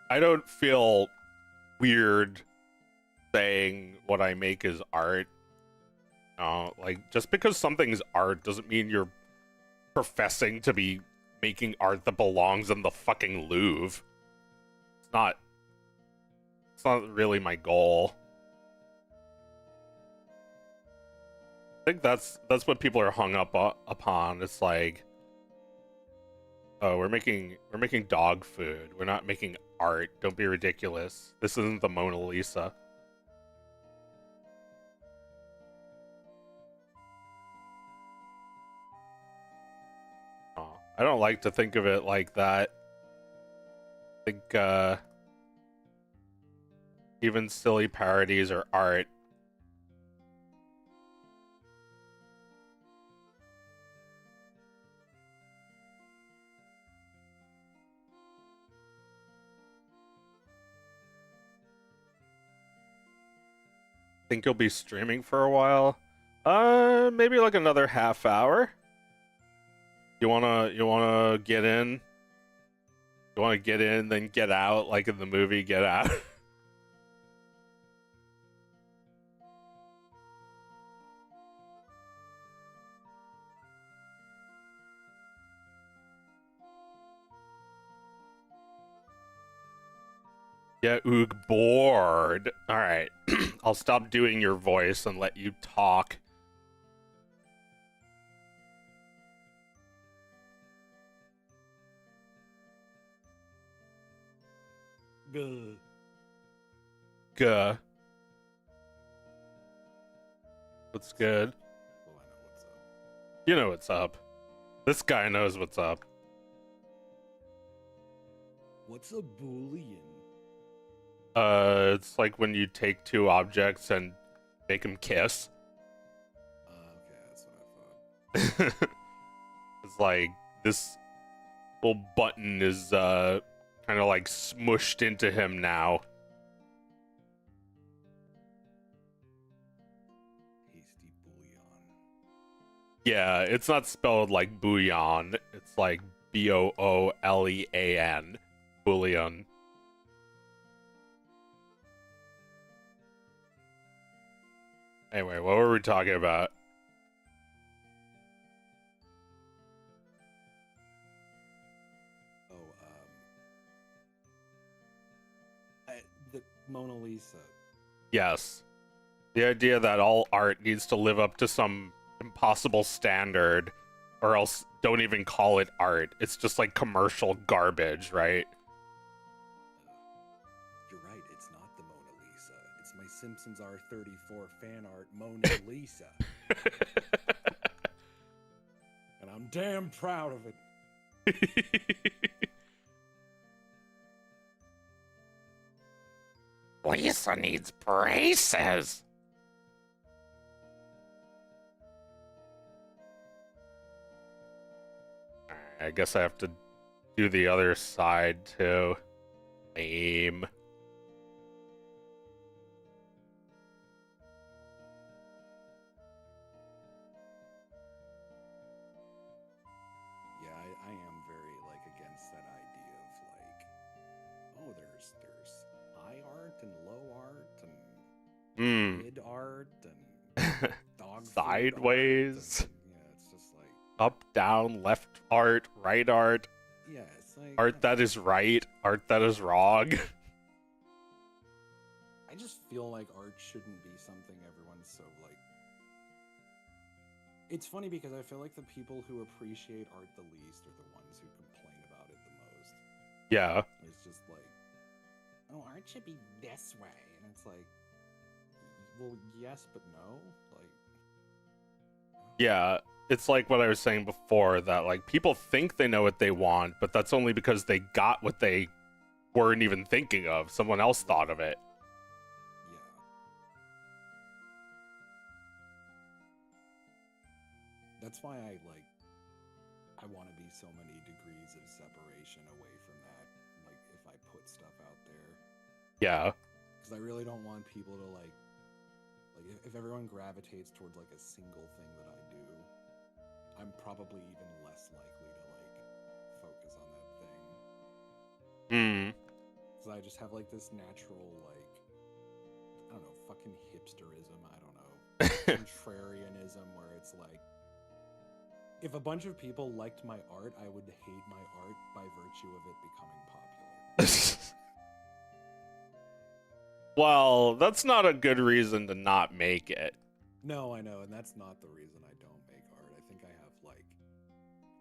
I don't feel weird saying what I make is art. Like, just because something's art doesn't mean you're professing to be making art that belongs in the fucking Louvre. It's not really my goal. I think that's what people are hung up upon. It's like, oh, we're making dog food. We're not making art. Don't be ridiculous. This isn't the Mona Lisa. Oh, I don't like to think of it like that. I think even silly parodies are art. Think you'll be streaming for a while? Maybe like another half hour. You wanna get in? You wanna get in, then get out, like in the movie Get Out? Yeah, oog, bored. Alright. I'll stop doing your voice and let you talk. Good. Guh. What's good? Well, I know what's up. You know what's up. This guy knows what's up. What's a boolean? It's like when you take two objects and make them kiss. Okay, that's what I thought. It's like this little button is kind of like smushed into him now. Hasty bouillon. Yeah, it's not spelled like bouillon. It's like Boolean. Bouillon. Anyway, what were we talking about? Oh, the Mona Lisa. Yes. The idea that all art needs to live up to some impossible standard, or else don't even call it art. It's just like commercial garbage, right? You're right, it's not the Mona Lisa. It's my Simpsons R34 fan art Mona Lisa. And I'm damn proud of it. Lisa needs braces. I guess I have to do the other side too. Lame. Yeah, I am very like against that idea of like, oh, there's high art and low art and mid art and dog food art Sideways. and, yeah, it's just like Up, down, left art, right art. yeah, it's like Art that is right, art that is wrong. I just feel like art shouldn't be something everyone's so like. It's funny because I feel like the people who appreciate art the least are the ones who complain about it the most. Yeah. It's just like, oh, art should be this way, and it's like, well, yes, but no. Like, Yeah. It's like what I was saying before, that like people think they know what they want, but that's only because they got what they weren't even thinking of. Someone else thought of it. yeah. That's why I want to be so many degrees of separation away from that. Like, if I put stuff out there, Yeah. because I really don't want people to like if everyone gravitates towards like a single thing that I do, I'm probably even less likely to like focus on that thing. Hmm. Because I just have like this natural like, I don't know, fucking hipsterism, I don't know, contrarianism, where it's like, if a bunch of people liked my art, I would hate my art by virtue of it becoming popular. Well, that's not a good reason to not make it. No, I know, and that's not the reason I don't make art. I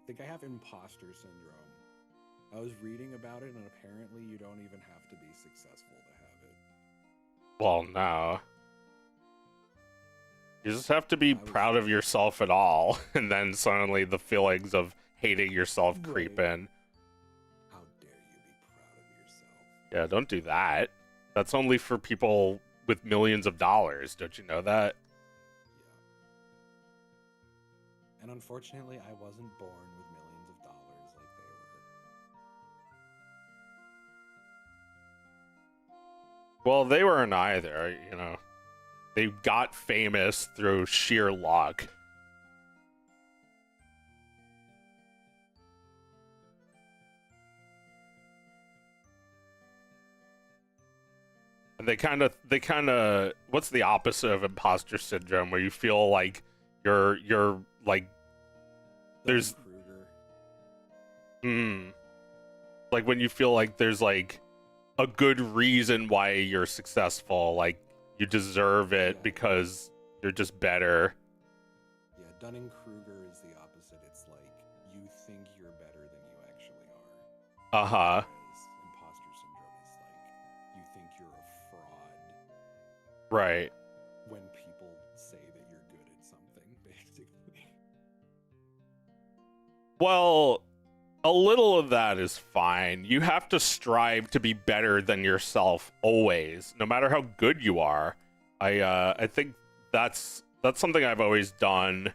think I have imposter syndrome. I was reading about it, and apparently you don't even have to be successful to have it. Well, no. You just have to be proud of yourself at all, and then suddenly the feelings of hating yourself creep in. How dare you be proud of yourself? Yeah, don't do that. That's only for people with millions of dollars. Don't you know that? Yeah. And unfortunately, I wasn't born with millions of dollars like they were. Well, they weren't either, you know. They got famous through sheer luck. And they kind of what's the opposite of imposter syndrome, where you feel like you're like there's like when you feel like there's like a good reason why you're successful, like you deserve it because you're just better. Yeah, Dunning-Kruger is the opposite. It's like you think you're better than you actually are. Uh-huh. Whereas imposter syndrome is like you think you're a fraud. Right. When people say that you're good at something, basically. Well, a little of that is fine. You have to strive to be better than yourself always, no matter how good you are. I think that's something I've always done.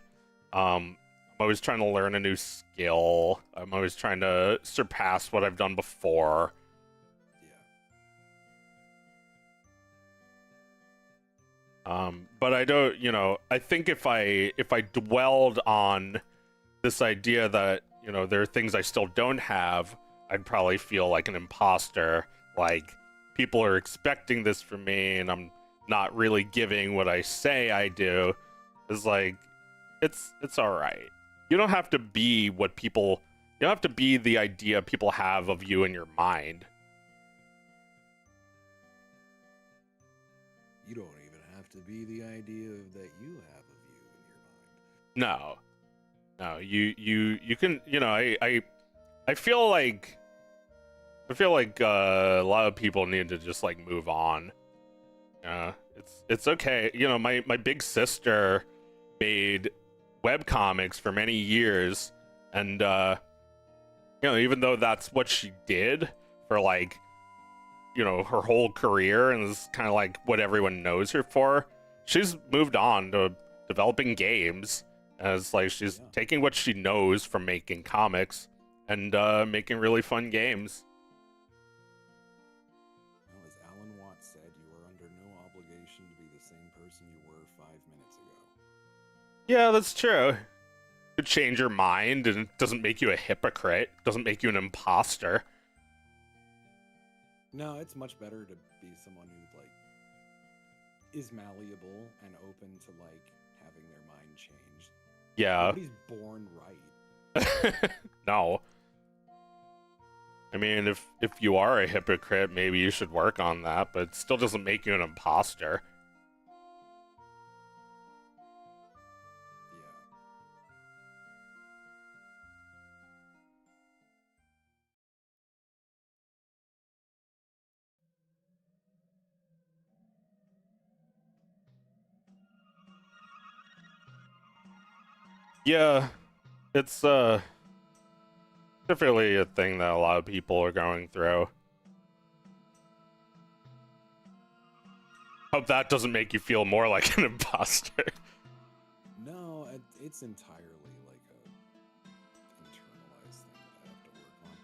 I'm always trying to learn a new skill. I'm always trying to surpass what I've done before. Yeah. But I don't, you know, I think if I dwelled on this idea that, you know, there are things I still don't have, I'd probably feel like an imposter. Like, people are expecting this from me, and I'm not really giving what I say I do. It's like, it's all right. You don't have to be what people, you don't have to be the idea people have of you in your mind. You don't even have to be the idea that you have of you in your mind. No, you can, you know, I feel like a lot of people need to just like move on. It's okay. You know, my big sister made webcomics for many years, and you know, even though that's what she did for like, you know, her whole career, and is kind of like what everyone knows her for, she's moved on to developing games. As like she's taking what she knows from making comics and making really fun games. Well, as Alan Watts said, you are under no obligation to be the same person you were 5 minutes ago. Yeah, that's true. You change your mind, and it doesn't make you a hypocrite. Doesn't make you an imposter. No, it's much better to be someone who like is malleable and open to like having their mind changed. Yeah. Nobody's born right. No. I mean, if you are a hypocrite, maybe you should work on that, but it still doesn't make you an imposter. Yeah, it's definitely a thing that a lot of people are going through. Hope that doesn't make you feel more like an imposter. No, it's entirely like a internalized thing that I have to work on.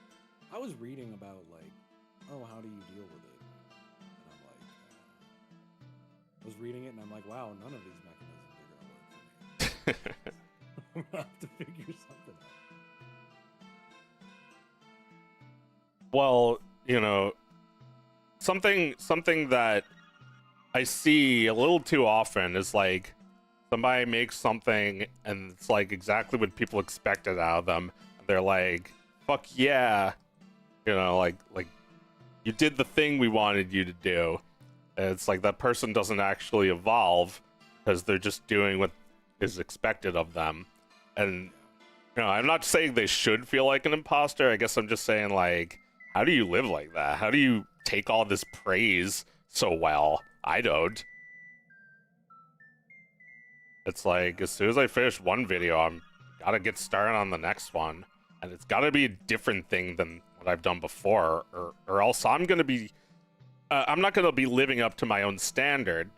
I was reading about like, oh, how do you deal with it? And I'm like, I was reading it and I'm like, wow, none of these mechanisms are gonna work for me. I'm gonna have to figure something out. Well, you know, something that I see a little too often is like somebody makes something and it's like exactly what people expected out of them. They're like, "Fuck yeah," you know, like you did the thing we wanted you to do. And it's like that person doesn't actually evolve because they're just doing what is expected of them. And you know, I'm not saying they should feel like an imposter. I guess I'm just saying like, how do you live like that? How do you take all this praise so well? I don't. It's like as soon as I finish one video, I'm gotta get started on the next one, and it's gotta be a different thing than what I've done before, or else I'm gonna be, I'm not gonna be living up to my own standard.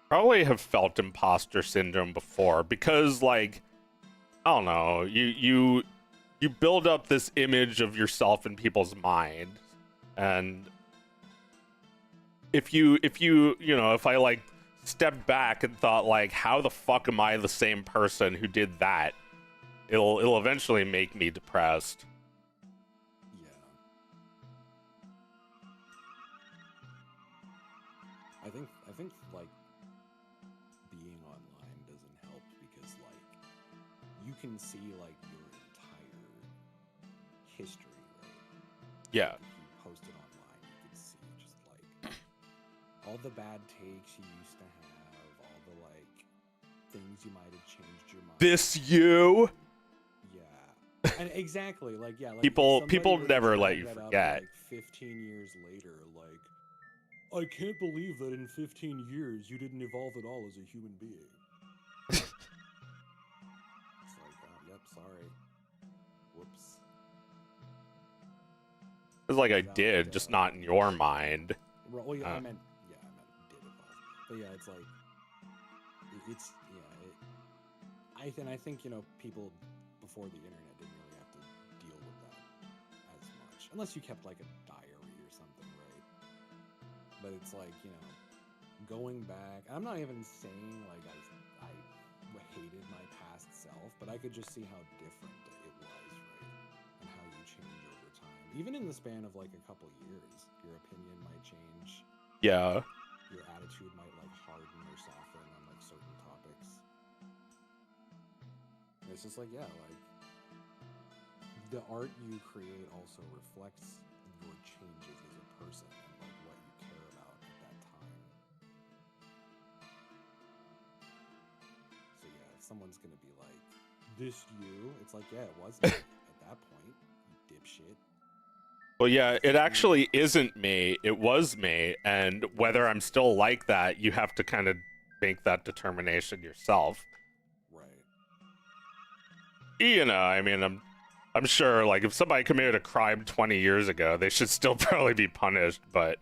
Probably have felt imposter syndrome before because, like, I don't know, you build up this image of yourself in people's mind, and if I like stepped back and thought like, how the fuck am I the same person who did that? It'll eventually make me depressed. Yeah. I think like being online doesn't help because like you can see like your entire history, right? Yeah. If you post it online, you can see just like all the bad takes you used to have, all the like things you might have changed your mind. This you? Yeah. And exactly, like yeah, like People somebody were to never let drag you that up, forget. like 15 years later, like I can't believe that in 15 years you didn't evolve at all as a human being. It's like, yep, sorry. Whoops. It's like I Valid, did, just not in your mind. Well, yeah, I meant did evolve. But yeah, it's like, it's, yeah, I think, you know, people before the internet didn't really have to deal with that as much. Unless you kept like a diary or something, right? But it's like, you know, going back, I'm not even saying like I hated my past self, but I could just see how different it was, right? And how you change over time. Even in the span of like a couple years, your opinion might change. Yeah. Your attitude might like harden or soften on like certain topics. And it's just like, yeah, like the art you create also reflects your changes as a person and like what you care about at that time. So yeah, if someone's gonna be like, this you, it's like, yeah, it wasn't at that point, you dipshit. Well, yeah, it actually isn't me. It was me, and whether I'm still like that, you have to kind of make that determination yourself. Right. You know, I mean, I'm sure, like, if somebody committed a crime 20 years ago, they should still probably be punished, but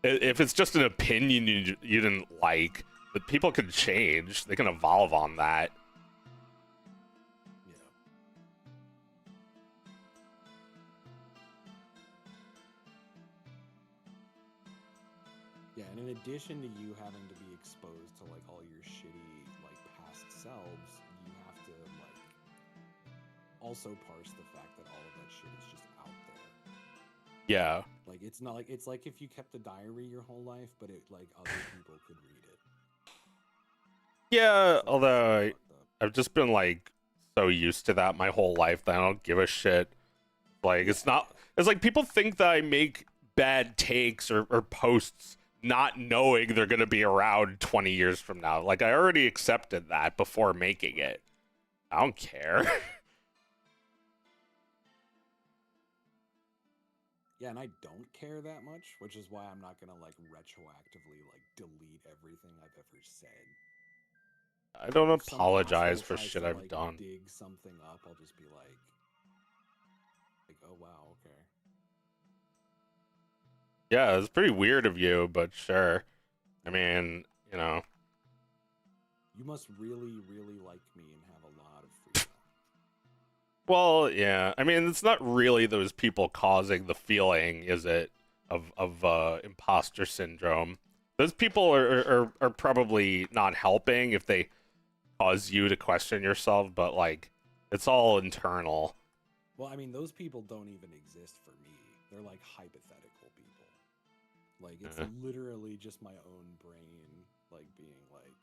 if it's just an opinion you didn't like, that people can change, they can evolve on that. Yeah, and in addition to you having to be exposed to like all your shitty like past selves, you have to like also parse the fact that all of that shit is just out there. Yeah. Like it's like if you kept a diary your whole life, but it like other people could read it. Yeah, It's, like, although so fucked up. I've just been like so used to that my whole life that I don't give a shit. Like it's not. It's like people think that I make bad takes or posts not knowing they're gonna be around 20 years from now. Like I already accepted that before making it. I don't care. Yeah, and I don't care that much, which is why I'm not gonna like retroactively like delete everything I've ever said. I don't If some apologize asshole for tries shit to I've like done. dig something up, I'll just be like, oh wow, okay. Yeah, it's pretty weird of you, but sure. I mean, you know. You must really, really like me and have a lot of freedom. Well, yeah. I mean, it's not really those people causing the feeling, is it, of imposter syndrome? Those people are probably not helping if they cause you to question yourself, but like, it's all internal. Well, I mean, those people don't even exist for me. They're like hypothetical people. Like, it's literally just my own brain, like, being like,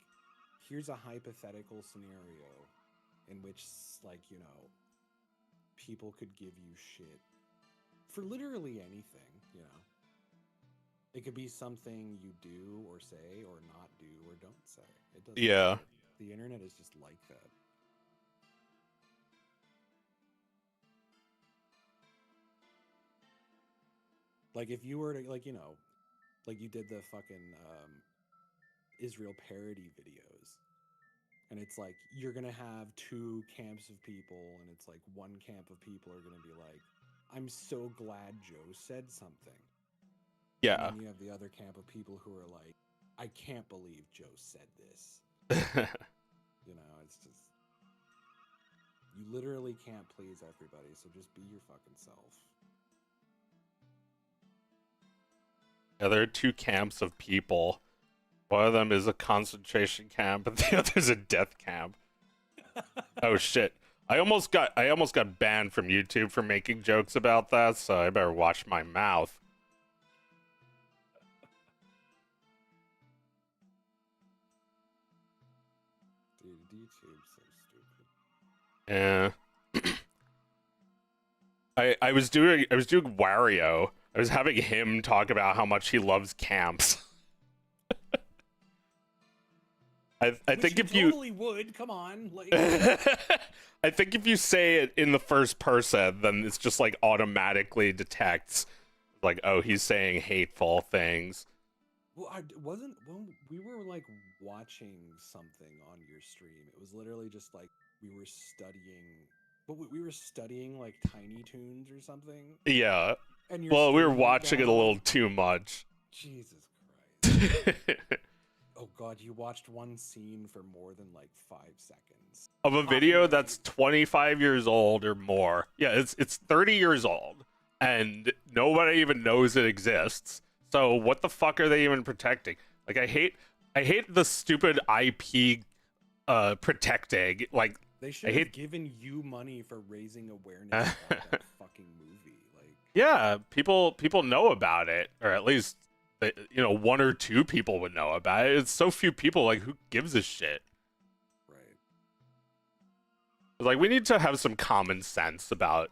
here's a hypothetical scenario in which, like, you know, people could give you shit for literally anything, you know. It could be something you do or say or not do or don't say. It doesn't Yeah. matter. The internet is just like that. Like if you were to like, you know, like you did the fucking Israel parody videos. And it's like you're gonna have two camps of people, and it's like one camp of people are gonna be like, I'm so glad Joe said something. Yeah. And then you have the other camp of people who are like, I can't believe Joe said this. You know, it's just you literally can't please everybody, so just be your fucking self. Yeah, there are two camps of people. One of them is a concentration camp, and the other is a death camp. Oh shit. I almost got banned from YouTube for making jokes about that, so I better watch my mouth. Dude, YouTube's so stupid. Yeah. I was doing Wario. I was having him talk about how much he loves camps. I think if you totally would, come on, like I think if you say it in the first person, then it's just like automatically detects like, oh, he's saying hateful things. well, I wasn't when we were like watching something on your stream. It was literally just like we were studying, but we were studying like Tiny Toons or something. Yeah. And your Well, we were stream went watching it a down. little too much. Jesus Christ! Oh God, you watched one scene for more than like 5 seconds Of a video that's 25 years old or more. Yeah, it's 30 years old, and nobody even knows it exists. So what the fuck are they even protecting? Like I hate the stupid IP protecting. Like They should have given you money for raising awareness about that fucking movie. Like, yeah, people know about it, or at least you know, one or two people would know about it. It's so few people. Like, who gives a shit? right? Like, we need to have some common sense about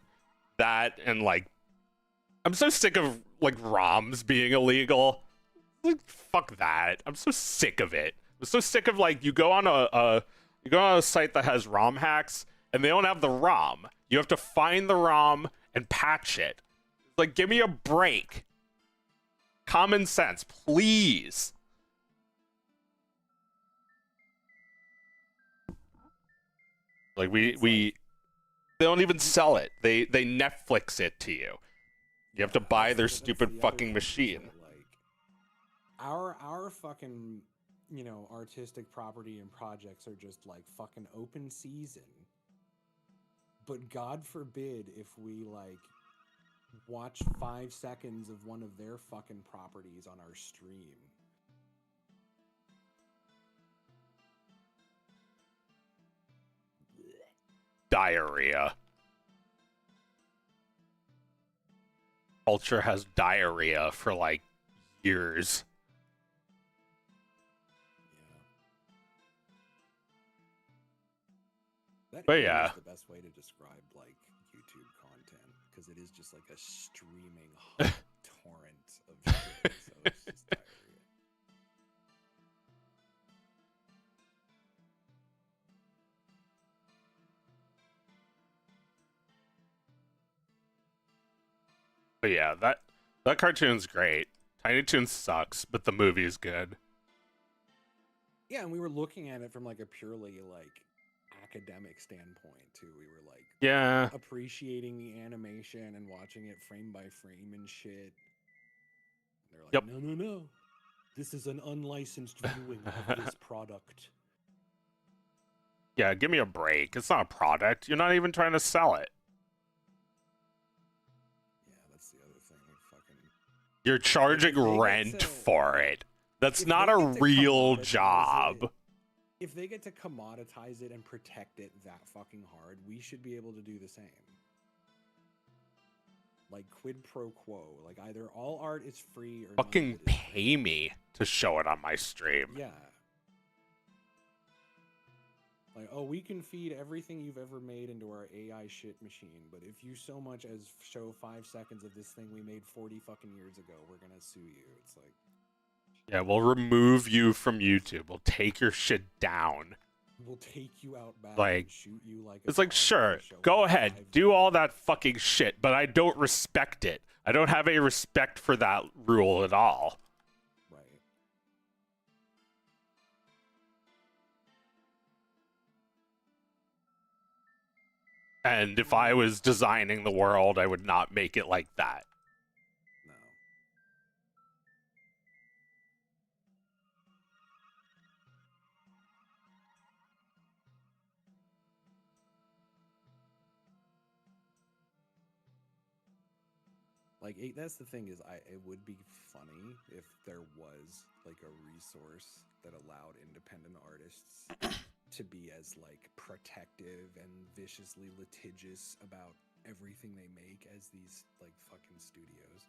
that. And like, I'm so sick of like ROMs being illegal. Like, fuck that. I'm so sick of it. I'm so sick of like you go on a site that has ROM hacks and they don't have the ROM. You have to find the ROM and patch it. Like, give me a break. Common sense, please. Like they don't even sell it. They Netflix it to you. You have to buy their stupid fucking machine. Like, our fucking, you know, artistic property and projects are just like fucking open season. But God forbid if we like watch 5 seconds of one of their fucking properties on our stream. diarrhea. Culture has diarrhea for like years. Yeah. That But really yeah. is the best way to describe like YouTube content, because it is just like a streaming hot torrent of shit. So it's just diarrhea. But yeah, that cartoon's great. Tiny Toons sucks, but the movie's good. Yeah, and we were looking at it from like a purely like academic standpoint too. We were like Yeah. appreciating the animation and watching it frame by frame and shit. They're like, Yep. no. This is an unlicensed viewing of this product. Yeah, give me a break. It's not a product. You're not even trying to sell it. Yeah, that's the other thing. Fucking. You're charging if they get rent to- for it. That's if not they a get to real commoditize job. it- If they get to commoditize it and protect it that fucking hard, we should be able to do the same. Like quid pro quo. Like either all art is free or none of Fucking it is free. pay me to show it on my stream. Yeah. Like, oh, we can feed everything you've ever made into our AI shit machine, but if you so much as show 5 seconds of this thing we made 40 fucking years ago, we're gonna sue you. It's like, Yeah, we'll remove you from YouTube. We'll take your shit down. we'll take you out back Like, and shoot you like a It's like, dog sure, and show go like ahead, 5 do all that fucking shit, but I don't respect it. I don't have a respect for that rule at all. Right. And if I was designing the world, I would not make it like that. No. Like that's the thing is, it would be funny if there was like a resource that allowed independent artists to be as like protective and viciously litigious about everything they make as these like fucking studios.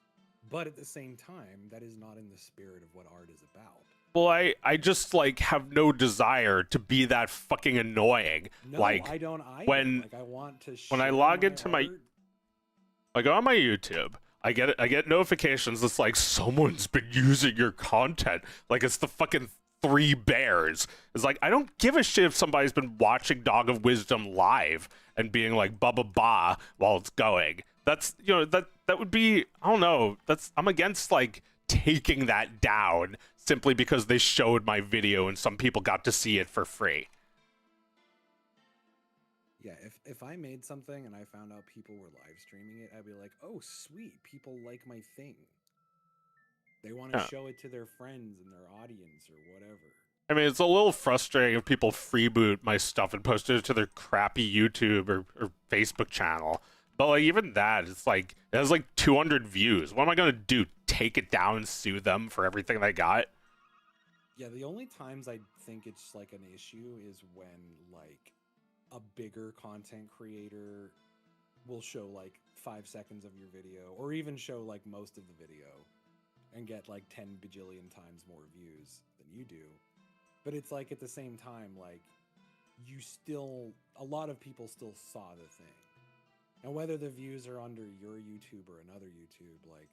But at the same time, that is not in the spirit of what art is about. Well, I just like have no desire to be that fucking annoying. No, like I don't either. when like I want to when I share log into my art. I go on my YouTube. I get notifications that's like someone's been using your content. Like it's the fucking Three Bears. It's like I don't give a shit if somebody's been watching Dog of Wisdom live and being like ba ba ba while it's going. That's that would be, I don't know. I'm against like taking that down simply because they showed my video and some people got to see it for free. Yeah, if I made something and I found out people were live streaming it, I'd be like, oh, sweet, people like my thing. They want to Yeah. show it to their friends and their audience or whatever. I mean, it's a little frustrating if people freeboot my stuff and post it to their crappy YouTube or Facebook channel. But like even that, it's like it has like 200 views. What am I gonna do? Take it down and sue them for everything they got? Yeah, the only times I think it's like an issue is when like a bigger content creator will show like 5 seconds of your video or even show like most of the video and get like 10 bajillion times more views than you do. But it's like at the same time, like a lot of people still saw the thing. And whether the views are under your YouTube or another YouTube, like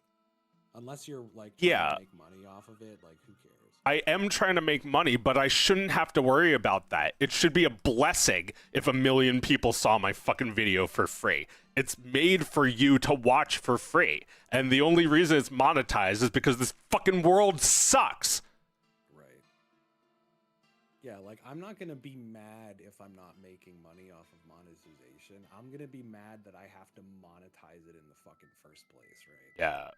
unless you're like trying to make money off of it, like who cares? I am trying to make money, but I shouldn't have to worry about that. It should be a blessing if 1 million people saw my fucking video for free. It's made for you to watch for free. And the only reason it's monetized is because this fucking world sucks. Right. Yeah, like I'm not going to be mad if I'm not making money off of monetization. I'm going to be mad that I have to monetize it in the fucking first place, right? Yeah.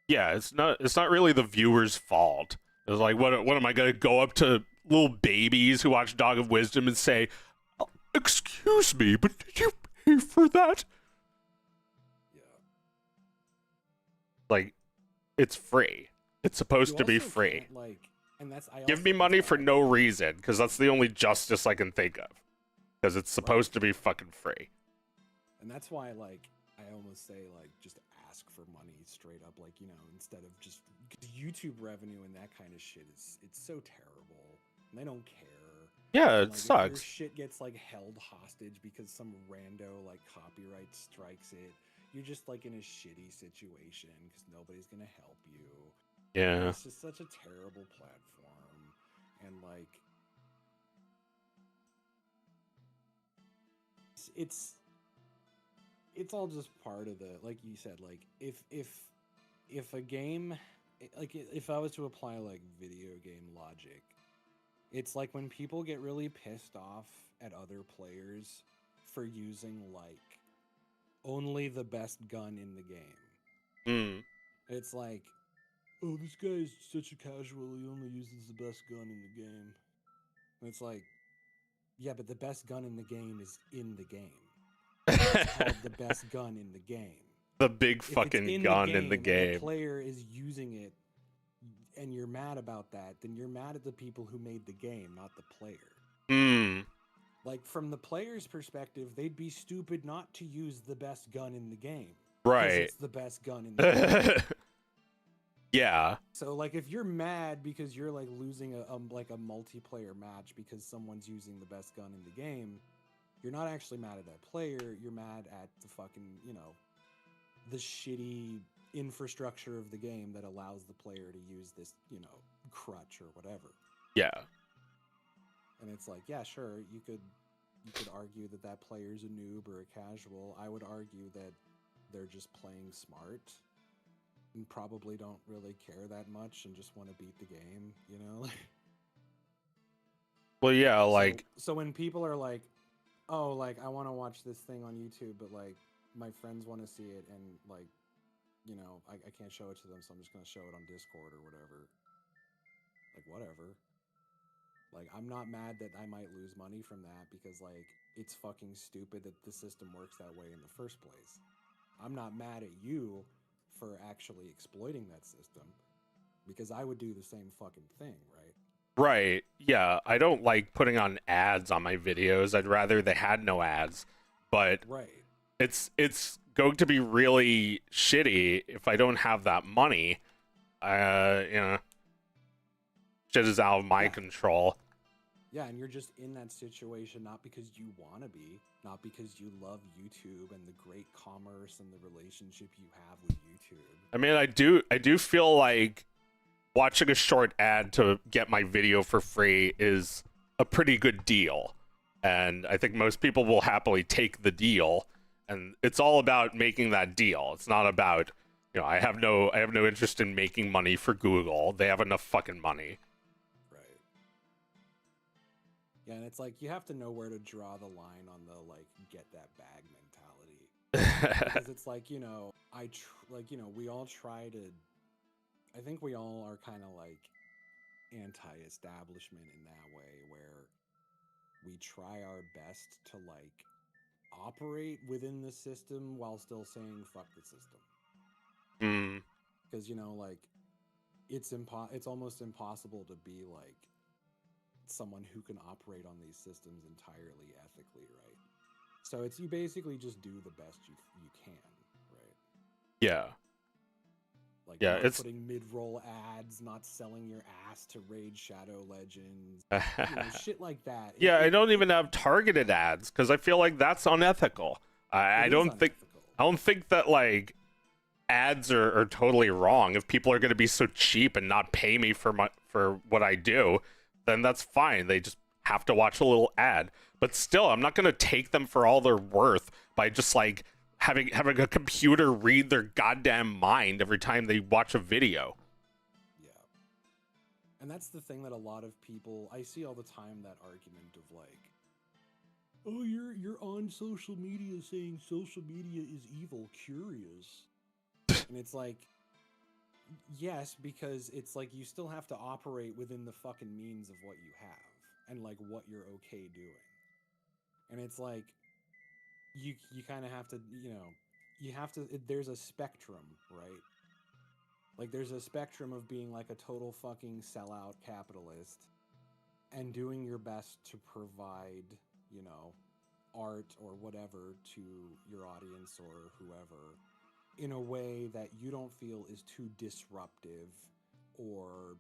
Yeah, it's not really the viewer's fault. It's like, what am I gonna go up to little babies who watch Dog of Wisdom and say, "Oh, excuse me, but did you pay for that?" Yeah. Like, it's free. It's supposed to be also free. can't, like, and that's I Give also me think money that's for why- no reason, because that's the only justice I can think of. because it's supposed to be fucking free. And that's why, like, I almost say, like, just ask for money straight up, like, you know, instead of just because YouTube revenue and that kind of shit it's so terrible, and they don't care. Yeah, And, it like, if your sucks. shit gets like held hostage because some rando like copyright strikes it, you're just like in a shitty situation because nobody's gonna help you. And Yeah. it's just such a terrible platform, and like it's it's all just part of the, like you said, like if a game, like if I was to apply like video game logic, it's like when people get really pissed off at other players for using like only the best gun in the game. Mm. It's like, oh, this guy is such a casual, he only uses the best gun in the game. And it's like, yeah, but the best gun in the game is in the game. It's called the best gun in the game. The big If it's fucking in gun in the and the game. player is using it and you're mad about that, then you're mad at the people who made the game, not the player. Mm. Like, from the player's perspective, they'd be stupid not to use the best gun in the game. Right. Because it's the best gun in the game. Yeah. So, like, if you're mad because you're, like, losing a multiplayer match because someone's using the best gun in the game, you're not actually mad at that player. You're mad at the fucking, you know, the shitty infrastructure of the game that allows the player to use this, you know, crutch or whatever. Yeah. And it's like, yeah, sure, you could argue that that player's a noob or a casual. I would argue that they're just playing smart and probably don't really care that much and just want to beat the game, you know? Well, yeah, like so when people are like, oh, like, I want to watch this thing on YouTube, but like my friends want to see it and like, you know, I can't show it to them, so I'm just going to show it on Discord or whatever. Like, whatever. Like, I'm not mad that I might lose money from that because, like, it's fucking stupid that the system works that way in the first place. I'm not mad at you for actually exploiting that system because I would do the same fucking thing, right? right. Yeah, I don't like putting on ads on my videos. I'd rather they had no ads. But Right. it's going to be really shitty if I don't have that money. You know, shit is out of my control. Yeah, and you're just in that situation not because you want to be, not because you love YouTube and the great commerce and the relationship you have with YouTube. I mean, I do feel like watching a short ad to get my video for free is a pretty good deal. And I think most people will happily take the deal. And it's all about making that deal. It's not about, you know, I have no interest in making money for Google. They have enough fucking money. Right. Yeah, and it's like you have to know where to draw the line on the like get that bag mentality. Because it's like, you know, like, you know, we all try to, I think we all are kind of like anti-establishment in that way where we try our best to like operate within the system while still saying fuck the system. Mm. Because, you know, like it's almost impossible to be like someone who can operate on these systems entirely ethically, right? So it's, you basically just do the best you can, right? Yeah. Like, yeah, not it's putting mid-roll ads, not selling your ass to Raid Shadow Legends, you know, shit like that. Yeah, I don't even have targeted ads because I feel like that's unethical. I don't think that like ads are totally wrong. If people are going to be so cheap and not pay me for what I do, then that's fine. They just have to watch a little ad. But still, I'm not going to take them for all they're worth by just like having a computer read their goddamn mind every time they watch a video. Yeah. And that's the thing that a lot of people, I see all the time, that argument of like, oh, you're on social media saying social media is evil, curious. And it's like, yes, because it's like you still have to operate within the fucking means of what you have and like what you're okay doing. And it's like you kind of have to, you know, you have to, there's a spectrum, right? Like there's a spectrum of being like a total fucking sellout capitalist and doing your best to provide, you know, art or whatever to your audience or whoever in a way that you don't feel is too disruptive or,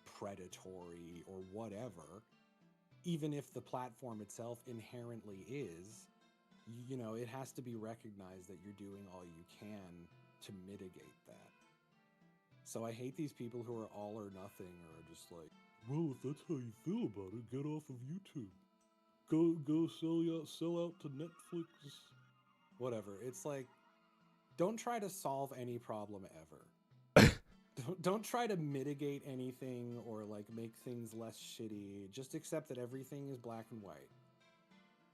predatory or whatever, even if the platform itself inherently is, it has to be recognized that you're doing all you can to mitigate that. So I hate these people who are all or nothing or are just like, well, if that's how you feel about it, get off of YouTube. Go sell out to Netflix. Whatever. It's like, don't try to solve any problem ever. Don't try to mitigate anything or like make things less shitty. Just accept that everything is black and white.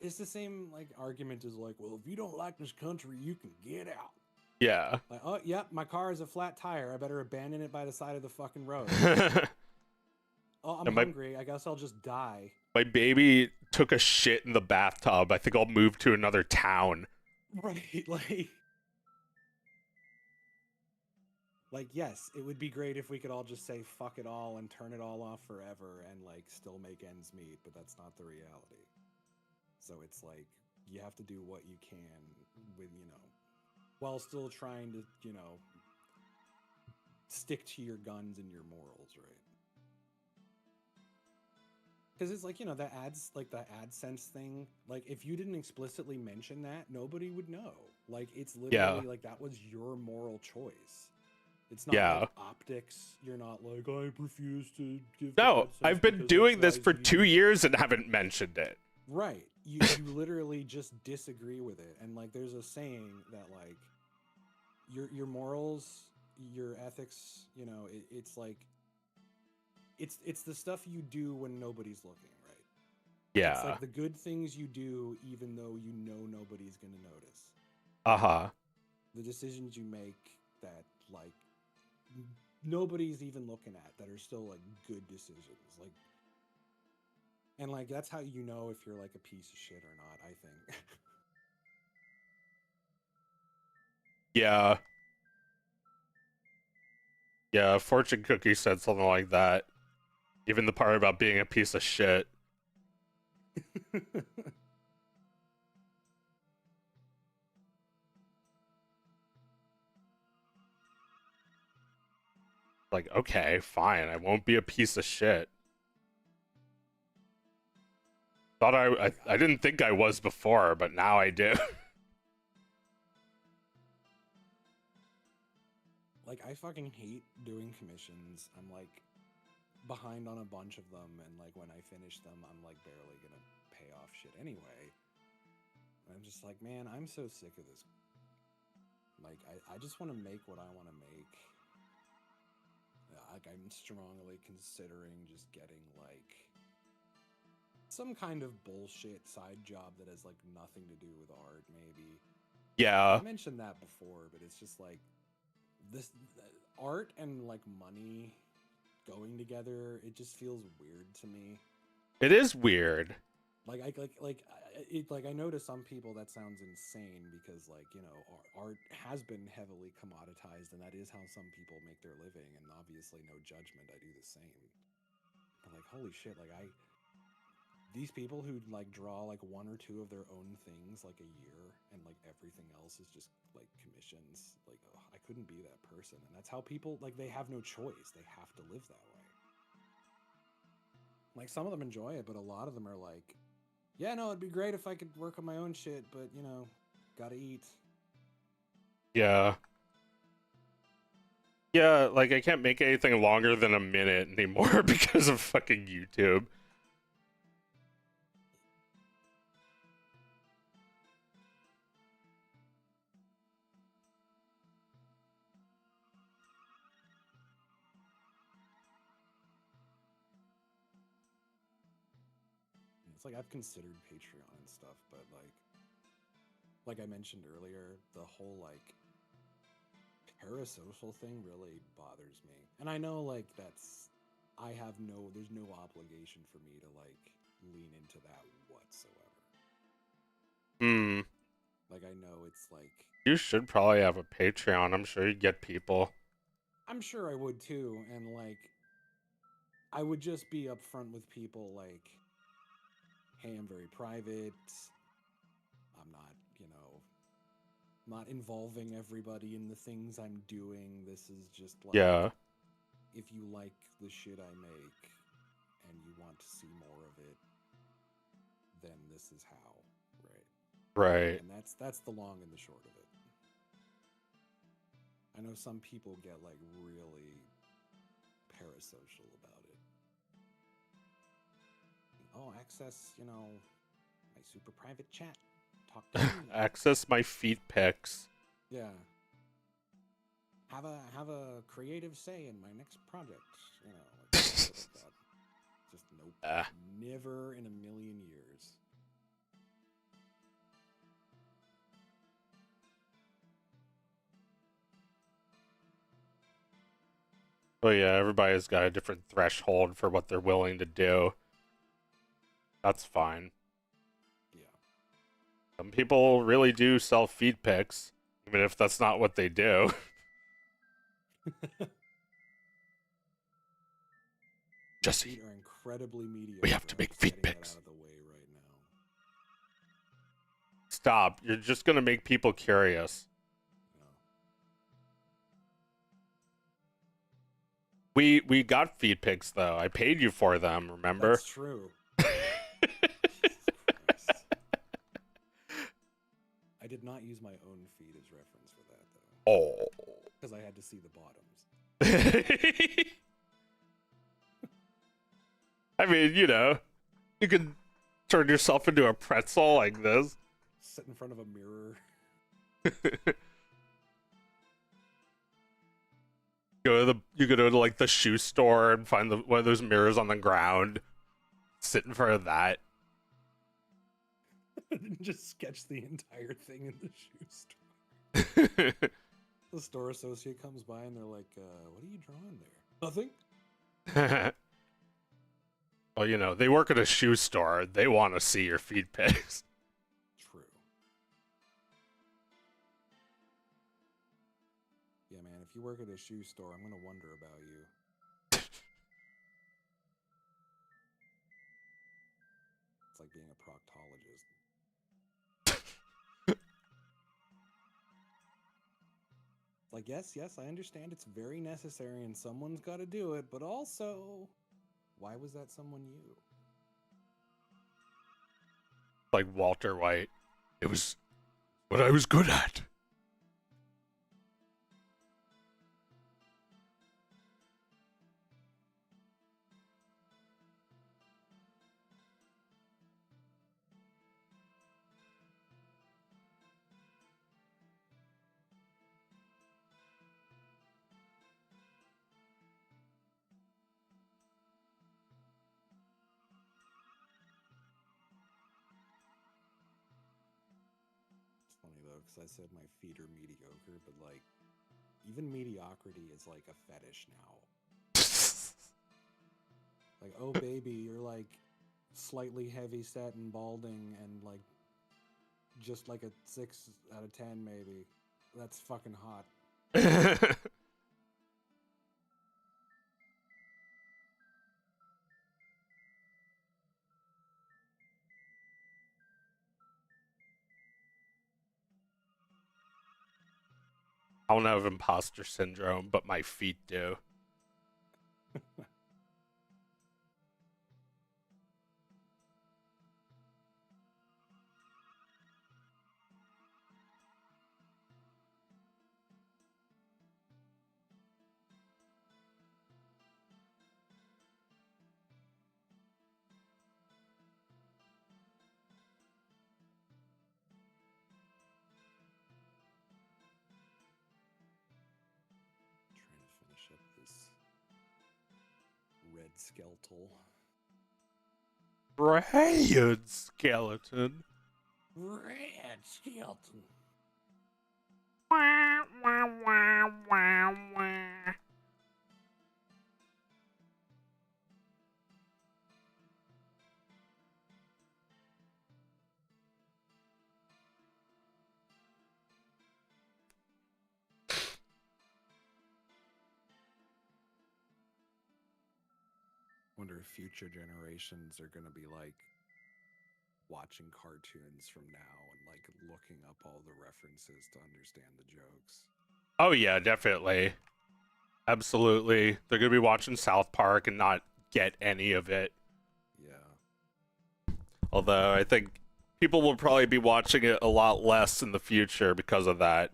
It's the same like argument as like, well, if you don't like this country, you can get out. Yeah. Like, oh, yep, my car is a flat tire. I better abandon it by the side of the fucking road. Oh, I'm hungry. I guess I'll just die. My baby took a shit in the bathtub. I think I'll move to another town. Right, like yes, it would be great if we could all just say fuck it all and turn it all off forever and like still make ends meet, but that's not the reality. So it's like you have to do what you can with, while still trying to, stick to your guns and your morals, right? Because it's like, the ads, like the AdSense thing, like if you didn't explicitly mention that, nobody would know. Like it's literally like that was your moral choice. It's not like optics. You're not like, I refuse to give. No, I've been doing this for 2 years and haven't mentioned it. Right. You literally just disagree with it. And like there's a saying that like your morals, your ethics, it's like it's the stuff you do when nobody's looking, right? Yeah. It's like the good things you do even though you know nobody's going to notice. Uh-huh. The decisions you make that like nobody's even looking at that are still like good decisions. Like and like that's how you know if you're like a piece of shit or not, I think. Yeah. Yeah, Fortune Cookie said something like that. Even the part about being a piece of shit. Like, okay, fine, I won't be a piece of shit. Thought I didn't think I was before, but now I do. Like I fucking hate doing commissions. I'm like behind on a bunch of them, and like when I finish them, I'm like barely gonna pay off shit anyway. And I'm just like, man, I'm so sick of this. Like I just want to make what I want to make. Like I'm strongly considering just getting like some kind of bullshit side job that has like nothing to do with art, maybe. Yeah. I mentioned that before, but it's just like this art and like money going together, it just feels weird to me. It is weird. Like I know to some people that sounds insane because like art has been heavily commoditized and that is how some people make their living, and obviously no judgment, I do the same. But like holy shit, like these people who like draw like one or two of their own things like a year and like everything else is just like commissions, like I couldn't be that person. And that's how people like they have no choice, they have to live that way. Like some of them enjoy it, but a lot of them are like, yeah, no, it'd be great if I could work on my own shit, but gotta eat. Yeah. Yeah, like I can't make anything longer than a minute anymore because of fucking YouTube. It's like I've considered Patreon and stuff, but like I mentioned earlier, the whole like parasocial thing really bothers me. And I know like there's no obligation for me to like lean into that whatsoever. Hmm. Like I know it's like You should probably have a Patreon. I'm sure you'd get people. I'm sure I would too, and like I would just be upfront with people like, hey, I'm very private. I'm not, not involving everybody in the things I'm doing. This is just like, Yeah. if you like the shit I make and you want to see more of it, then this is how, right? Right. And that's the long and the short of it. I know some people get like really parasocial about it. Oh, access, my super private chat. Talk to me. Access my feet pics. Yeah. Have a creative say in my next project. Like shit like that. Just nope. Ah. Never in a million years. But yeah, everybody's got a different threshold for what they're willing to do. That's fine. Yeah. Some people really do sell feed pics, even if that's not what they do. Jesse, feet are incredibly mediocre. we have to make I'm just feet getting pics. that out of the way right now. Stop. You're just gonna make people curious. We got feed pics though. I paid you for them, remember? That's true. Jesus Christ. I did not use my own feed as reference for that though. Oh. Because I had to see the bottoms. I mean, you could turn yourself into a pretzel like this. Sit in front of a mirror. You go to like the shoe store and find one of those mirrors on the ground. Sit in front of that. Just sketch the entire thing in the shoe store. The store associate comes by and they're like, what are you drawing there? Nothing. Well, they work at a shoe store. They want to see your feed pics. True. Yeah, man, if you work at a shoe store, I'm going to wonder about you. It's like being a proctologist. Like, yes, I understand it's very necessary and someone's got to do it, but also, why was that someone you? Like Walter White. It was what I was good at. It's funny though, because I said my feet are mediocre, but like, even mediocrity is like a fetish now. Like, oh baby, you're like slightly heavy set and balding and like just like a 6 out of 10 maybe. That's fucking hot. I don't have imposter syndrome, but my feet do. Trying to finish up this red skeletal. Red skeleton. Red skeleton. Wah, wah, wah, wah, wah. Wonder if future generations are gonna be like watching cartoons from now and like looking up all the references to understand the jokes. Oh yeah, definitely. Absolutely. They're gonna be watching South Park and not get any of it. Yeah. Although I think people will probably be watching it a lot less in the future because of that.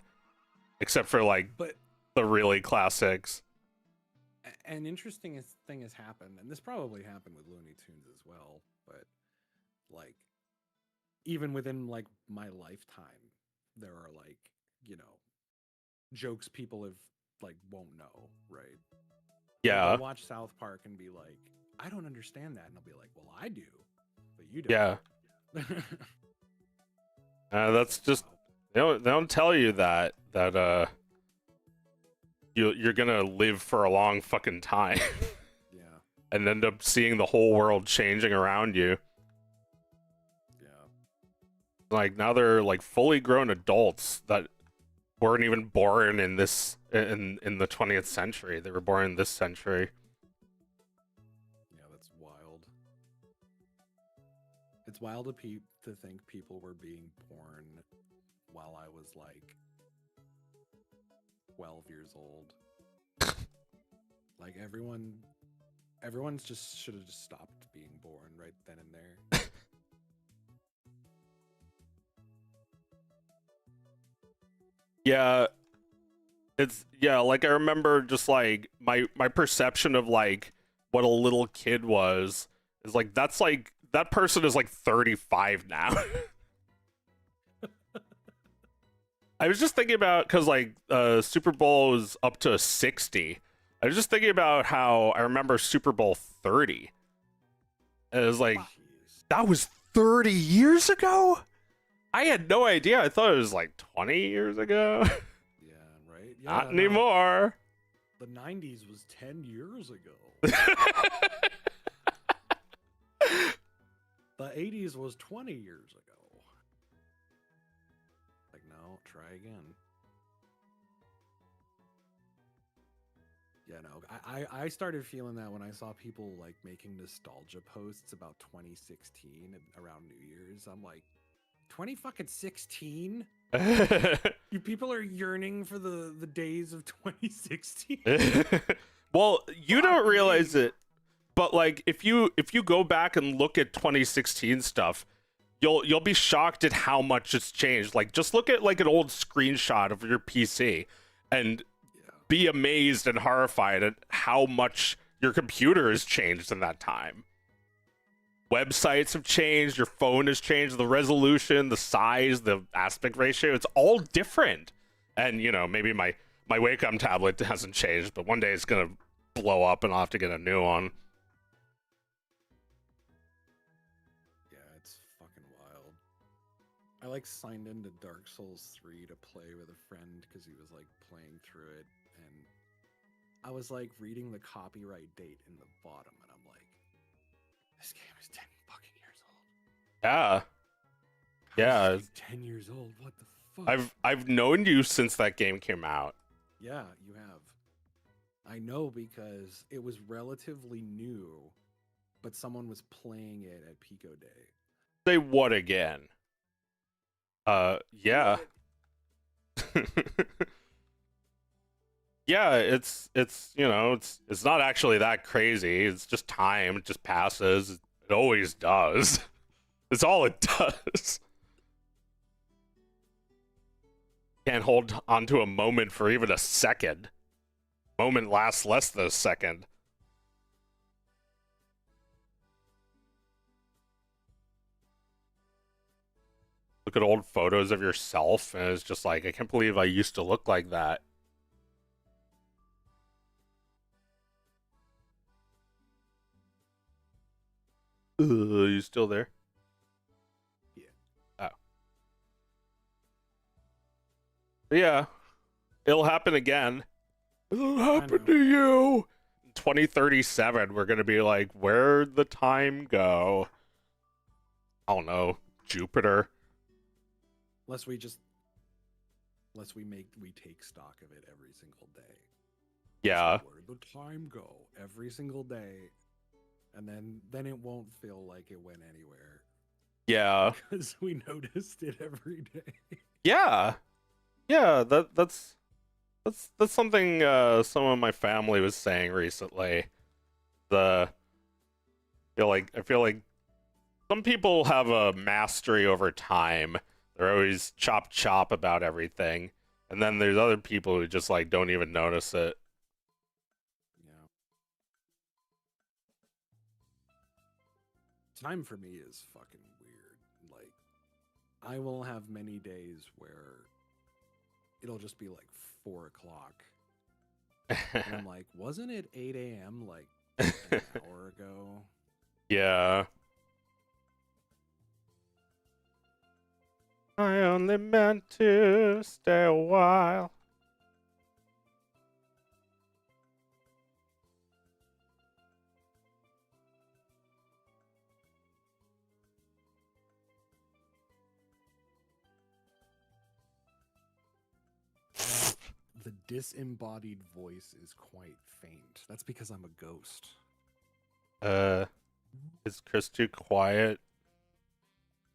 Except for like But the really classics. an interesting thing has happened, and this probably happened with Looney Tunes as well, but like even within like my lifetime, there are like, you know, jokes people have like won't know, right? Like Yeah. they'll watch South Park and be like, I don't understand that. And I'll be like, well, I do, but you Yeah. don't. That's just they don't tell you that you're gonna live for a long fucking time Yeah. and end up seeing the whole world changing around you. Yeah. Like now they're like fully grown adults that weren't even born in this in the 20th century. They were born in this century. Yeah, that's wild. It's wild to think people were being born while I was like 12 years old. Like everyone's just should have just stopped being born right then and there. Yeah, it's like I remember just like my perception of like what a little kid was is like that's like that person is like 35 now. I was just thinking about because like Super Bowl is up to 60. I was just thinking about how I remember Super Bowl 30. And it was like Jeez. that was 30 years ago. I had no idea. I thought it was like 20 years ago. Yeah, right? Yeah, Not no. anymore. The 90s was 10 years ago. The 80s was 20 years ago. Like, no, try again. Yeah, no. I started feeling that when I saw people like making nostalgia posts about 2016 around New Year's. I'm like, 20 fucking 16? You people are yearning for the days of 2016. Well, you Fuck don't realize me. it, but like if you go back and look at 2016 stuff, you'll be shocked at how much it's changed. Like just look at like an old screenshot of your PC and Yeah. be amazed and horrified at how much your computer has changed in that time. Websites have changed, your phone has changed, the resolution, the size, the aspect ratio, it's all different. And you know, maybe my Wacom tablet hasn't changed, but one day it's gonna blow up and I'll have to get a new one. Yeah, it's fucking wild. I like signed into Dark Souls 3 to play with a friend because he was like playing through it, and I was like reading the copyright date in the bottom, and I'm like, this game is 10 fucking years old. Yeah. How Yeah. is this game 10 years old? What the fuck? I've known you since that game came out. Yeah, you have. I know because it was relatively new, but someone was playing it at Pico Day. Say what again? Yeah. Yeah, it's you know, it's not actually that crazy. It's just time, it just passes. It always does. It's all it does. Can't hold onto a moment for even a second. Moment lasts less than a second. Look at old photos of yourself, and it's just like, I can't believe I used to look like that. You still there? Yeah. Oh. But yeah, it'll happen again. It'll happen to you. In 2037, we're gonna be like, where'd the time go? I don't know. Jupiter. Unless we take stock of it every single day. Yeah. Just where'd the time go every single day, and then it won't feel like it went anywhere. Yeah. because we noticed it every day. Yeah. Yeah, that's something some of my family was saying recently. The I feel like some people have a mastery over time. They're always chop about everything. And then there's other people who just like don't even notice it. Yeah. Time for me is fucking weird. Like, I will have many days where it'll just be like 4 o'clock. And I'm like, wasn't it 8 a.m. like an hour ago? Yeah. I only meant to stay a while. The disembodied voice is quite faint. That's because I'm a ghost. Is Chris too quiet?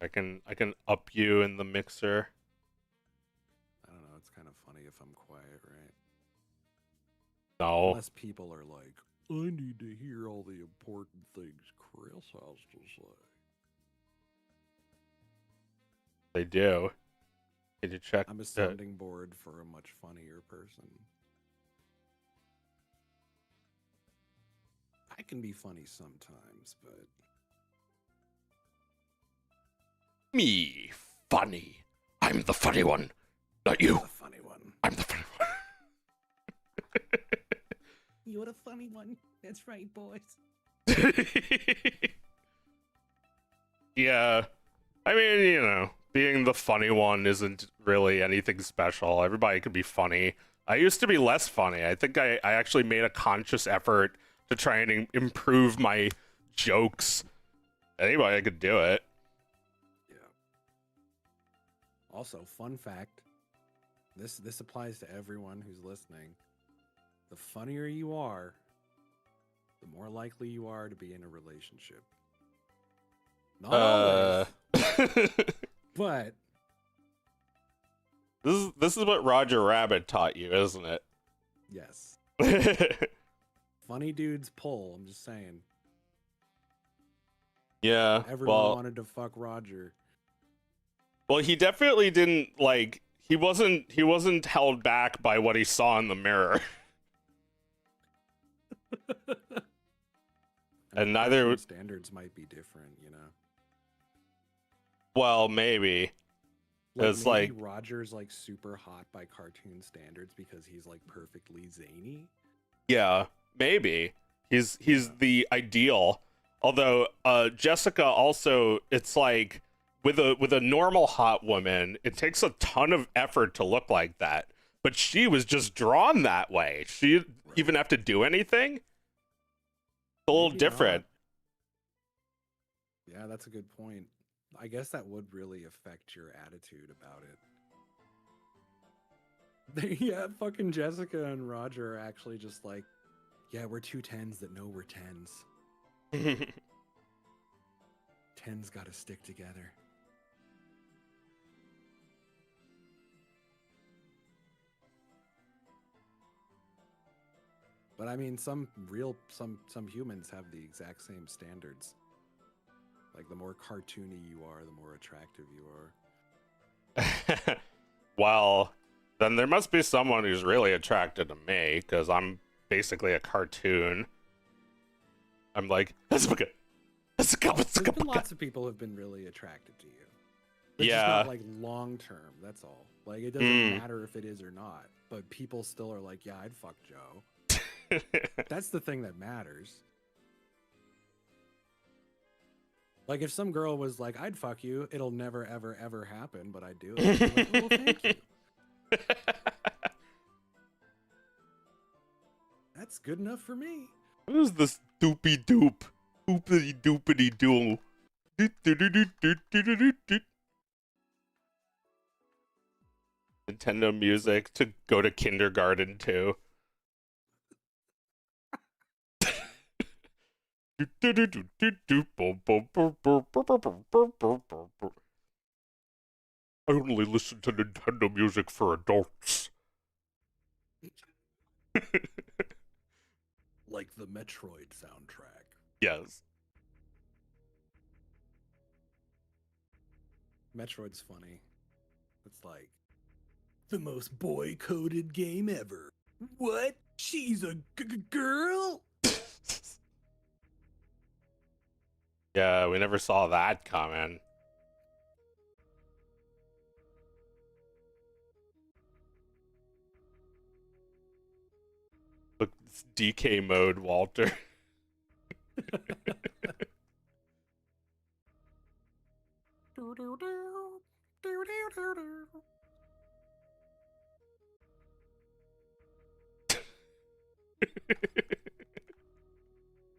I can up you in the mixer. I don't know. It's kind of funny if I'm quiet, right? No, Unless people are like, I need to hear all the important things Chris has to say. they do. Did you check? I'm a sounding board for a much funnier person. I can be funny sometimes, but Me funny. I'm the funny one, not you. the funny one. I'm the funny one. You're the funny one. That's right, boys. Yeah. I mean, being the funny one isn't really anything special. Everybody can be funny. I used to be less funny. I think I actually made a conscious effort to try and improve my jokes. Anybody could do it. Yeah. Also, fun fact. This applies to everyone who's listening. The funnier you are, the more likely you are to be in a relationship. Not always, but This is what Roger Rabbit taught you, isn't it? yes. Funny dudes pull, I'm just saying. Yeah. Everyone wanted to fuck Roger. Well, he definitely didn't like. He wasn't held back by what he saw in the mirror. And neither Cartoon standards might be different, you know. Well, maybe. It's maybe like Roger's like super hot by cartoon standards because he's like perfectly zany. yeah, maybe. He's the ideal. Although Jessica also, it's like with a normal hot woman, it takes a ton of effort to look like that. But she was just drawn that way. She didn't even have to do anything. It's a little Maybe different. not. Yeah, that's a good point. I guess that would really affect your attitude about it. Yeah, fucking Jessica and Roger are actually just like, yeah, we're two tens that know we're tens. Tens gotta stick together. But I mean, some humans have the exact same standards. Like the more cartoony you are, the more attractive you are. Well, then there must be someone who's really attracted to me, because I'm basically a cartoon. I'm like, There's been lots of people who've been really attracted to you. But just yeah. not like long term, that's all. Like it doesn't matter if it is or not. But people still are like, yeah, I'd fuck Joe. That's the thing that matters. Like if some girl was like, I'd fuck you, it'll never, ever, ever happen, but I'd do it. Like, oh, well, thank you. That's good enough for me. What is this doopy doop? Oopity doopity doo. Nintendo music to go to kindergarten to. I only listen to Nintendo music for adults. Like the Metroid soundtrack. Yes. Metroid's funny. It's like the most boy-coded game ever. What? She's a girl? Yeah, we never saw that coming. Look, it's DK mode, Walter.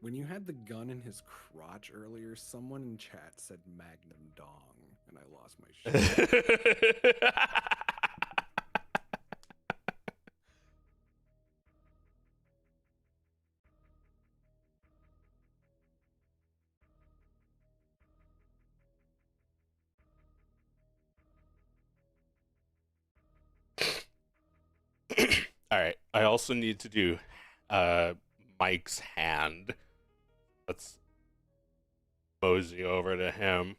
When you had the gun in his crotch earlier, someone in chat said Magnum Dong, and I lost my shit. All right. I also need to do Mike's hand. Let's mosey over to him.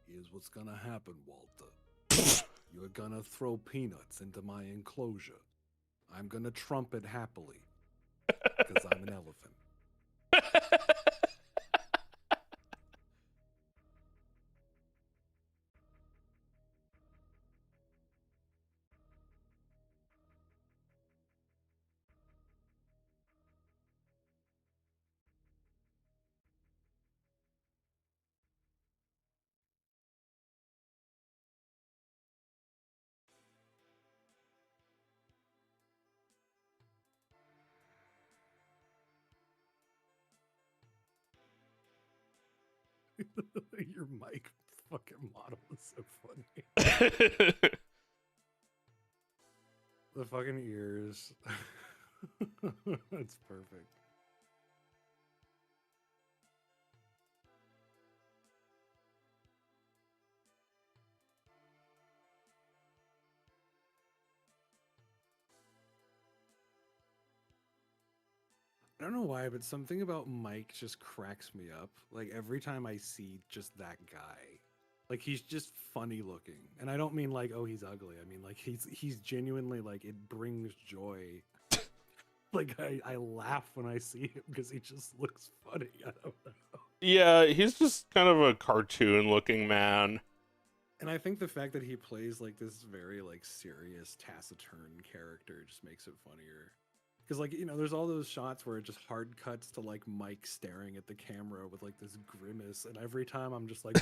Here's what's gonna happen, Walter. You're gonna throw peanuts into my enclosure. I'm gonna trumpet happily, because I'm an elephant. Your mic fucking model is so funny. The fucking ears. That's perfect. I don't know why, but something about Mike just cracks me up. Like every time I see just that guy. Like he's just funny looking. And I don't mean like, oh, he's ugly. I mean like he's genuinely like it brings joy. Like I laugh when I see him because he just looks funny. I don't know. Yeah, he's just kind of a cartoon looking man. And I think the fact that he plays like this very like serious, taciturn character just makes it funnier. Because like there's all those shots where it just hard cuts to like Mike staring at the camera with like this grimace, and every time I'm just like,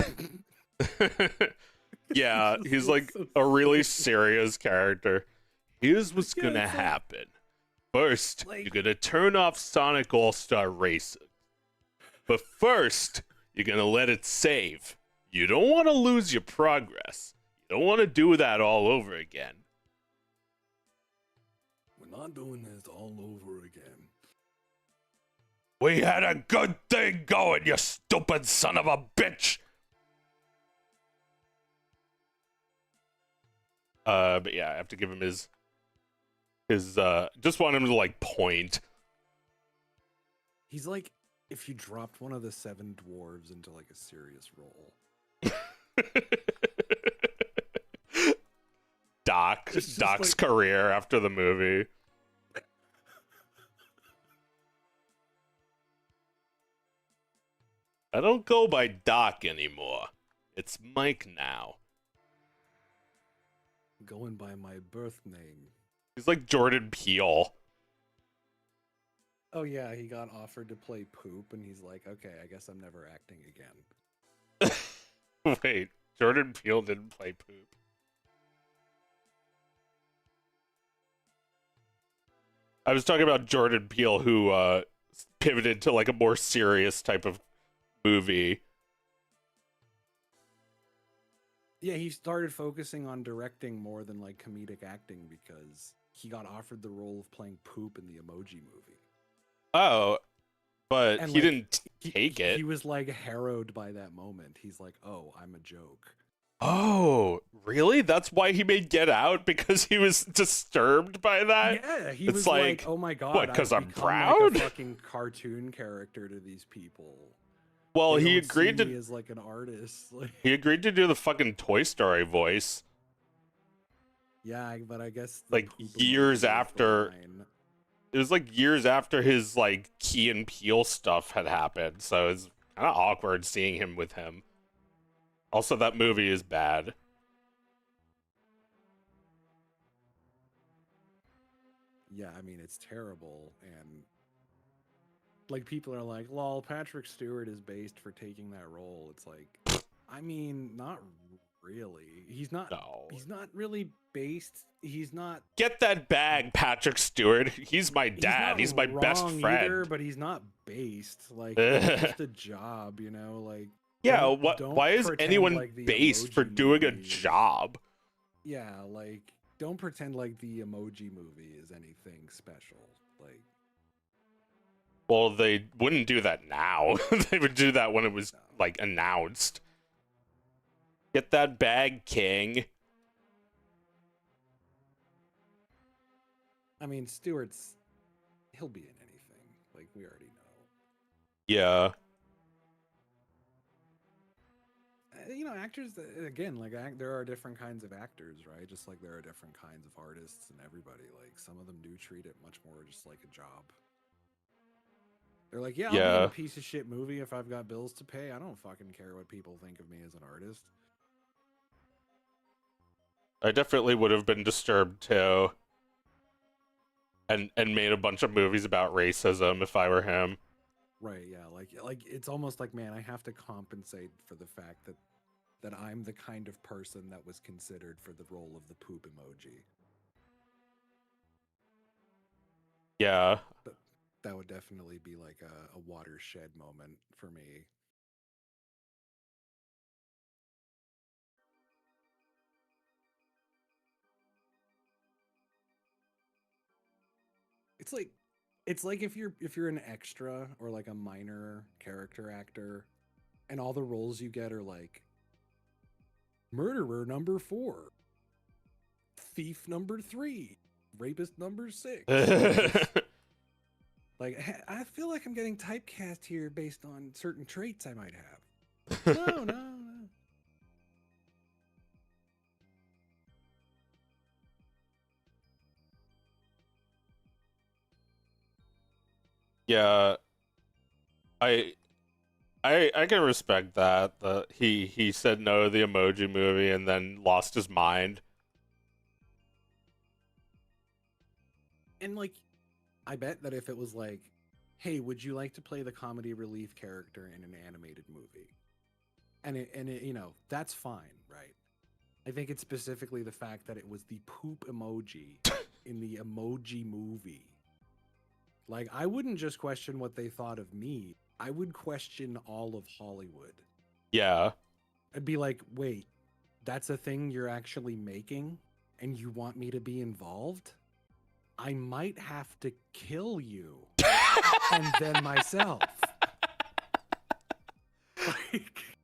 Yeah, just he's looks like so a really silly. serious character. Here's what's Yeah, gonna it's like- happen. First, Like- you're gonna turn off Sonic All-Star Racing. But first, you're gonna let it save. You don't want to lose your progress. You don't want to do that all over again. We're not doing this all over again. We had a good thing going, you stupid son of a bitch! But yeah, I have to give him his just want him to like point. He's like if you dropped one of the seven dwarves into like a serious role. Doc's like- career after the movie. I don't go by Doc anymore. It's Mike now. Going by my birth name. He's like Jordan Peele. Oh yeah, he got offered to play Poop, and he's like, okay, I guess I'm never acting again. Wait, Jordan Peele didn't play Poop. I was talking about Jordan Peele, who pivoted to like a more serious type of movie. Yeah, he started focusing on directing more than like comedic acting because he got offered the role of playing Poop in the Emoji Movie. Oh, but And he like didn't take it. he was like harrowed by that moment. He's like, "Oh, I'm a joke." Oh, really? That's why he made Get Out? Because he was disturbed by that? Yeah, he It's was like, "Oh my god, what, I've 'cause I'm become proud?" like a fucking cartoon character to these people. Well, They he don't see agreed me to as like an artist." Like, he agreed to do the fucking Toy Story voice yeah, but I guess the like poop years emoji was the after. line. It was like years after his like Key and Peele stuff had happened, so it's kind of awkward seeing him with him. Also, that movie is bad. Yeah, I mean it's terrible, and like people are like, "Lol, Patrick Stewart is based for taking that role." It's like, I mean, not really. He's not. No. He's not really based. He's not. Get that bag, Patrick Stewart. He's my He's dad. not He's my best wrong either, friend. but he's not based. Like it's just a job, you know. Like Yeah, don't why is pretend anyone like the based for Emoji doing a Movie is- job? Yeah, like don't pretend like the Emoji Movie is anything special. Like Well, they wouldn't do that now. They would do that when it was no. like announced. Get that bag, King. I mean, he'll be in anything. Like we already know. Yeah. You know, actors again, like there are different kinds of actors, right? Just like there are different kinds of artists and everybody. Like some of them do treat it much more just like a job. They're like, yeah, I'll be in Yeah. a piece of shit movie if I've got bills to pay. I don't fucking care what people think of me as an artist. I definitely would have been disturbed too. And made a bunch of movies about racism if I were him. Right, yeah. Like it's almost like, man, I have to compensate for the fact that I'm the kind of person that was considered for the role of the poop emoji. Yeah. But that would definitely be like a watershed moment for me. It's like if you're an extra or like a minor character actor and all the roles you get are like murderer number 4, thief number 3, rapist number 6. Like I feel like I'm getting typecast here based on certain traits I might have. No. Yeah. I I can respect that. He said no to the Emoji Movie and then lost his mind. And like I bet that if it was like, hey, would you like to play the comedy relief character in an animated movie? And it you know, that's fine, right? I think it's specifically the fact that it was the poop emoji in the Emoji Movie. Like I wouldn't just question what they thought of me. I would question all of Hollywood. Yeah. I'd be like, "Wait, that's a thing you're actually making and you want me to be involved? I might have to kill you and then myself." Like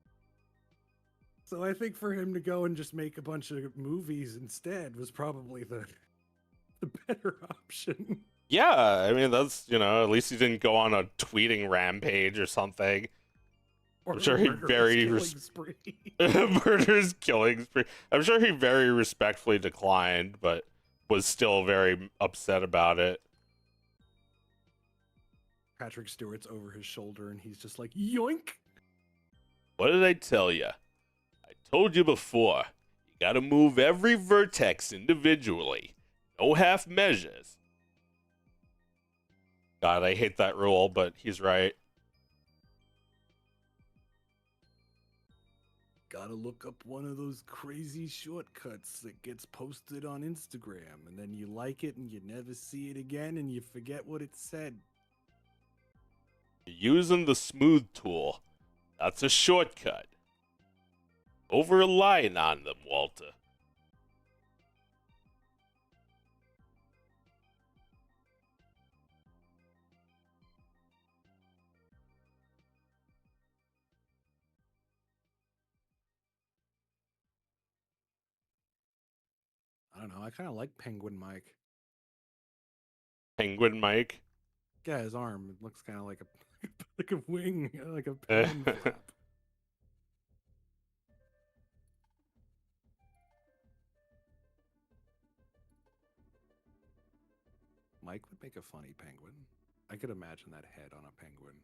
so I think for him to go and just make a bunch of movies instead was probably the better option. Yeah, I mean that's, at least he didn't go on a tweeting rampage or something. Or I'm sure he very spree. murderous killing spree. I'm sure he very respectfully declined, but was still very upset about it. Patrick Stewart's over his shoulder and he's just like, yoink. What did I tell you? I told you before. You gotta move every vertex individually. No half measures. God, I hate that rule, but he's right. Gotta look up one of those crazy shortcuts that gets posted on Instagram, and then you like it and you never see it again and you forget what it said. You're using the smooth tool. That's a shortcut. Over-relying on them, Walter. I don't know. I kind of like Penguin Mike. Penguin Mike. Yeah, his arm it looks kind of like a like a wing, like a penguin flap. Mike would make a funny penguin. I could imagine that head on a penguin.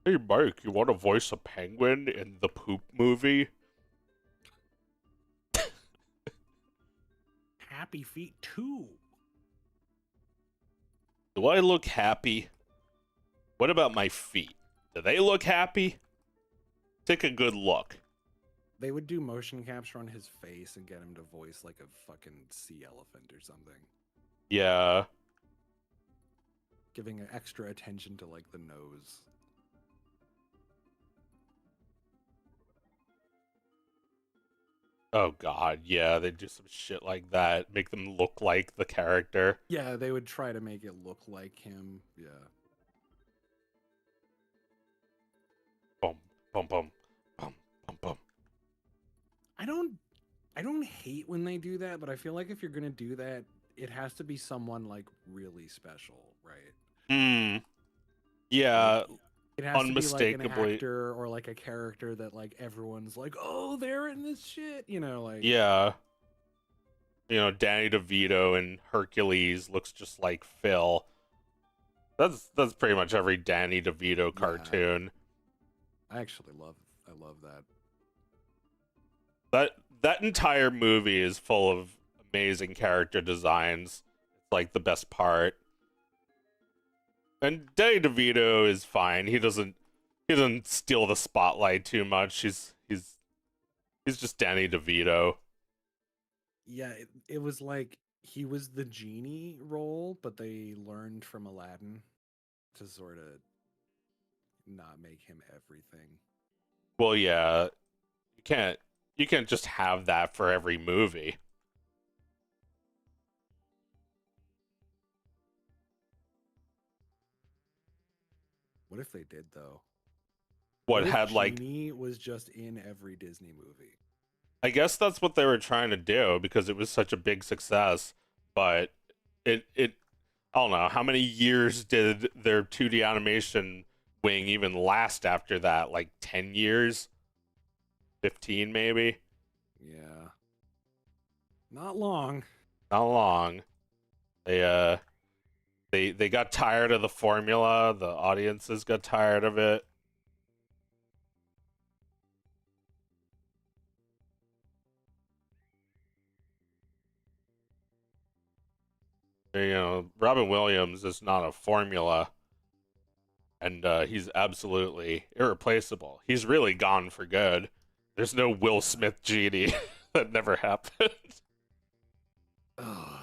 Hey, Mike, you want to voice a penguin in the Poop movie? Happy Feet 2. Do I look happy? What about my feet? Do they look happy? Take a good look. They would do motion capture on his face and get him to voice like a fucking sea elephant or something. Yeah. Giving extra attention to like the nose. Oh god, yeah, they do some shit like that. Make them look like the character. Yeah, they would try to make it look like him. Yeah. Boom, boom, boom, boom, boom, boom. I don't hate when they do that, but I feel like if you're gonna do that, it has to be someone like really special, right? Hmm. Yeah, Like, it has to be like an unmistakably. actor or like a character that like everyone's like, oh, they're in this shit, you know, like Yeah. You know, Danny DeVito in Hercules looks just like Phil. That's pretty much every Danny DeVito cartoon. I actually love that. That entire movie is full of amazing character designs. It's like the best part. And Danny DeVito is fine. He doesn't steal the spotlight too much. He's just Danny DeVito. Yeah, it was like he was the genie role, but they learned from Aladdin to sort of not make him everything. Well, yeah, you can't just have that for every movie. What if they did though? What If had like Genie was just in every Disney movie? I guess that's what they were trying to do because it was such a big success, but it I don't know how many years did their 2D animation wing even last after that? Like 10 years? 15 maybe? Yeah. Not long. Not long. They got tired of the formula, the audiences got tired of it. You know, Robin Williams is not a formula, and he's absolutely irreplaceable. He's really gone for good. There's no Will Smith genie. That never happened. Oh,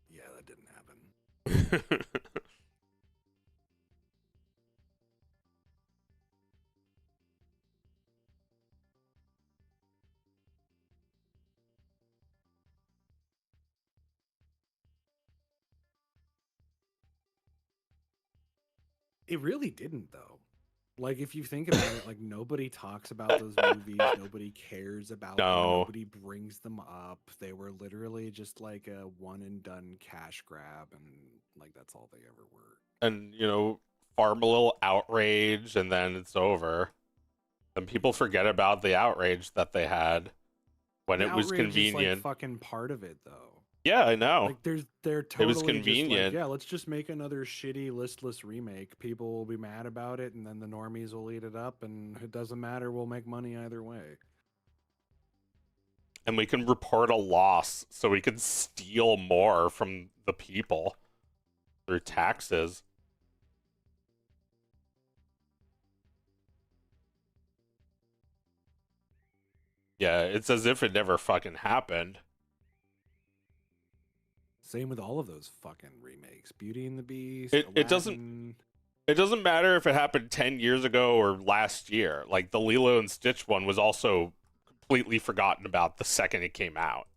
yeah, that didn't happen. It really didn't, though. Like, if you think about it, like, nobody talks about those movies. Nobody cares about them. No. Nobody brings them up. They were literally just like a one and done cash grab, and like that's all they ever were. And, you know, farm a little outrage, and then it's over. And people forget about the outrage that they had when The it was outrage is, like, convenient. fucking part of it, though. Yeah, I know. Like they're totally just like, convenient. yeah, let's just make another shitty listless remake. People will be mad about it, and then the normies will eat it up, and it doesn't matter. We'll make money either way. And we can report a loss so we can steal more from the people through taxes. Yeah, it's as if it never fucking happened. Same with all of those fucking remakes. Beauty and the Beast. It doesn't matter if it happened 10 years ago or last year. Like the Lilo and Stitch one was also completely forgotten about the second it came out.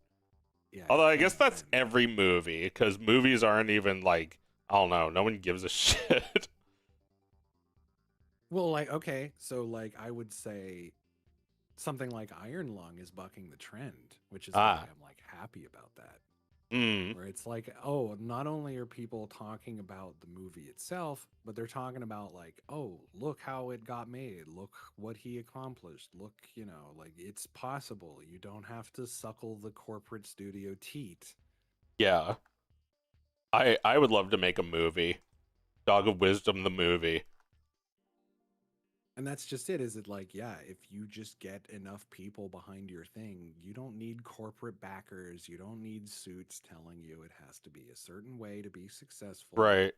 Yeah. Although I it guess can't that's have been. every movie, because movies aren't even like, I don't know, no one gives a shit. Well, like, okay, so like I would say something like Iron Lung is bucking the trend, which is why Ah, I'm like happy about that. mm, Where it's like, oh, not only are people talking about the movie itself, but they're talking about like, oh, look how it got made. Look what he accomplished. Look, like it's possible. You don't have to suckle the corporate studio teat. yeah. I would love to make a movie. Dog of Wisdom, the movie. And that's just it. Is it like, yeah, if you just get enough people behind your thing, you don't need corporate backers. You don't need suits telling you it has to be a certain way to be successful. Right.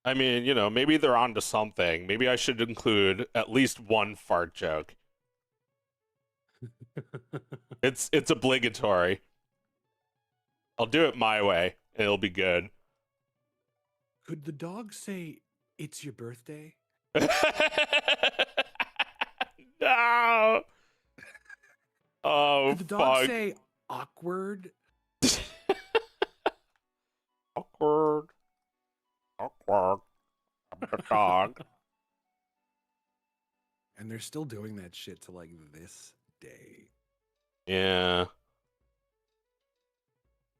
I mean, maybe they're onto something. Maybe I should include at least one fart joke. It's obligatory. I'll do it my way, and it'll be good. Could the dog say, it's your birthday? No. Oh Could the dog fuck. say, awkward? Awkward. Awkward. I'm the dog. And they're still doing that shit to like this day. Yeah.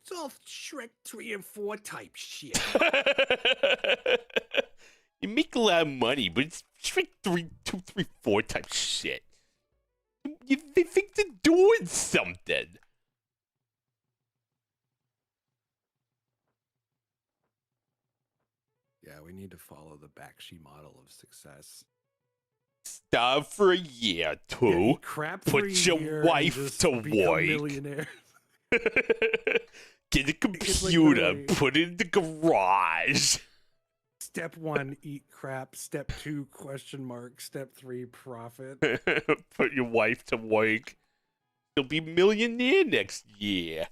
It's all Shrek 3 and 4 type shit. You make a lot of money, but it's Shrek 3, 2, 3, 4 type shit. They think they're doing something. Yeah, we need to follow the Bakshi model of success. Starve for a year, Yeah, two. eat crap for Put a your year and wife just to become work. millionaire. Get a like computer, literally- put it in the garage. Step 1, eat crap. Step 2, question mark. Step 3, profit. Put your wife to work. You'll be millionaire next year.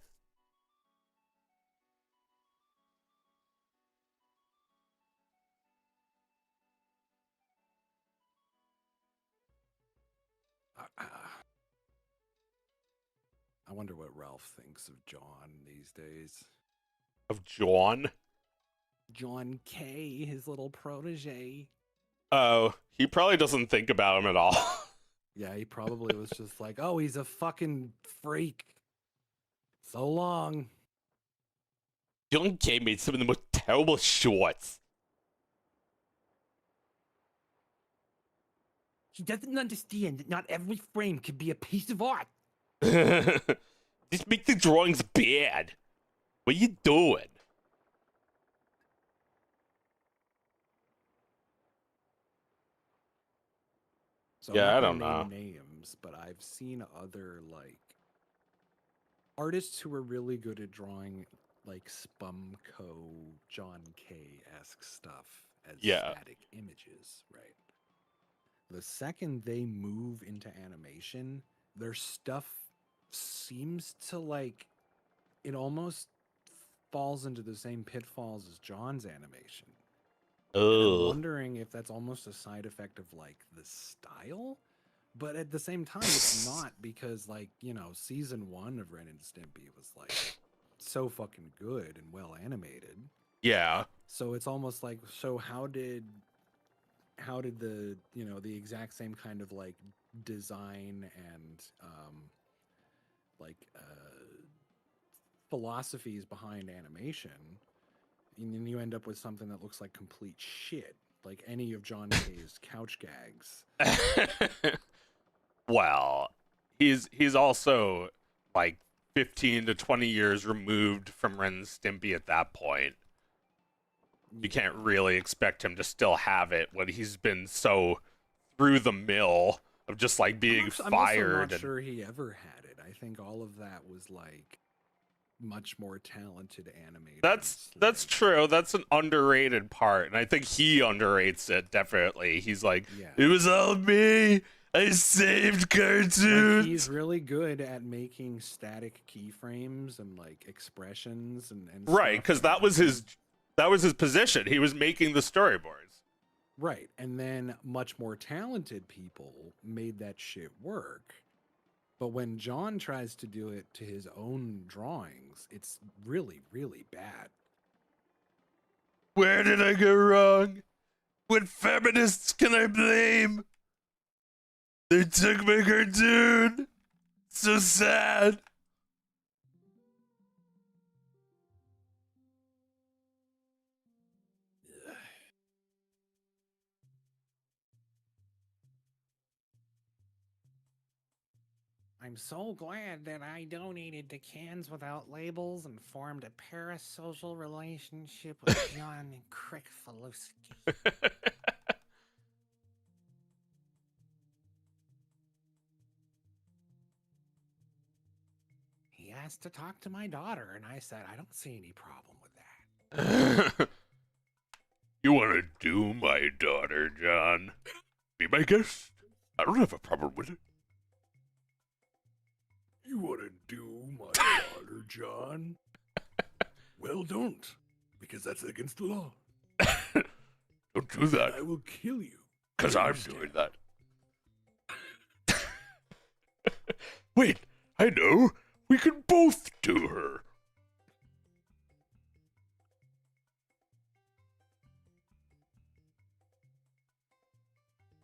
I wonder what Ralph thinks of John these days. Of John? John K, his little protege. Oh, he probably doesn't think about him at all. Yeah, he probably was just like, oh, he's a fucking freak. So long. John K made some of the most terrible shorts. He doesn't understand that not every frame can be a piece of art. Just make the drawings bad. What are you doing? So Yeah, I I'm not don't gonna know. name names, but I've seen other like artists who are really good at drawing like Spumco John K-esque stuff as Yeah. static images, right? The second they move into animation, their stuff seems to like it almost falls into the same pitfalls as John's animation. And I'm Ugh. wondering if that's almost a side effect of like the style, but at the same time, it's not because like season 1 of Ren and Stimpy was like so fucking good and well animated. Yeah. So it's almost like, so how did the the exact same kind of like design and like philosophies behind animation, and then you end up with something that looks like complete shit, like any of John K's couch gags. Well, he's also like 15 to 20 years removed from Ren and Stimpy at that point. You can't really expect him to still have it when he's been so through the mill of just like being I'm fired. also not and sure he ever had it. I think all of that was like much more talented animators. That's true. That's an underrated part, and I think he underrates it definitely. He's like, Yeah. it was all me. I saved cartoons. Like, he's really good at making static keyframes and like expressions and Right, stuff, because and that was his position. He was making the storyboards. right. And then much more talented people made that shit work. But when John tries to do it to his own drawings, it's really, really bad. Where did I go wrong? What feminists can I blame? They took my cartoon. So sad. I'm so glad that I donated to Cans Without Labels and formed a parasocial relationship with John Crickfaluski. He asked to talk to my daughter, and I said, I don't see any problem with that. You want to do my daughter, John? Be my guest. I don't have a problem with it. You want to do my daughter, John? Well, don't, because that's against the law. Don't do that, I will kill you. because I'm doing that. Wait, I know. We can both do her.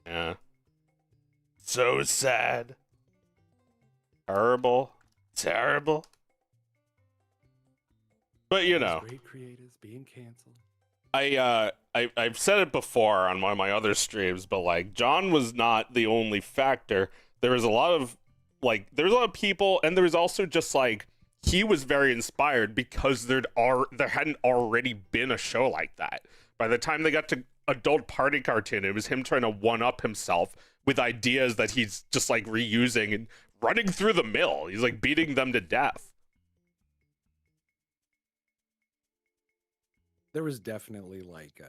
Yeah. So sad. Terrible. Terrible. But you know, Great creators being canceled. I've said it before on one of my other streams, but like John was not the only factor. There was a lot of there's a lot of people, and there was also just like he was very inspired because there hadn't already been a show like that. By the time they got to Adult Party Cartoon, it was him trying to one up himself with ideas that he's just like reusing and running through the mill. He's like beating them to death. There was definitely like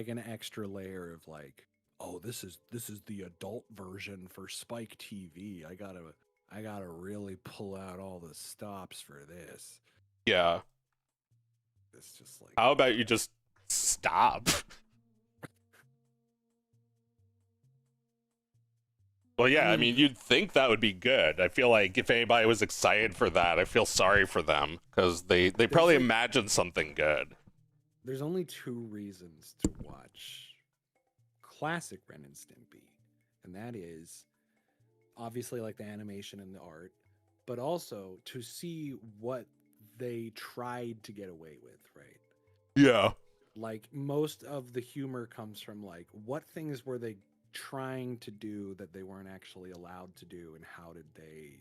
an extra layer of like, oh, this is the adult version for Spike TV. I gotta really pull out all the stops for this. Yeah. It's just like, How about you just stop? Well, yeah, I mean, you'd think that would be good. I feel like if anybody was excited for that, I feel sorry for them because they probably like- imagined something good. there's only two reasons to watch classic Ren and Stimpy, and that is obviously like the animation and the art, but also to see what they tried to get away with, right? Yeah. Like most of the humor comes from like what things were they trying to do that they weren't actually allowed to do, and how did they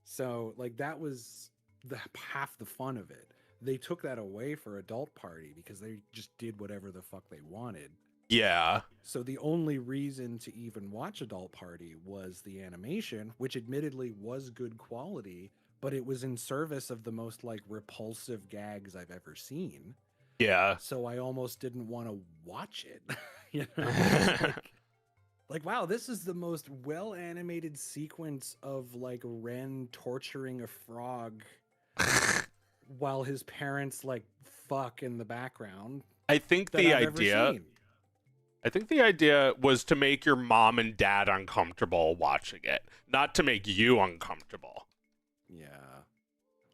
so like that was the half the fun of it. They took that away for Adult Party because they just did whatever the fuck they wanted. Yeah. So the only reason to even watch Adult Party was the animation, which admittedly was good quality, but it was in service of the most like repulsive gags I've ever seen. Yeah. So I almost didn't want to watch it. Like, wow, this is the most well animated sequence of like Ren torturing a frog while his parents like fuck in the background. I think that the I've ever idea seen. I think the idea was to make your mom and dad uncomfortable watching it, not to make you uncomfortable. Yeah.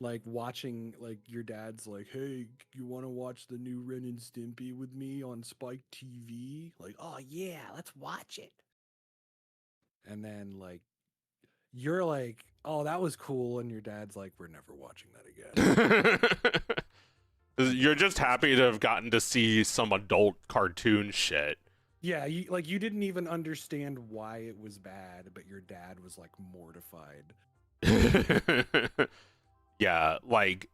Like watching like your dad's like, hey, you want to watch the new Ren and Stimpy with me on Spike TV? Like, oh yeah, let's watch it. And then like you're like, oh, that was cool, and your dad's like, we're never watching that again. You're just happy to have gotten to see some adult cartoon shit. Yeah, you didn't even understand why it was bad, but your dad was like mortified. Yeah, like,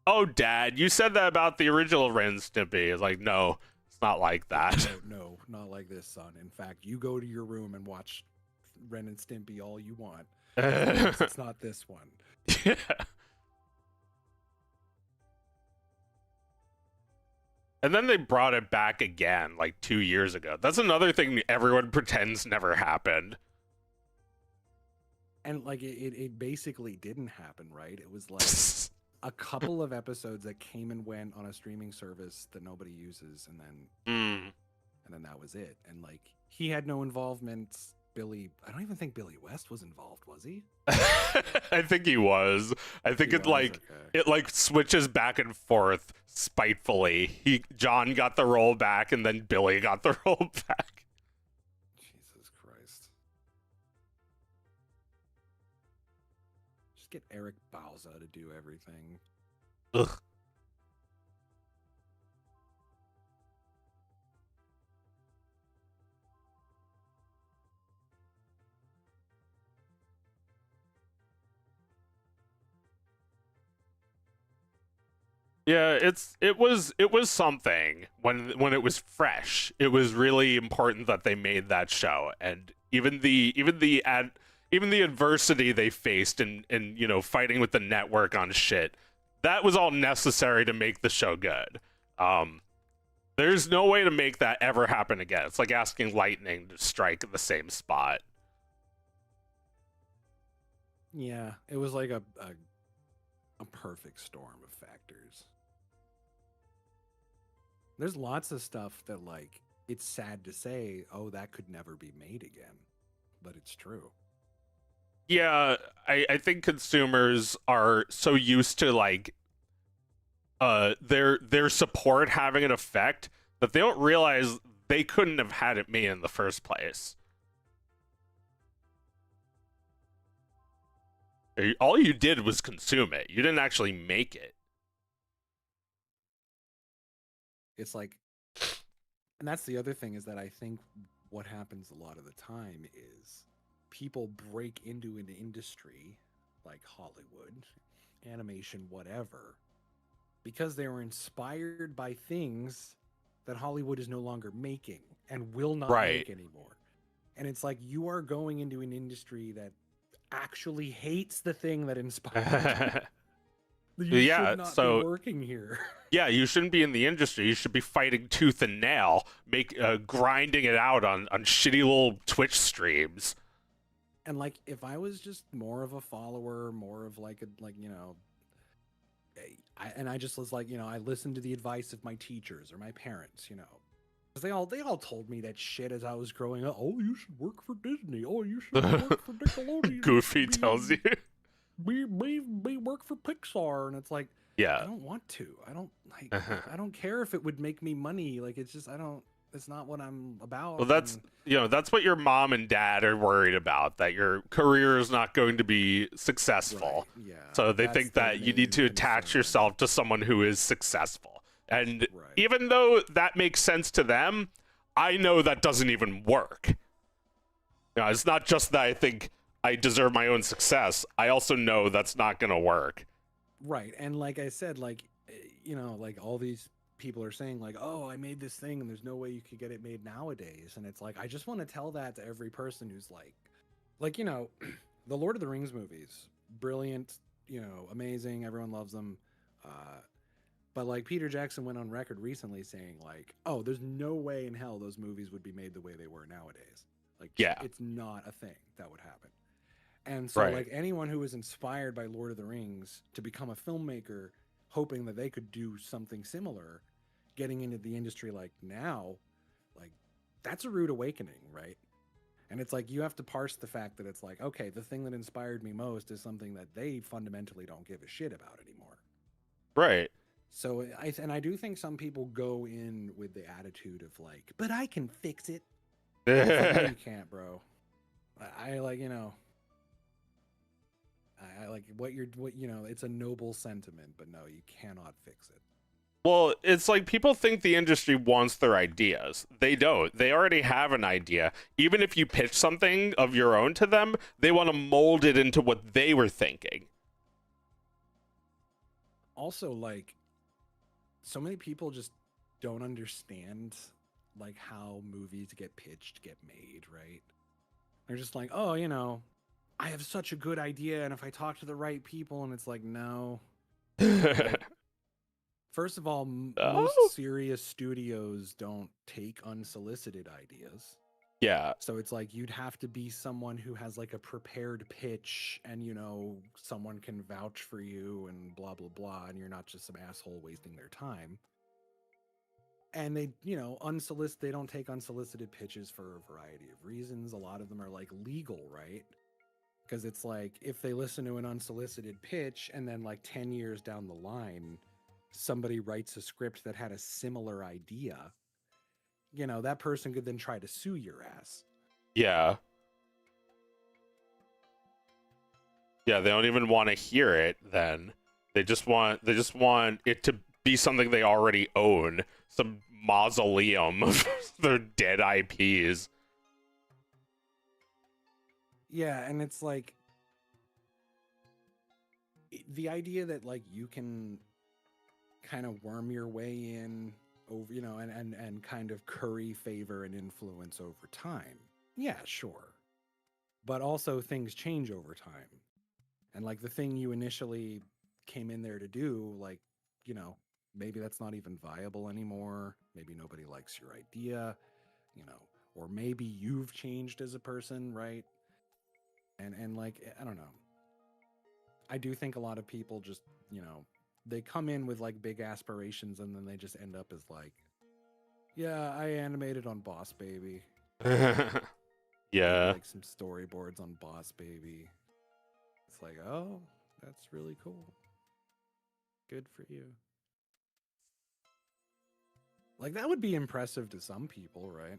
oh, Dad, you said that about the original Ren and Stimpy. It's like, no, it's not like that. No, not like this, son. In fact, you go to your room and watch Ren and Stimpy all you want. It's not this one. Yeah. And then they brought it back again, like 2 years ago. That's another thing everyone pretends never happened. And like it basically didn't happen, right? It was like a couple of episodes that came and went on a streaming service that nobody uses, and then that was it. And like he had no involvement I don't even think Billy West was involved, was he? I think he was. I think He it was? like Okay. it like switches back and forth spitefully. John got the role back, and then Billy got the role back. Jesus Christ. Just get Eric Bauza to do everything. Ugh. Yeah, it was something when it was fresh. It was really important that they made that show, and even the adversity they faced in fighting with the network on shit, that was all necessary to make the show good. Um, there's no way to make that ever happen again. It's like asking lightning to strike at the same spot. Yeah, it was like a perfect storm of factors. There's lots of stuff that like it's sad to say, oh, that could never be made again, but it's true. Yeah, I think consumers are so used to like their support having an effect that they don't realize they couldn't have had it made in the first place. All you did was consume it. You didn't actually make it. It's like, and that's the other thing is that I think what happens a lot of the time is people break into an industry like Hollywood, animation, whatever, because they were inspired by things that Hollywood is no longer making and will not Right. make anymore. And it's like you are going into an industry that actually hates the thing that inspired you. You Yeah, should not so be working here. yeah, you shouldn't be in the industry. You should be fighting tooth and nail, grinding it out on shitty little Twitch streams. And like if I was just more of a follower, more of like a like, you know, I just was like, you know, I listened to the advice of my teachers or my parents, you know. Because they all told me that shit as I was growing up. Oh, you should work for Disney. Oh, you should work for Nickelodeon. Goofy tells you. Be work for Pixar, and it's like, I Yeah. don't want to. I don't like. I don't care if it would make me money. Like it's just I don't. It's not what I'm about. Well, that's that's what your mom and dad are worried about, that your career is not going to be successful. Right, yeah. So they That's think the that you main need to attach concern. yourself to someone who is successful. And Right. even though that makes sense to them, I know that doesn't even work. It's not just that I think I deserve my own success. I also know that's not going to work. Right. And like I said, like, you know, like all these people are saying, like, oh, I made this thing and there's no way you could get it made nowadays. And it's like, I just want to tell that to every person who's like, you know, the Lord of the Rings movies, brilliant, you know, amazing. Everyone loves them. But like Peter Jackson went on record recently saying, like, oh, there's no way in hell those movies would be made the way they were nowadays. Like, Yeah. it's not a thing that would happen. And so, Right. like, anyone who was inspired by Lord of the Rings to become a filmmaker, hoping that they could do something similar, getting into the industry like now, like, that's a rude awakening, right? And it's like, you have to parse the fact that it's like, okay, the thing that inspired me most is something that they fundamentally don't give a shit about anymore. Right. So, I do think some people go in with the attitude of like, but I can fix it. It's like, no, you can't, bro. I like, you know, I like what you know, it's a noble sentiment, but no, you cannot fix it. Well, it's like people think the industry wants their ideas. They don't. They already have an idea. Even if you pitch something of your own to them, they want to mold it into what they were thinking. Also, like, so many people just don't understand like how movies get pitched, get made, right? They're just like, oh, you know, I have such a good idea, and if I talk to the right people, and it's like, no. Like, first of all, most Oh. serious studios don't take unsolicited ideas. Yeah. So it's like you'd have to be someone who has like a prepared pitch and, you know, someone can vouch for you and blah, blah, blah. And you're not just some asshole wasting their time. and they, unsolicited, they don't take unsolicited pitches for a variety of reasons. A lot of them are like legal, right? Because it's like if they listen to an unsolicited pitch and then like 10 years down the line somebody writes a script that had a similar idea, that person could then try to sue your ass. Yeah. Yeah, they don't even want to hear it then. They just want it to be something they already own, some mausoleum of their dead IPs. Yeah, and it's like the idea that like you can kind of worm your way in over, and kind of curry favor and influence over time. Yeah, sure. But also things change over time. And like the thing you initially came in there to do, like, maybe that's not even viable anymore. Maybe nobody likes your idea, or maybe you've changed as a person, right? And like, I don't know. I do think a lot of people just, they come in with like big aspirations and then they just end up as like, yeah, I animated on Boss Baby. Yeah. Like some storyboards on Boss Baby. It's like, oh, that's really cool. Good for you. Like that would be impressive to some people, right?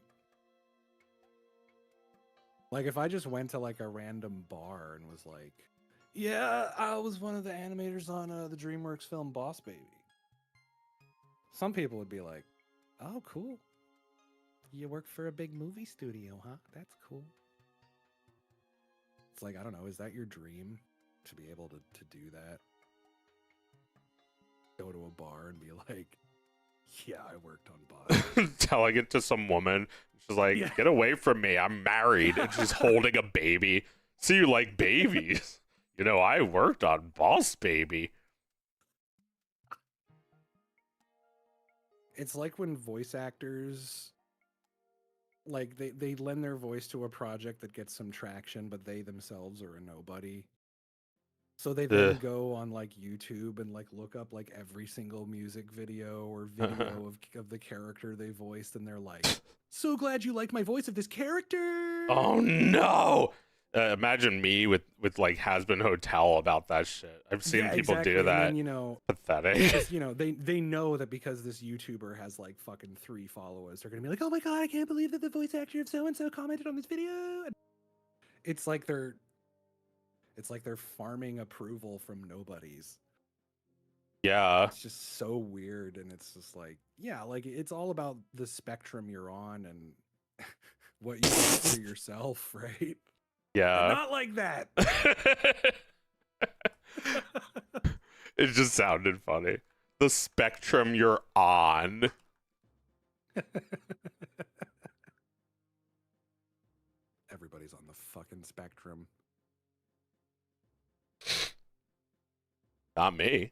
Like if I just went to like a random bar and was like, yeah, I was one of the animators on the DreamWorks film Boss Baby. Some people would be like, oh, cool. You work for a big movie studio, huh? That's cool. It's like, I don't know, is that your dream to be able to do that? Go to a bar and be like, yeah, I worked on Boss. Telling it to some woman. She's like, Yeah. get away from me. I'm married. And she's holding a baby. So you like babies. I worked on Boss Baby. It's like when voice actors, like they lend their voice to a project that gets some traction, but they themselves are a nobody. So they then Ugh. go on like YouTube and like look up like every single music video or video of the character they voiced, and they're like, so glad you like my voice of this character. Oh no. Imagine me with like Has Been Hotel about that shit. I've seen Yeah, people exactly. do that. And then, Pathetic. just, they know that because this YouTuber has like fucking 3 followers, they're gonna be like, oh my god, I can't believe that the voice actor of so and so commented on this video. And it's like they're farming approval from nobodies. Yeah. It's just so weird, and it's just like, yeah, like it's all about the spectrum you're on and what you want for yourself, right? Yeah. But not like that. It just sounded funny. The spectrum you're on. Everybody's on the fucking spectrum. Not me.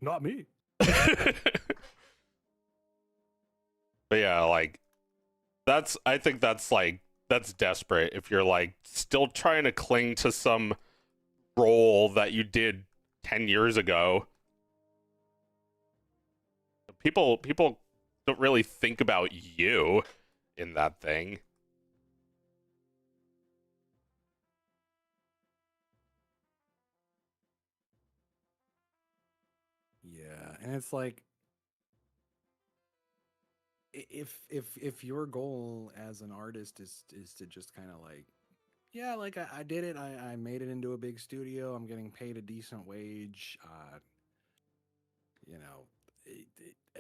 Not me. But yeah, like I think that's desperate if you're like still trying to cling to some role that you did 10 years ago. People don't really think about you in that thing. Yeah, and it's like if your goal as an artist is to just kind of like, yeah, like I did it, I made it into a big studio, I'm getting paid a decent wage,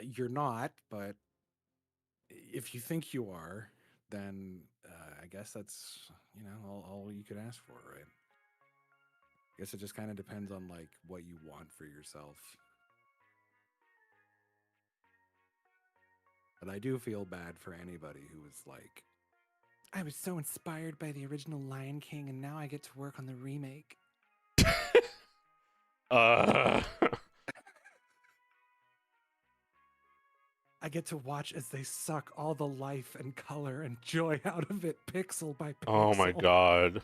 you're not, but if you think you are, then I guess that's all you could ask for, right? I guess it just kind of depends on like what you want for yourself. But I do feel bad for anybody who was like, I was so inspired by the original Lion King, and now I get to work on the remake. uh I get to watch as they suck all the life and color and joy out of it, pixel by pixel. Oh my god.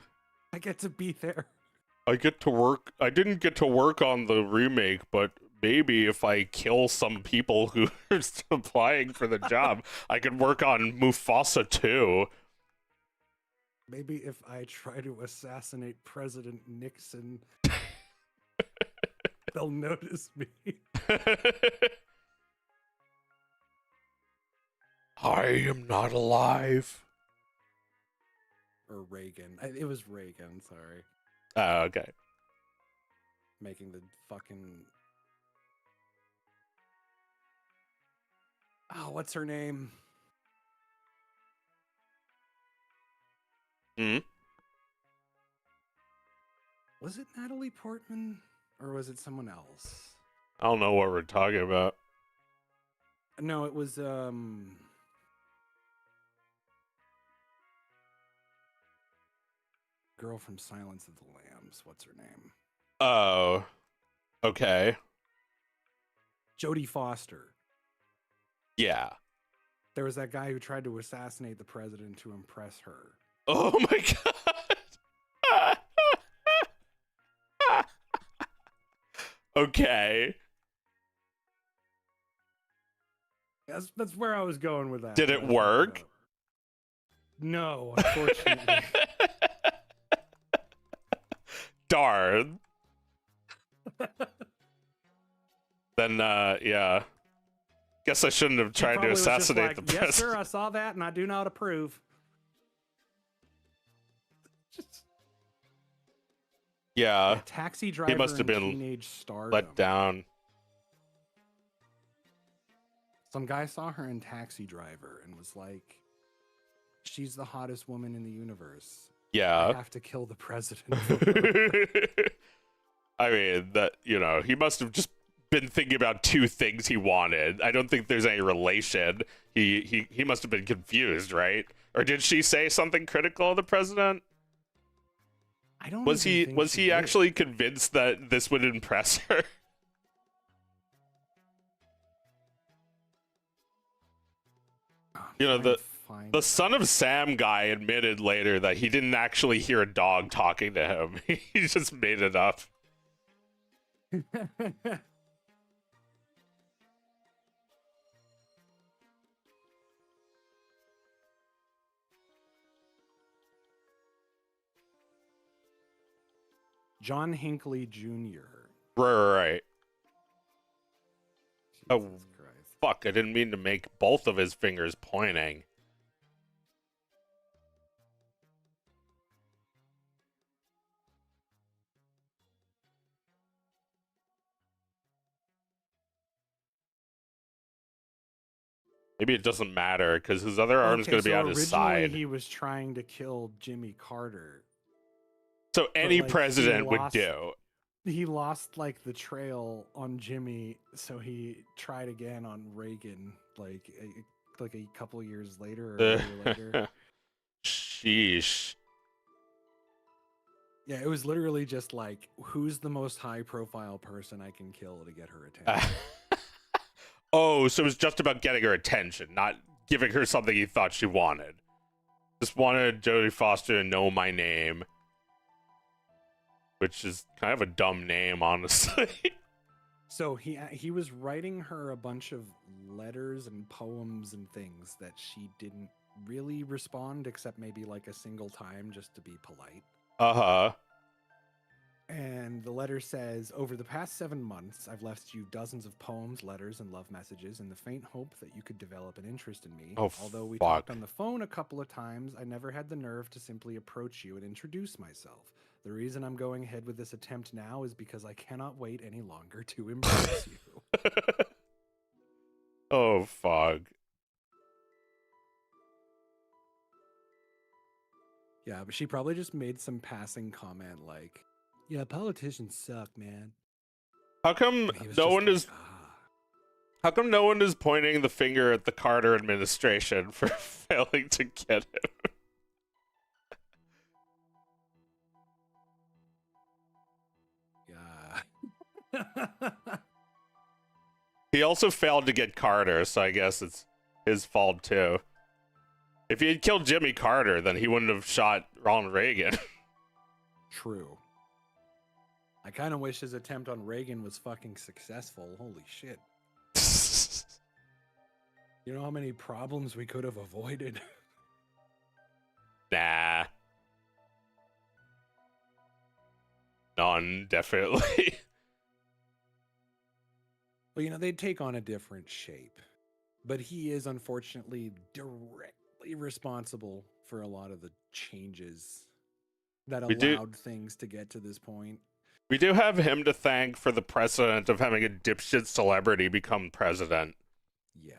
I get to be there. I didn't get to work on the remake, but maybe if I kill some people who are still applying for the job, I could work on Mufasa too. Maybe if I try to assassinate President Nixon, they'll notice me. I am not alive. Or Reagan. It was Reagan, sorry. Oh, okay. Making the fucking... Oh, what's her name? Hmm? Was it Natalie Portman? Or was it someone else? I don't know what we're talking about. No, it was, girl from Silence of the Lambs. What's her name? Oh, okay. Jodie Foster. Yeah. There was that guy who tried to assassinate the president to impress her. Oh my god. Okay. That's where I was going with that. Did it work? No, unfortunately. Darn. Then, yeah. Guess I shouldn't have tried to assassinate the president. Yes, sir, I saw that and I do not approve. Just... Yeah. Taxi driver He must have been teenage stardom. let down. Some guy saw her in Taxi Driver and was like, she's the hottest woman in the universe. Yeah. I have to kill the president. I mean, that, you know, he must have just been thinking about two things he wanted. I don't think there's any relation. He must have been confused, right? Or did she say something critical of the president? I don't Was even think was she he did. actually convinced that this would impress her? You know, the Son of Sam guy admitted later that he didn't actually hear a dog talking to him. He just made it up. John Hinckley Jr. Right. Oh, Jesus Christ. fuck, I didn't mean to make both of his fingers pointing. Maybe it doesn't matter, because his other arm's going to be on his side. Originally, he was trying to kill Jimmy Carter. So any like, president would lost- do. He lost, like, the trail on Jimmy, so he tried again on Reagan, like a couple years later or a year later. Sheesh. Yeah, it was literally just like, who's the most high-profile person I can kill to get her attention? Oh, so it was just about getting her attention, not giving her something he thought she wanted. Just wanted Jodie Foster to know my name. Which is kind of a dumb name, honestly. So he was writing her a bunch of letters and poems and things that she didn't really respond, except maybe like a single time just to be polite. Uh-huh. And the letter says, over the past 7 months, I've left you dozens of poems, letters, and love messages in the faint hope that you could develop an interest in me. Oh, Although we fuck. talked on the phone a couple of times, I never had the nerve to simply approach you and introduce myself. The reason I'm going ahead with this attempt now is because I cannot wait any longer to embrace you. Oh, fuck. Yeah, but she probably just made some passing comment like, yeah, politicians suck, man. How come And he was no just one like, is... "Ah." How come no one is pointing the finger at the Carter administration for failing to get him? Yeah. He also failed to get Carter, so I guess it's his fault too. If he had killed Jimmy Carter, then he wouldn't have shot Ronald Reagan. True. I kind of wish his attempt on Reagan was fucking successful. Holy shit. You know how many problems we could have avoided? Nah. None, definitely. Well, you know, they'd take on a different shape. But he is unfortunately directly responsible for a lot of the changes that We do allowed things to get to this point. we do have him to thank for the precedent of having a dipshit celebrity become president. Yeah.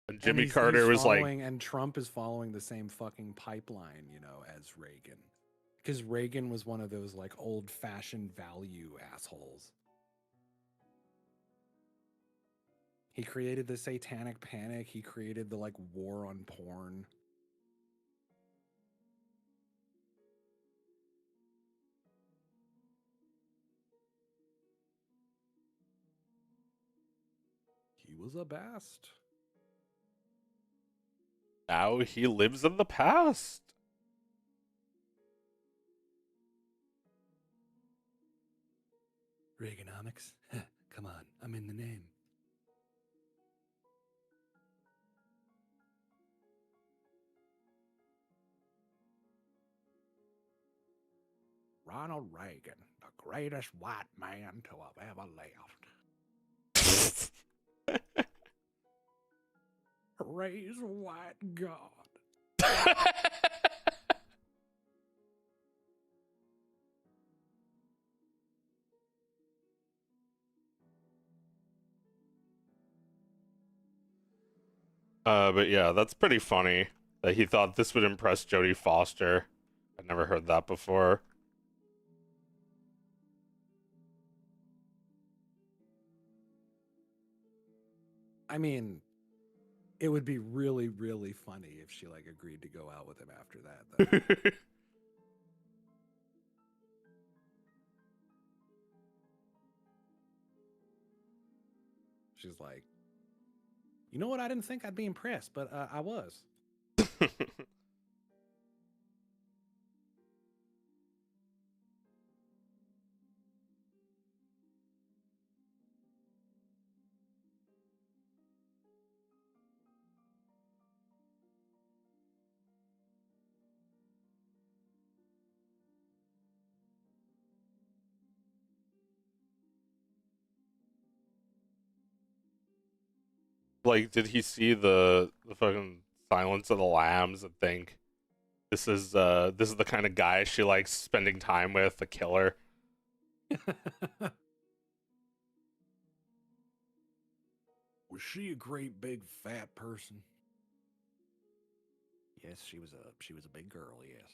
And Jimmy he's Carter was like, following, and Trump is following the same fucking pipeline, you know, as Reagan. Because Reagan was one of those like old fashioned value assholes. He created the satanic panic. He created the like war on porn. He was a bast. now he lives in the past. Reaganomics? Come on, I'm in the name. Ronald Reagan, the greatest white man to have ever lived. Praise white God. But yeah, that's pretty funny that he thought this would impress Jodie Foster. I'd never heard that before. I mean, it would be really, really funny if she like agreed to go out with him after that, though. She's like, you know what? I didn't think I'd be impressed, but I was. Like, did he see the fucking Silence of the Lambs and think this is the kind of guy she likes spending time with, a killer? Was she a great big fat person? Yes, she was a big girl, yes.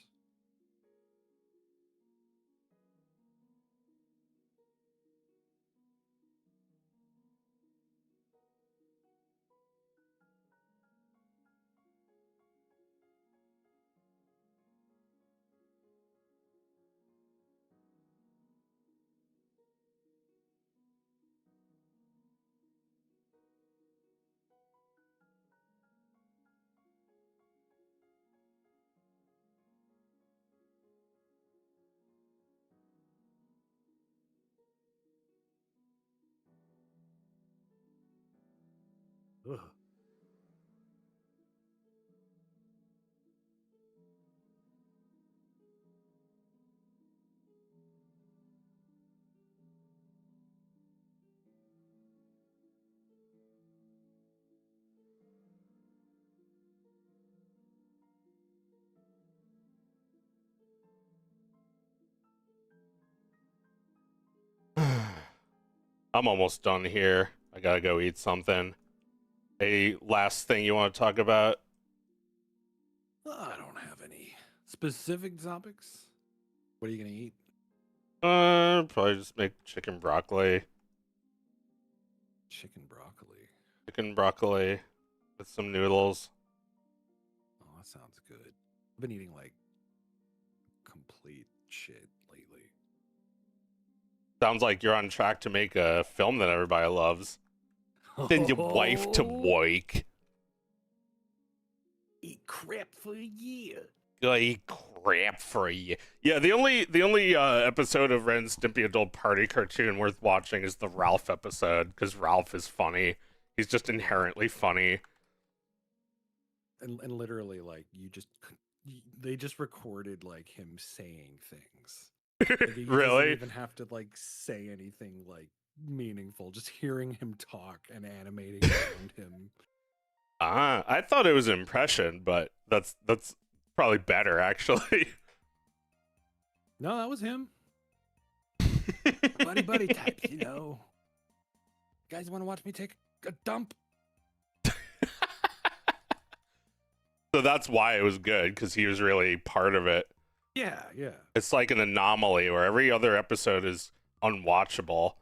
Ugh. I'm almost done here. I gotta go eat something. A last thing you want to talk about? I don't have any specific topics. What are you gonna eat? Probably just make chicken broccoli. Chicken broccoli. Chicken broccoli with some noodles. Oh, that sounds good. I've been eating like complete shit lately. Sounds like you're on track to make a film that everybody loves. Send your wife to work. Eat crap for a year. crap for you. Yeah, the only episode of Ren and Stimpy adult party cartoon worth watching is the Ralph episode, because Ralph is funny. He's just inherently funny. And literally, like, they just recorded like him saying things. Like, he doesn't Really? even have to like say anything like meaningful. Just hearing him talk and animating around him. I thought it was an impression, but that's probably better actually. No, that was him. Buddy types, you know. Guys, want to watch me take a dump? So that's why it was good, because he was really part of it. Yeah. It's like an anomaly where every other episode is unwatchable.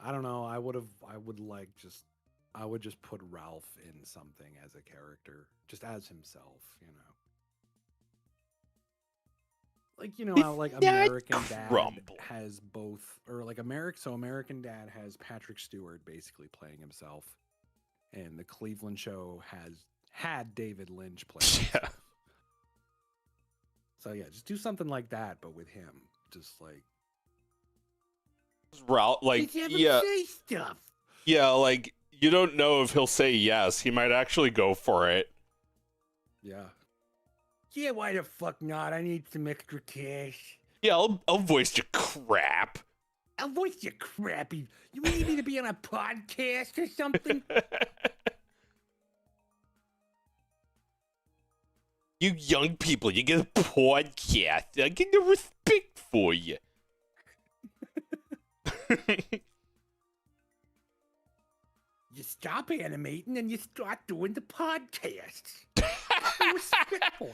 I don't know. I would just put Ralph in something as a character, just as himself, you know. Like, you know how like American Dad has both, or like American Dad has Patrick Stewart basically playing himself, and the Cleveland Show had David Lynch playing himself. So yeah, just do something like that, but with him, just like Ralph, like, say stuff. Yeah, like, you don't know if he'll say yes. He might actually go for it. Yeah. Yeah, why the fuck not? I need some extra cash. Yeah, I'll voice your crap. I'll voice your crappy. You need me to be on a podcast or something? You young people, you get a podcast. I get no respect for you. You stop animating and you start doing the podcast. No respect for you.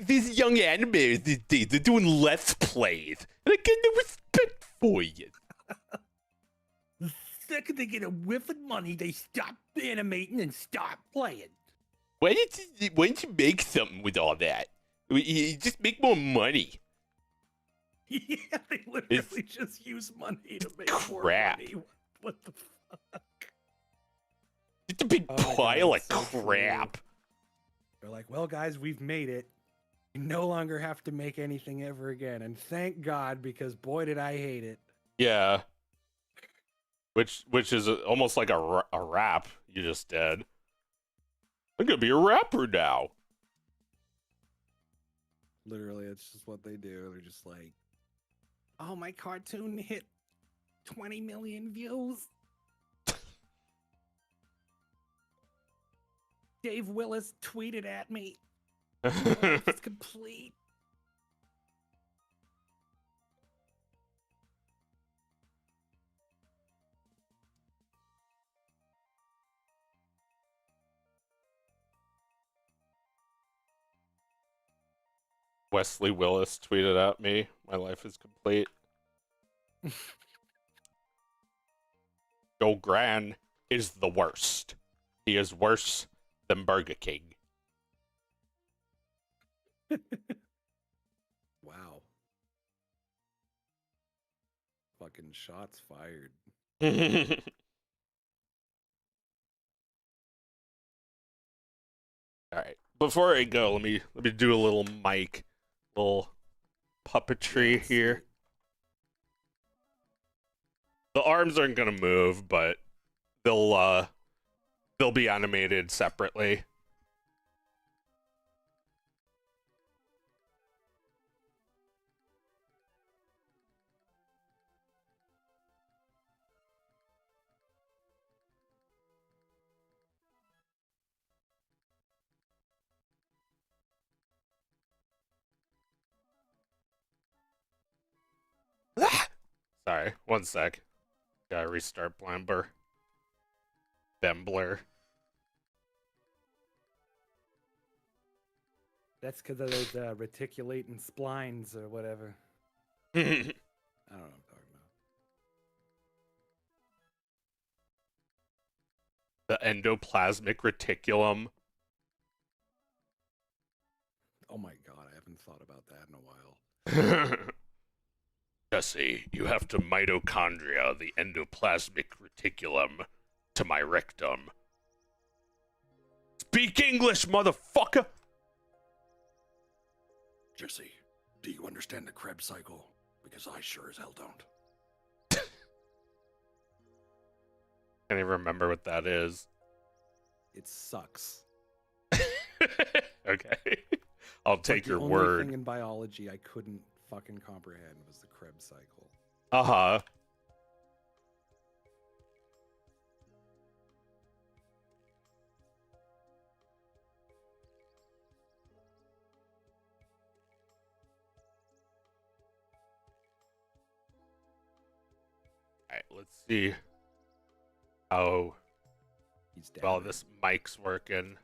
These young animators these days, they're doing let's plays. And I get no respect for you. The second they get a whiff of money, they stop animating and start playing. Why don't you make something with all that? You just make more money. Yeah, they literally just use money to make more crap. money. What the fuck? It's a big pile of it's so crap. true. They're like, well, guys, we've made it. You no longer have to make anything ever again. And thank God, because boy, did I hate it. Yeah. Which is almost like a rap you just did. I'm gonna be a rapper now. Literally, it's just what they do. They're just like, Oh, my cartoon hit 20 million views. Dave Willis tweeted at me. It's complete. Wesley Willis tweeted at me, my life is complete. Joe Gran is the worst. He is worse than Burger King. wow. Fucking shots fired. All right. Before I go, let me do a little puppetry here. The arms aren't gonna move, but they'll be animated separately. Sorry, one sec. Gotta restart Blamber. Bembler. That's because of those reticulating splines or whatever. I don't know what I'm talking about. The endoplasmic reticulum. Oh my god, I haven't thought about that in a while. Jesse, you have to mitochondria the endoplasmic reticulum to my rectum. Speak English, motherfucker! Jesse, do you understand the Krebs cycle? Because I sure as hell don't. Can't even remember what that is. It sucks. Okay. I'll take your The word. only thing in biology I couldn't fucking comprehend was the Krebs cycle. Uh-huh. Alright, let's see how He's dead. well this mic's working.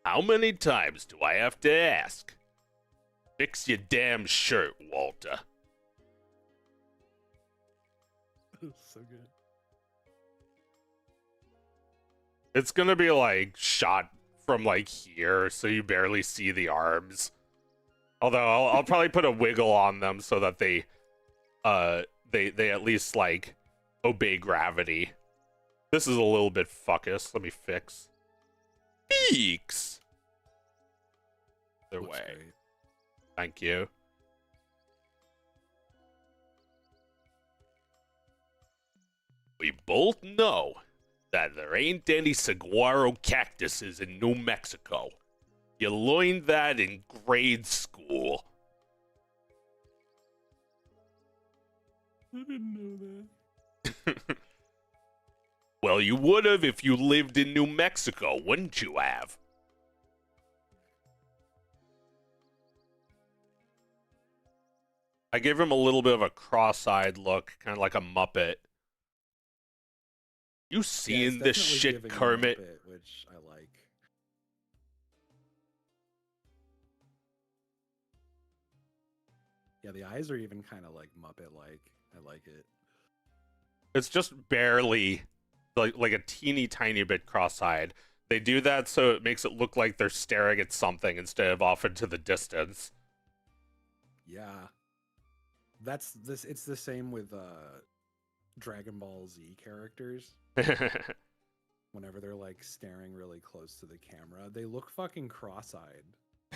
How many times do I have to ask? Fix your damn shirt, Walter. So good. It's gonna be like shot from like here, so you barely see the arms. Although I'll probably put a wiggle on them so that they at least like obey gravity. This is a little bit fuckus. Let me fix. Beaks. Either Looks way. great. Thank you. We both know that there ain't any saguaro cactuses in New Mexico. You learned that in grade school. I didn't know that. Well, you would have if you lived in New Mexico, wouldn't you have? I gave him a little bit of a cross-eyed look, kind of like a Muppet. You Yeah, seeing it's this definitely shit, giving Kermit? Muppet, which I like. Yeah, the eyes are even kind of like Muppet-like. I like it. It's just barely, like a teeny tiny bit cross-eyed. They do that so it makes it look like they're staring at something instead of off into the distance. Yeah. That's this. It's the same with Dragon Ball Z characters. Whenever they're like staring really close to the camera, they look fucking cross-eyed,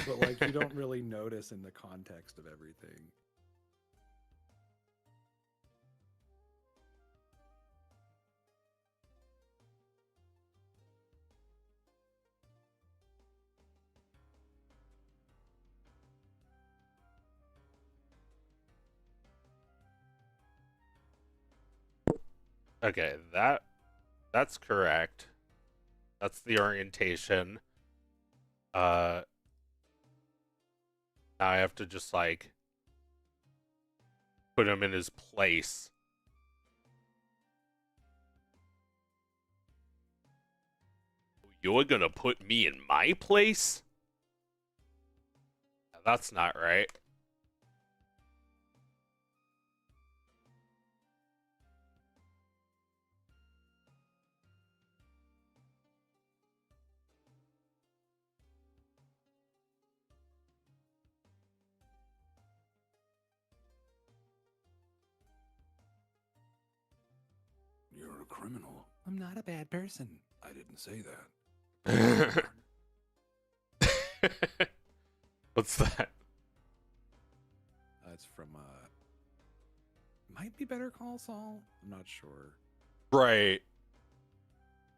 but like you don't really notice in the context of everything. Okay, that's correct. That's the orientation. Now I have to just like put him in his place. You're gonna put me in my place? That's not right. You're a criminal. I'm not a bad person. I didn't say that. What's that? That's from might be Better Call Saul. I'm not sure. Right.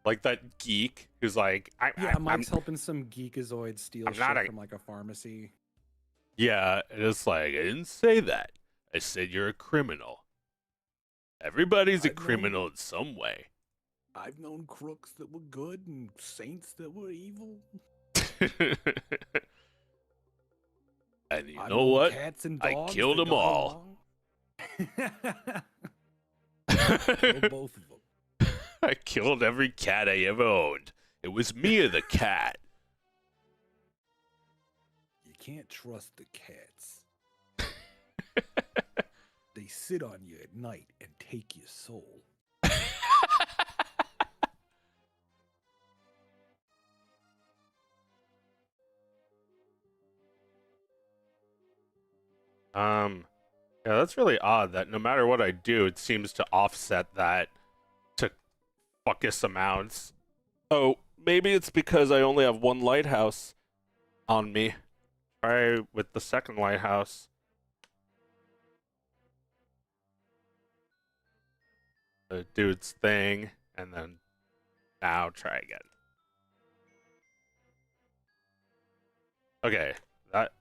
Like that geek who's like, Yeah, Mike's helping some geekazoid steal I'm shit not a- from like a pharmacy. yeah, and it's like, I didn't say that. I said you're a criminal. Everybody's a I've known- criminal in some way. I've known crooks that were good and saints that were evil. And you I've know known what? Cats and I dogs killed that them got all. along. Killed both of them. I killed every cat I ever owned. It was me or the cat. You can't trust the cats. They sit on you at night and take your soul. Yeah, that's really odd that no matter what I do, it seems to offset that to fuckus amounts. Oh, maybe it's because I only have one lighthouse on me. Try with the second lighthouse. Do its thing, and then now try again. Okay, that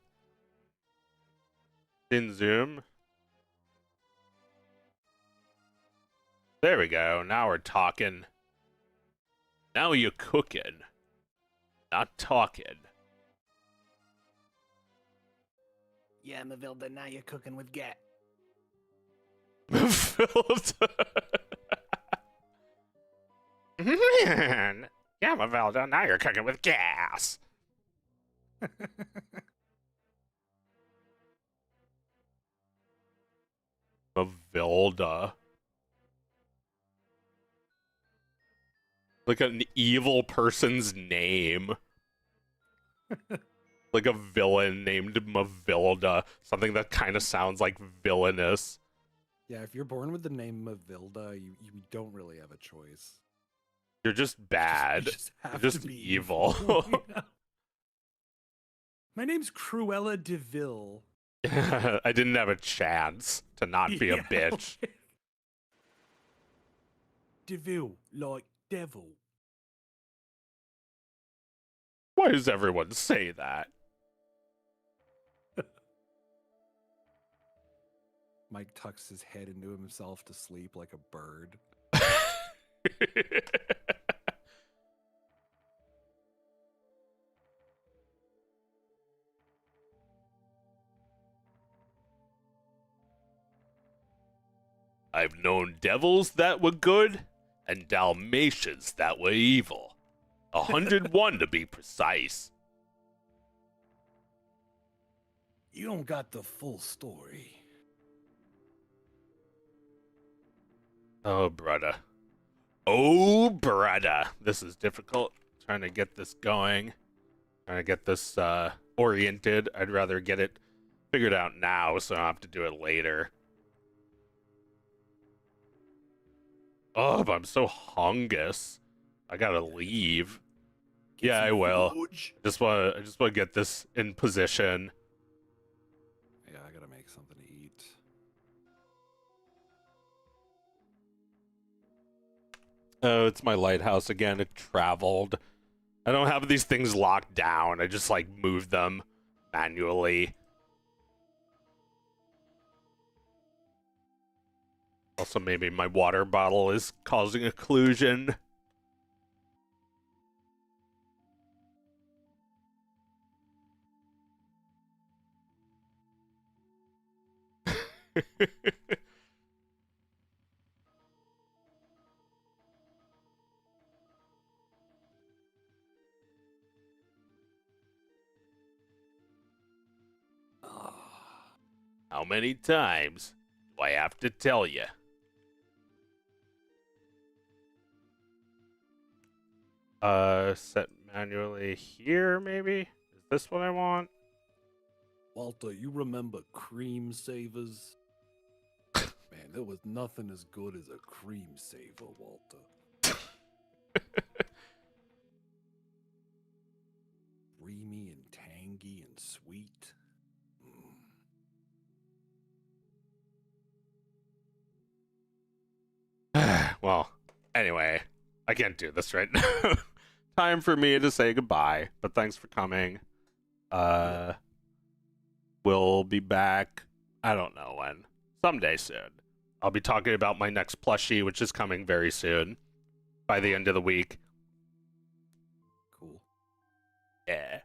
in zoom. There we go. Now we're talking. Now you're cooking, not talking. Yeah, Mavilda, now you're cooking with gat. Yeah, Mavilda, now you're cooking with gas. Mavilda. Like an evil person's name. Like a villain named Mavilda. Something that kind of sounds like villainous. Yeah, if you're born with the name Mavilda, you don't really have a choice. You're just bad. You just have You're just to be evil. you know? My name's Cruella DeVille. I didn't have a chance to not be a Yeah, bitch. okay. DeVille, like devil. Why does everyone say that? Mike tucks his head into himself to sleep like a bird. I've known devils that were good and Dalmatians that were evil. 101 to be precise. You don't got the full story. Oh, brother. Oh, brother. This is difficult. Trying to get this going. Trying to get this oriented. I'd rather get it figured out now so I don't have to do it later. Oh, but I'm so hungus. I gotta leave. Get Yeah, some I will. fudge. I just want to get this in position. Yeah, I gotta make something to eat. Oh, it's my lighthouse again. It traveled. I don't have these things locked down. I just like move them manually. Also, maybe my water bottle is causing occlusion. Ah. How many times do I have to tell you? Set manually here, maybe? Is this what I want? Walter, you remember cream savers? Man, there was nothing as good as a cream saver, Walter. Creamy and tangy and sweet. Well, anyway, I can't do this right now. Time for me to say goodbye, but thanks for coming. We'll be back, I don't know when. Someday soon. I'll be talking about my next plushie, which is coming very soon. By the end of the week. Cool. Yeah.